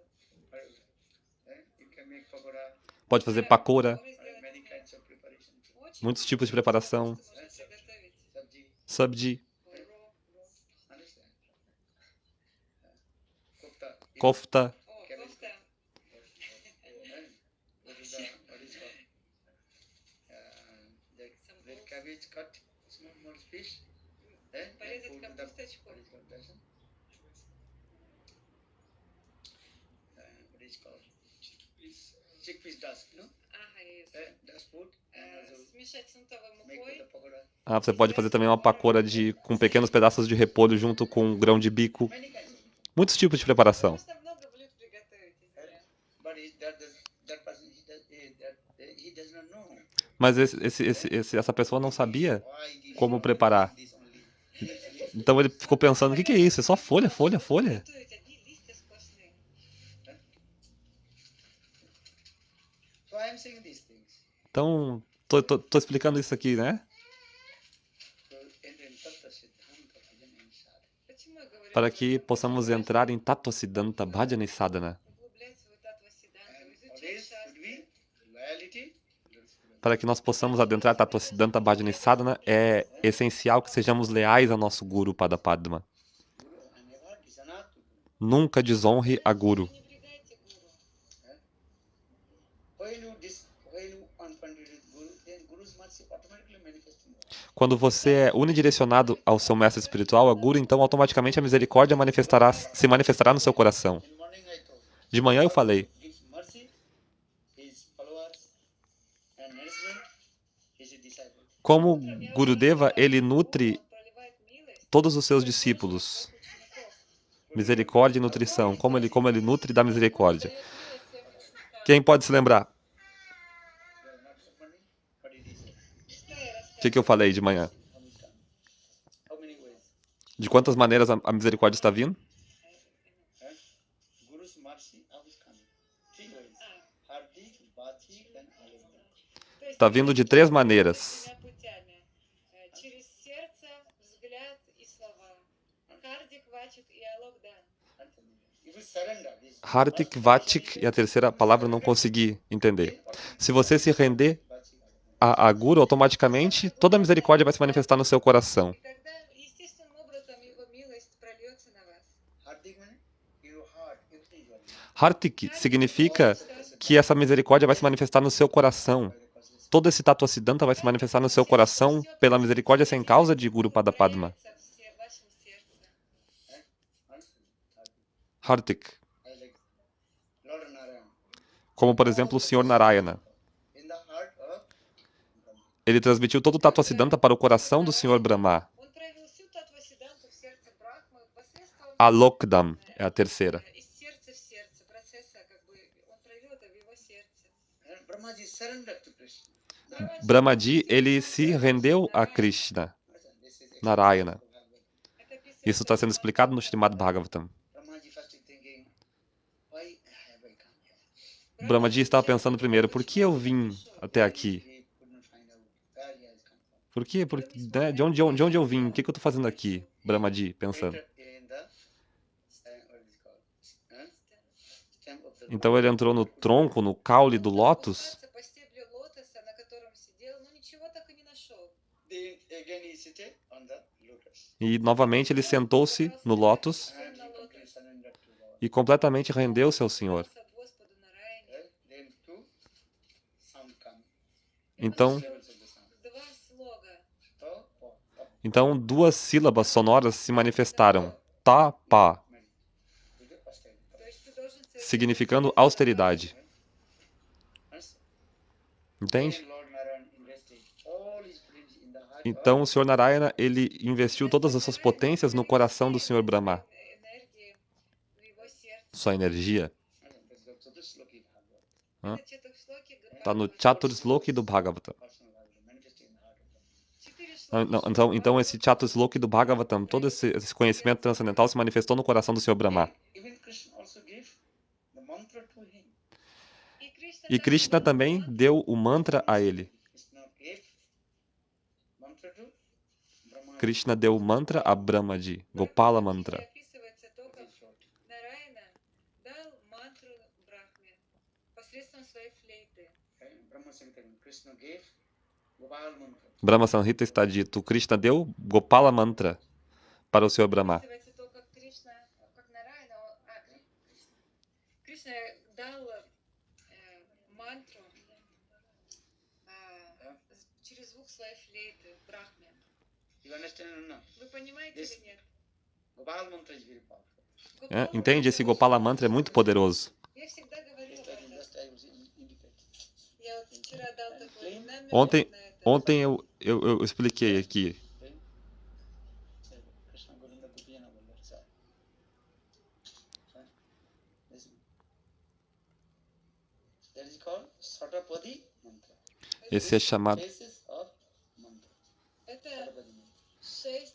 Speaker 3: Then you can make pakoda.
Speaker 1: Pode fazer pakora,
Speaker 2: Попробуй сделать
Speaker 3: Many kinds of preparation.
Speaker 2: очень
Speaker 1: muitos tipos de preparação,
Speaker 2: вкусно можно приготовить.
Speaker 3: Sabji.
Speaker 1: sabji,
Speaker 3: Understand? Kofta.
Speaker 1: kofta,
Speaker 2: О, кофта.
Speaker 3: What is called? The cabbage cut small fish. Then
Speaker 2: Порезать
Speaker 3: put the
Speaker 2: капусточку.
Speaker 3: what is called that? What is called? Chickpeas dust, no?
Speaker 2: Ага, есть.
Speaker 3: Dust put and also
Speaker 2: Смешать с нутовой
Speaker 3: make
Speaker 2: мукой.
Speaker 3: the pakoda.
Speaker 1: Ah, você pode fazer também uma pakora com pequenos pedaços de repolho junto com grão de bico.
Speaker 3: Many kinds of.
Speaker 1: Muitos tipos de preparação.
Speaker 2: Можно много блюд приготовить из нее.
Speaker 3: But that person he does not know
Speaker 1: Mas essa pessoa não sabia
Speaker 3: why this
Speaker 1: como preparar.
Speaker 3: this only.
Speaker 1: Então ele ficou pensando, o que é isso? É só folha, folha, folha?
Speaker 2: Готовить одни листья сплошные.
Speaker 3: So I am saying these things.
Speaker 1: Então, tô explicando isso aqui, né?
Speaker 3: So in Tattva Siddhanta Bhajan and Sadhana.
Speaker 2: Почему я говорю?
Speaker 1: Para que possamos entrar em Tattva Siddhanta Bhajana e Sadhana.
Speaker 2: Углублять свой татва сиддханту,
Speaker 3: And
Speaker 2: изучать
Speaker 3: always should
Speaker 2: шастры.
Speaker 3: be loyalty.
Speaker 1: Para que nós possamos adentrar Tattva Siddhanta Bhajana e Sadhana, é essencial que sejamos leais ao nosso Guru Padapadma.
Speaker 3: Guru and never dishonor to Guru.
Speaker 1: Nunca desonre a Guru.
Speaker 2: Не пренебрегайте гуру.
Speaker 3: When you unfriended with Guru, then Guru's mercy automatically manifests in your life.
Speaker 1: Quando você é unidirecionado ao seu mestre espiritual, a Guru, então automaticamente a misericórdia se manifestará no seu coração.
Speaker 3: In morning I told,
Speaker 1: De manhã eu falei,
Speaker 3: gives mercy, his followers and nourishment, his disciples.
Speaker 1: como Gurudeva, ele nutre
Speaker 2: Он проливает милость
Speaker 1: todos os seus discípulos.
Speaker 2: от учеников.
Speaker 1: Misericórdia e nutrição. Como ele nutre da misericórdia.
Speaker 2: Дает милость всем ученикам.
Speaker 1: Quem pode se lembrar?
Speaker 3: They are not suffering, but it is
Speaker 1: O que eu falei de manhã?
Speaker 3: how is done. How many ways?
Speaker 1: De quantas maneiras a misericórdia está vindo?
Speaker 3: Guru's mercy, how is coming? Three ways. Hardik, Vachik, and Alekta.
Speaker 1: Está vindo de três maneiras.
Speaker 2: Тремя путями. Через сердце, взгляд и слова. Хардик, Вачик и Алокдан.
Speaker 3: If you surrender this,
Speaker 1: Hartik, Vachik e a terceira palavra eu não consegui entender. Se você se render
Speaker 3: Vachik,
Speaker 1: a Guru, automaticamente toda a misericórdia vai se manifestar no seu coração.
Speaker 2: И тогда естественным образом его милость прольется на вас.
Speaker 3: Hardik means your heart, everything you are doing.
Speaker 1: Hartik significa que essa misericórdia vai se manifestar no seu coração. Todo esse Tattva Siddhanta vai se manifestar no seu coração pela misericórdia sem causa de Guru Padapadma.
Speaker 2: Проявится в вашем сердце.
Speaker 1: Hartik.
Speaker 3: I like Lord Narayana.
Speaker 1: Como, por exemplo, o Senhor Narayana.
Speaker 3: In the heart of
Speaker 1: Ele transmitiu todo o Tattva Siddhanta para o coração do Senhor Brahma.
Speaker 2: Он проявил всю татва-сиддханту в сердце Брахмы посредством
Speaker 1: Alokdam é a terceira.
Speaker 2: из сердца в сердце, процесса, как бы, он проявил это в его сердце.
Speaker 3: and Brahmaji surrendered to Krishna.
Speaker 1: Brahmaji, ele se rendeu a Krishna,
Speaker 3: This is
Speaker 1: Narayana.
Speaker 2: Это описывается
Speaker 1: Isso está sendo explicado no Srimad Bhagavatam.
Speaker 3: Brahmaji first is thinking, why have I come here?
Speaker 1: Brahmaji estava pensando primeiro, por que eu vim até aqui?
Speaker 3: He could not find out where he has come from.
Speaker 1: Por quê? Né? De onde eu vim? O que eu estou fazendo aqui? Brahmaji, pensando.
Speaker 3: Entered in the what is it called? Stem of the
Speaker 1: Então ele entrou no tronco, no caule do lótus,
Speaker 2: по стеблю лотоса, на котором сидел, но ничего так и не нашел.
Speaker 3: Then again he seated on the lotus
Speaker 1: e novamente ele sentou-se no lótus
Speaker 3: and he completely surrendered to God.
Speaker 1: e completamente rendeu-se ao Senhor.
Speaker 2: Господу Нараяне.
Speaker 3: Then two sound come.
Speaker 1: Então,
Speaker 3: Levels of the sound.
Speaker 2: Два слога.
Speaker 3: To, po, to,
Speaker 1: então duas sílabas sonoras se manifestaram. Ta, pa,
Speaker 3: many. With the first time.
Speaker 2: То есть ты должен совершить
Speaker 1: significando austeridade. Entende?
Speaker 3: Then Lord Narayan invested all his brilliance in the heart
Speaker 1: Então o
Speaker 3: of
Speaker 1: Senhor Narayana, ele investiu todas as suas potências no coração do Senhor Brahma.
Speaker 2: Энергии в его сердце.
Speaker 1: Sua energia.
Speaker 3: Chatusloki Bhagavad,
Speaker 1: Hã?
Speaker 2: Это Четуршлоки
Speaker 1: Está no
Speaker 2: Бхагавата.
Speaker 1: Chatursloki do Bhagavatam.
Speaker 3: personal life, manifesting in the heart of them.
Speaker 2: Четыре
Speaker 1: Então esse Chatursloki do Bhagavatam, todo esse conhecimento transcendental se manifestou no coração do Senhor Brahma.
Speaker 3: Even Krishna also gave the mantra to him.
Speaker 1: E Krishna também deu o mantra a ele.
Speaker 3: Krishna gave mantra to Brahma.
Speaker 1: Krishna deu o mantra a Brahmaji, Gopala Mantra.
Speaker 2: описывается только Нараяна дал мантру Брахме посредством своей флейты.
Speaker 3: Okay? Brahma Samhita, Krishna gave Gopal mantra.
Speaker 1: Brahma Samhita está dito, Krishna deu Gopala Mantra para o Senhor Brahma.
Speaker 2: Описывается только Кришна, как Нараяна, Кришна дал мантру через звук своей флейты Брахме.
Speaker 3: You understand or not?
Speaker 2: Вы понимаете или нет?
Speaker 3: Gopal mantra is very powerful.
Speaker 1: Entende? Esse Gopala Mantra é muito poderoso.
Speaker 2: Я всегда говорила об этом.
Speaker 3: Just I was indicated.
Speaker 2: Я вот вчера дал такой намек
Speaker 1: Ontem,
Speaker 2: на это.
Speaker 1: ontem eu expliquei aqui.
Speaker 3: Krishna Govinda Gopiyana Vallabha. Listen. That is called Satapadi mantra.
Speaker 1: Esse é chamado,
Speaker 3: Phases of mantra.
Speaker 2: Это
Speaker 3: Satapadi mantra.
Speaker 2: 6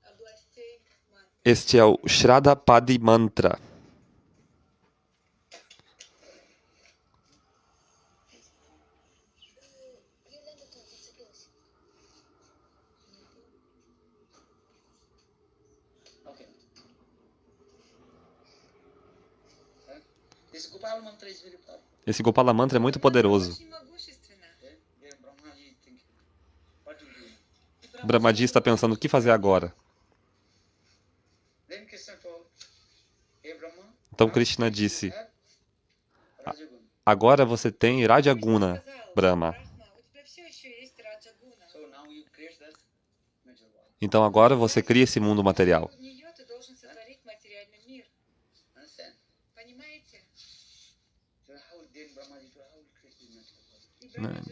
Speaker 2: областей мантры.
Speaker 1: este é o Shraddha-padi Mantra.
Speaker 5: Гирлянда-то зацепилась.
Speaker 3: Okay. This Gopal mantra is very powerful.
Speaker 1: Esse Gopala Mantra é muito poderoso.
Speaker 2: Очень могущественно.
Speaker 3: Okay? There Brahmaji is thinking, what to do?
Speaker 2: И
Speaker 1: Brahmaji está pensando o que fazer agora.
Speaker 3: Then Krishna told, hey Brahma,
Speaker 1: Então Krishna disse,
Speaker 3: have Rajaguna.
Speaker 1: agora você tem Rajaguna,
Speaker 2: сказал,
Speaker 1: Brahma.
Speaker 2: Брахма, у тебя все еще есть раджагуна.
Speaker 3: So now you create that material world.
Speaker 1: Então agora você cria esse mundo material.
Speaker 2: В нее ты должен сотворить материальный мир.
Speaker 3: Understand?
Speaker 2: Понимаете?
Speaker 3: So how then Brahmaji told, how will create this material world?
Speaker 2: И Брахма же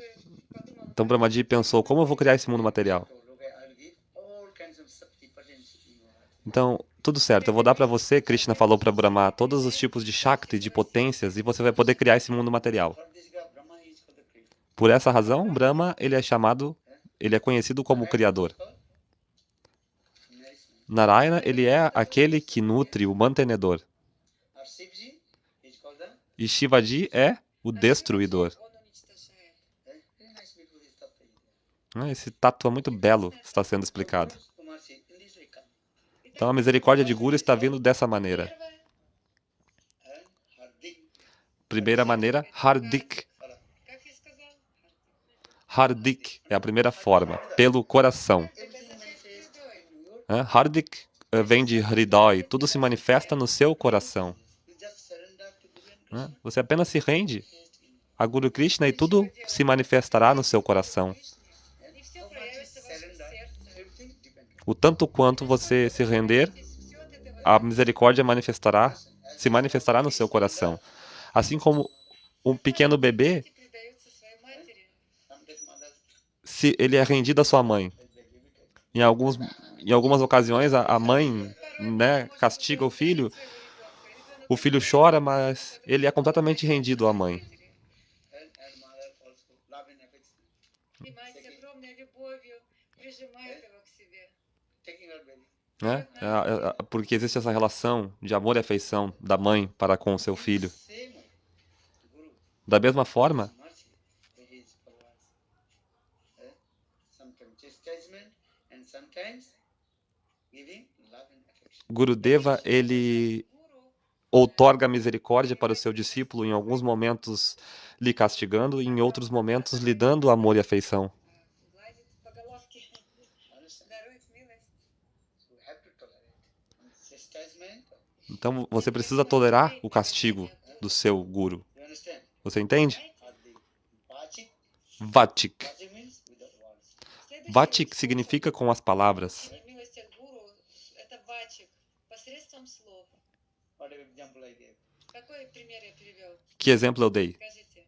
Speaker 2: подумал,
Speaker 1: Então Brahmaji pensou, como eu vou criar esse mundo material?
Speaker 3: Told, okay, I will give all kinds of Shakti potency in your heart.
Speaker 1: Então, tudo certo, eu vou dar para você, Krishna falou para Brahma, todos os tipos de Shakti, de potências, e você vai poder criar esse mundo material.
Speaker 3: For this guy, Brahma is called the creator.
Speaker 1: Por essa razão, Brahma, ele é conhecido como o Criador.
Speaker 3: Nourishment.
Speaker 1: Narayana, ele é aquele que nutre, o mantenedor.
Speaker 3: Or Shivji is called the
Speaker 1: E Shivaji é o destruidor.
Speaker 2: он уничтожает.
Speaker 3: very nice beautiful is tattva.
Speaker 1: Esse tato muito belo está sendo explicado.
Speaker 3: Kumar said, in this way come.
Speaker 1: Então a misericórdia de Guru está vindo dessa maneira.
Speaker 2: Первое,
Speaker 3: And Hardik.
Speaker 1: Primeira maneira, Hardik.
Speaker 2: как я сказал,
Speaker 1: Hardik é a primeira forma, pelo coração.
Speaker 3: Everything manifests in your.
Speaker 1: Hardik vem de Hridaya, tudo se manifesta no seu coração.
Speaker 3: You just surrender to Guru and Krishna.
Speaker 1: Você apenas se rende
Speaker 3: Manifest in
Speaker 1: a Guru Krishna e tudo se manifestará no seu coração.
Speaker 2: и все
Speaker 3: How much you
Speaker 2: проявится в вашем
Speaker 3: surrender,
Speaker 2: сердце.
Speaker 3: everything depends.
Speaker 1: O tanto quanto você se render,
Speaker 2: Все от этого
Speaker 1: a misericórdia se manifestará no seu coração. Assim como um pequeno bebê,
Speaker 2: предается своей матери.
Speaker 3: Sometimes mothers
Speaker 1: se ele é rendido à sua mãe. Em algumas ocasiões, a mãe, né, castiga o filho chora, mas ele é completamente rendido à mãe.
Speaker 3: and mother also love and affection.
Speaker 2: И мать с огромной любовью прижимает его к себе.
Speaker 3: Taking her baby.
Speaker 1: Né? Porque existe essa relação de amor e afeição da mãe para com o seu filho.
Speaker 3: Same way, Guru,
Speaker 1: Da mesma forma,
Speaker 3: mercy, his followers. Sometimes chastisement and sometimes giving love and affection.
Speaker 1: Gurudeva, ele
Speaker 2: Гуру
Speaker 1: outorga misericórdia para o seu discípulo, em alguns momentos lhe castigando, e em outros momentos lhe dando amor e afeição.
Speaker 2: гладит по головке,
Speaker 3: Understand?
Speaker 2: дарует милость.
Speaker 3: So we have to tolerate. And chastisement,
Speaker 1: Então você precisa tolerar o castigo do seu guru.
Speaker 3: you understand?
Speaker 1: Você entende?
Speaker 3: Or the Vachik.
Speaker 1: Vachik.
Speaker 3: Vachik means with the words.
Speaker 2: Следующее,
Speaker 1: Vachik significa com as palavras.
Speaker 2: милость от гуру, это вачик, посредством слов.
Speaker 3: What example I gave?
Speaker 2: Какой пример я привел?
Speaker 1: Que exemplo eu dei?
Speaker 2: Скажите.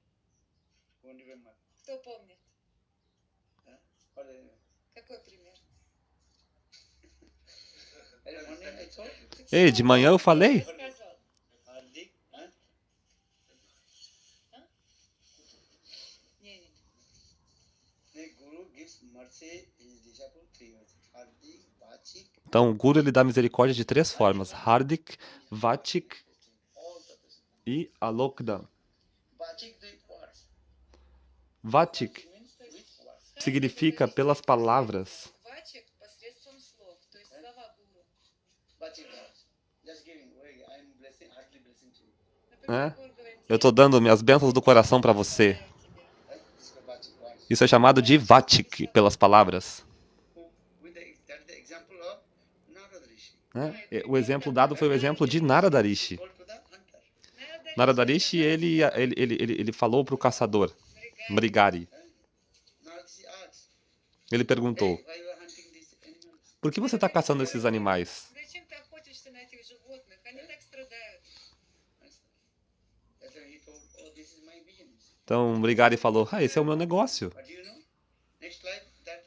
Speaker 3: Won't remember.
Speaker 2: Кто помнит?
Speaker 3: What is it?
Speaker 2: Какой пример?
Speaker 3: Early morning I told
Speaker 1: Ei, de manhã eu falei?
Speaker 2: Рассказывал.
Speaker 3: Hardik,
Speaker 2: Не-не.
Speaker 3: the Guru gives mercy his disciple three ways. Hardik, Vachik,
Speaker 1: Então, o Guru ele dá misericórdia de 3 formas: Hardik, Vachik
Speaker 3: all the person.
Speaker 1: e Alokdam.
Speaker 3: Vachik the words.
Speaker 1: Vachik
Speaker 3: Means with words.
Speaker 1: significa pelas palavras.
Speaker 2: Вачик посредством слов, то есть слова гуру.
Speaker 3: Vachik words. Just giving way. I am blessing, heartily blessing to you.
Speaker 1: É?
Speaker 2: Например, гуру говорит,
Speaker 1: Eu estou dando minhas bênçãos do coração para você.
Speaker 2: тебе.
Speaker 3: Right? This is called Vachik words.
Speaker 1: Isso é chamado de Vachik, pelas palavras.
Speaker 3: That is the example of Narada Rishi.
Speaker 1: Né? O exemplo dado foi o exemplo de Narada Rishi.
Speaker 3: Told to the hunter.
Speaker 1: Narada Rishi, ele falou para o caçador, Mrigari.
Speaker 3: Narada Rishi asks,
Speaker 1: Ele perguntou,
Speaker 3: hey, why you are hunting these animals?
Speaker 1: por que você está caçando esses animais?
Speaker 2: Зачем ты охотишься на этих животных? Они так страдают.
Speaker 3: That's why he told, oh, this is my business.
Speaker 1: Então, Mrigari falou, esse é o meu negócio.
Speaker 3: But do you know, next life, that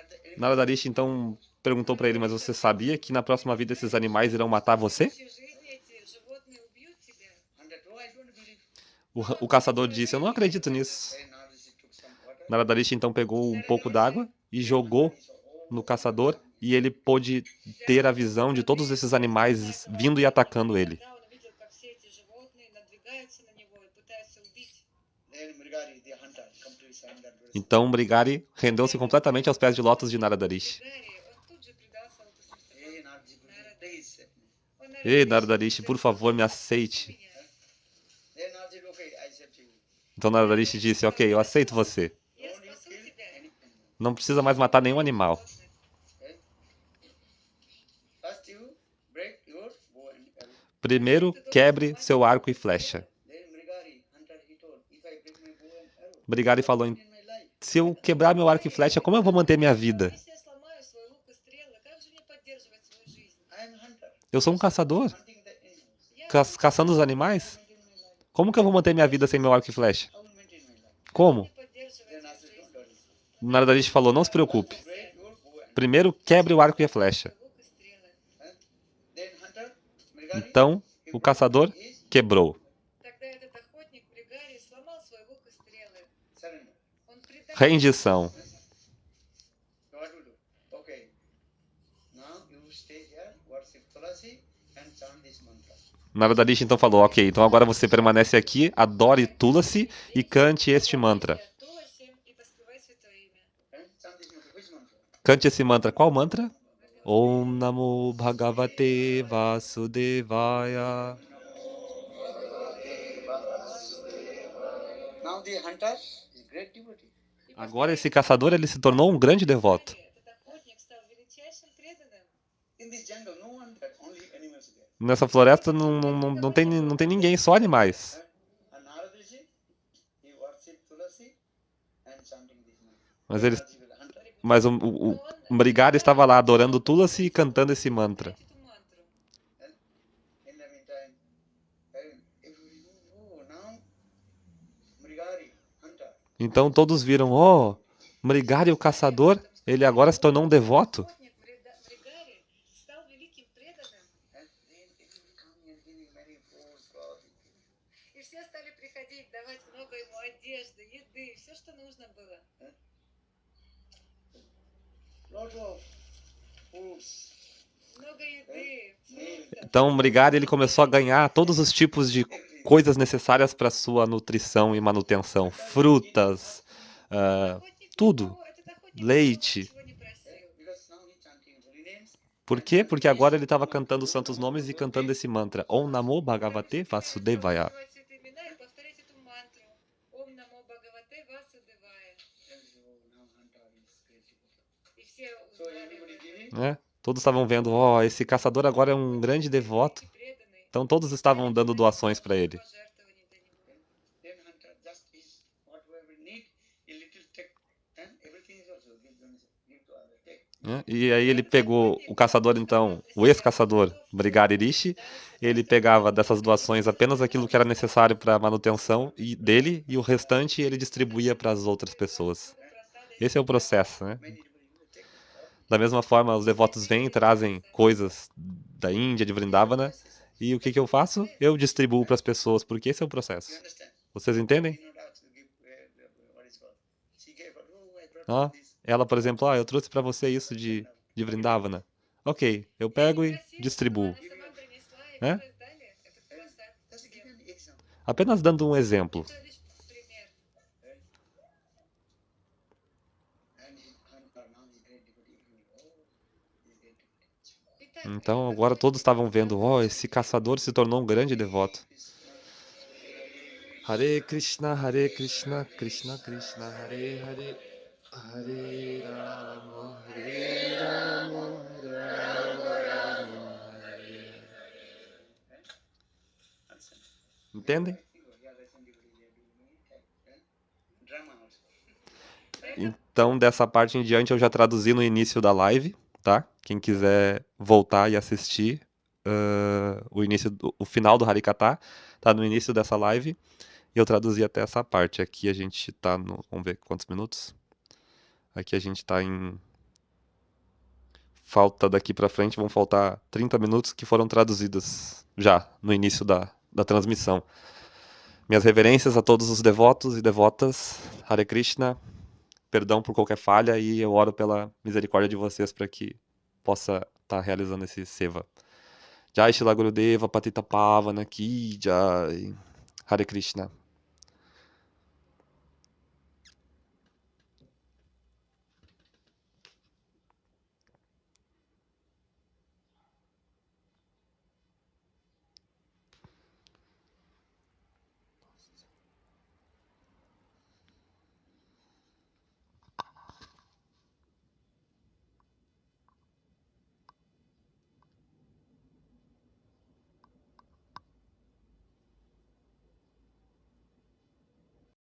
Speaker 3: the animals
Speaker 1: Narada Rishi, então, perguntou para ele, mas você sabia que na próxima vida esses animais irão matar
Speaker 2: В
Speaker 1: você?
Speaker 2: следующей жизни эти животные убьют тебя.
Speaker 3: hunter, oh, I don't believe.
Speaker 1: O caçador disse, eu não acredito nisso.
Speaker 3: Then Narada Rishi took some water.
Speaker 1: Narada Rishi, então, pegou um pouco d'água e jogou no caçador e ele pôde ter a visão de todos esses animais vindo e atacando ele.
Speaker 2: Да, он увидел, как все эти животные надвигаются на него и пытаются убить.
Speaker 3: Then Mrigari, the hunter, completely surrendered.
Speaker 1: Então, Mrigari rendeu-se completamente aos pés de lótus de Narada Rishi.
Speaker 2: Гарри, он тут же предался лотосным
Speaker 3: Hey,
Speaker 2: стопам.
Speaker 3: Narada Guruji, please accept me.
Speaker 2: Он,
Speaker 1: Ei, Narada Rishi, por favor, me aceite.
Speaker 2: меня.
Speaker 3: Then Narada said, okay, I accept you.
Speaker 1: Então, Narada Rishi disse, ok, eu aceito você.
Speaker 2: Я
Speaker 3: Don't you
Speaker 2: спасу
Speaker 3: kill
Speaker 2: тебя.
Speaker 3: any animal.
Speaker 1: Não precisa mais matar nenhum animal.
Speaker 3: Okay? First you break your bow and arrow.
Speaker 1: Primeiro, quebre seu arco e flecha.
Speaker 3: Then Mrigari, hunter, he told, if I break my bow and arrow,
Speaker 1: Mrigari falou,
Speaker 3: in my life,
Speaker 1: se eu quebrar meu arco e flecha, como eu vou manter minha vida?
Speaker 2: Если я сломаю свой лук и стрелы, как же мне поддерживать свою жизнь?
Speaker 3: I am a hunter,
Speaker 1: Eu sou um caçador,
Speaker 3: hunting the animals.
Speaker 2: Я
Speaker 1: caçando os animais.
Speaker 3: Maintain my life.
Speaker 1: Como que eu vou manter minha vida sem meu arco e flecha?
Speaker 3: How will maintain my life?
Speaker 1: Como?
Speaker 2: не поддерживать
Speaker 3: Then
Speaker 2: свою
Speaker 3: Narada said,
Speaker 2: жизнь.
Speaker 3: don't worry.
Speaker 1: Narada Rishi falou, não se preocupe.
Speaker 3: Break your bow and
Speaker 1: Primeiro, quebre o arco e a flecha.
Speaker 2: Лук и стрелы.
Speaker 3: then hunter, Mrigari,
Speaker 1: Então, o caçador
Speaker 3: is
Speaker 1: quebrou.
Speaker 2: Тогда этот охотник Бригари сломал свой лук и стрелы.
Speaker 3: surrender.
Speaker 2: Он предал
Speaker 1: Rendição.
Speaker 3: So what to do? Okay. Now you stay here, worship Tulasi and chant this mantra.
Speaker 1: Narada Rishi então falou, ok, então agora você permanece aqui, adore Tulasi e cante este mantra.
Speaker 2: Туласи и поспевай святое имя.
Speaker 3: And chant this mantra. Which mantra?
Speaker 1: Cante esse mantra. Qual mantra? Om Namo Bhagavate Vasudevaya.
Speaker 3: Now the hunter is great devotee.
Speaker 1: Agora esse caçador ele se tornou um grande devoto.
Speaker 2: Этот охотник стал величайшим преданным.
Speaker 3: In this jungle, no one there, only animals there.
Speaker 1: Nessa floresta não tem ninguém, só animais.
Speaker 3: And Narada Rishi, he worship Tulasi and chanting this mantra.
Speaker 1: Mas ele,
Speaker 3: Narada Rishi was a hunter.
Speaker 1: mas o Mrigari estava lá adorando Tulasi e cantando esse mantra.
Speaker 2: Эту мантру.
Speaker 3: In the meantime, oh, now Mrigari, hunter.
Speaker 1: Então todos viram, oh, Mrigari o caçador, ele agora se tornou um devoto.
Speaker 2: Охотник Бригари стал великим преданным.
Speaker 3: And then everybody coming and giving many foods, clothes.
Speaker 2: И все стали приходить, давать много ему одежды, еды, все, что нужно было.
Speaker 3: Lot of foods.
Speaker 2: Много еды, фруктов.
Speaker 1: Então Mrigari ele começou a ganhar todos os tipos de coisas necessárias para sua nutrição e manutenção. Frutas,
Speaker 2: Охотник
Speaker 1: tudo.
Speaker 2: никого- этот охотник
Speaker 1: Leite.
Speaker 2: ничего не просил.
Speaker 3: Because now he's chanting holy names.
Speaker 1: Por quê? Porque agora ele estava cantando os santos nomes e cantando esse mantra. Om Namo Bhagavate Vasudevaya.
Speaker 2: Называть святые имена и повторять эту мантру. Ом намо Бхагавате Васудевая.
Speaker 3: Then he said, oh, now hunter is great devotee.
Speaker 2: И все
Speaker 3: So
Speaker 2: узнали
Speaker 3: everybody
Speaker 2: об этом.
Speaker 3: giving.
Speaker 1: Né? Todos estavam vendo, ó, esse caçador agora é um grande devoto.
Speaker 2: Преданный.
Speaker 1: Então todos estavam dando doações para ele.
Speaker 2: Пожертвований для него.
Speaker 3: Then hunter just is whatever need, a little take, and everything is also give donation, give to others. Take.
Speaker 1: né? E aí ele pegou o caçador, então, o ex-caçador Brigari Rishi, ele pegava dessas doações apenas aquilo que era necessário para a manutenção dele e o restante ele distribuía para as outras pessoas. Esse é o processo, né? Da mesma forma, os devotos vêm e trazem coisas da Índia, de Vrindavana, e o que que eu faço? Eu distribuo para as pessoas, porque esse é o processo. Vocês entendem? Ó, ela, por exemplo, eu trouxe para você isso de Vrindavana. Ok, eu pego e distribuo. Né? Apenas dando um exemplo. Então agora todos estavam vendo, esse caçador se tornou um grande devoto. Hare Krishna, Krishna Krishna, Hare Hare, Hare Rama, Hare Rama, Rama Rama, Hare Hare. Entendem? Então, dessa parte em diante, eu já traduzi no início da live, tá? Quem quiser voltar e assistir o final do Harikata, tá no início dessa live. E eu traduzi até essa parte. Aqui a gente tá no... Vamos ver quantos minutos? Aqui a gente tá em... Falta daqui pra frente, vão faltar 30 minutos que foram traduzidos já no início da transmissão. Minhas reverências a todos os devotos e devotas. Hare Krishna. Perdão por qualquer falha e eu oro pela misericórdia de vocês para que possa estar realizando esse seva. Jai Shila Gurudeva Patita Pavana Ki Jai. Hare Krishna.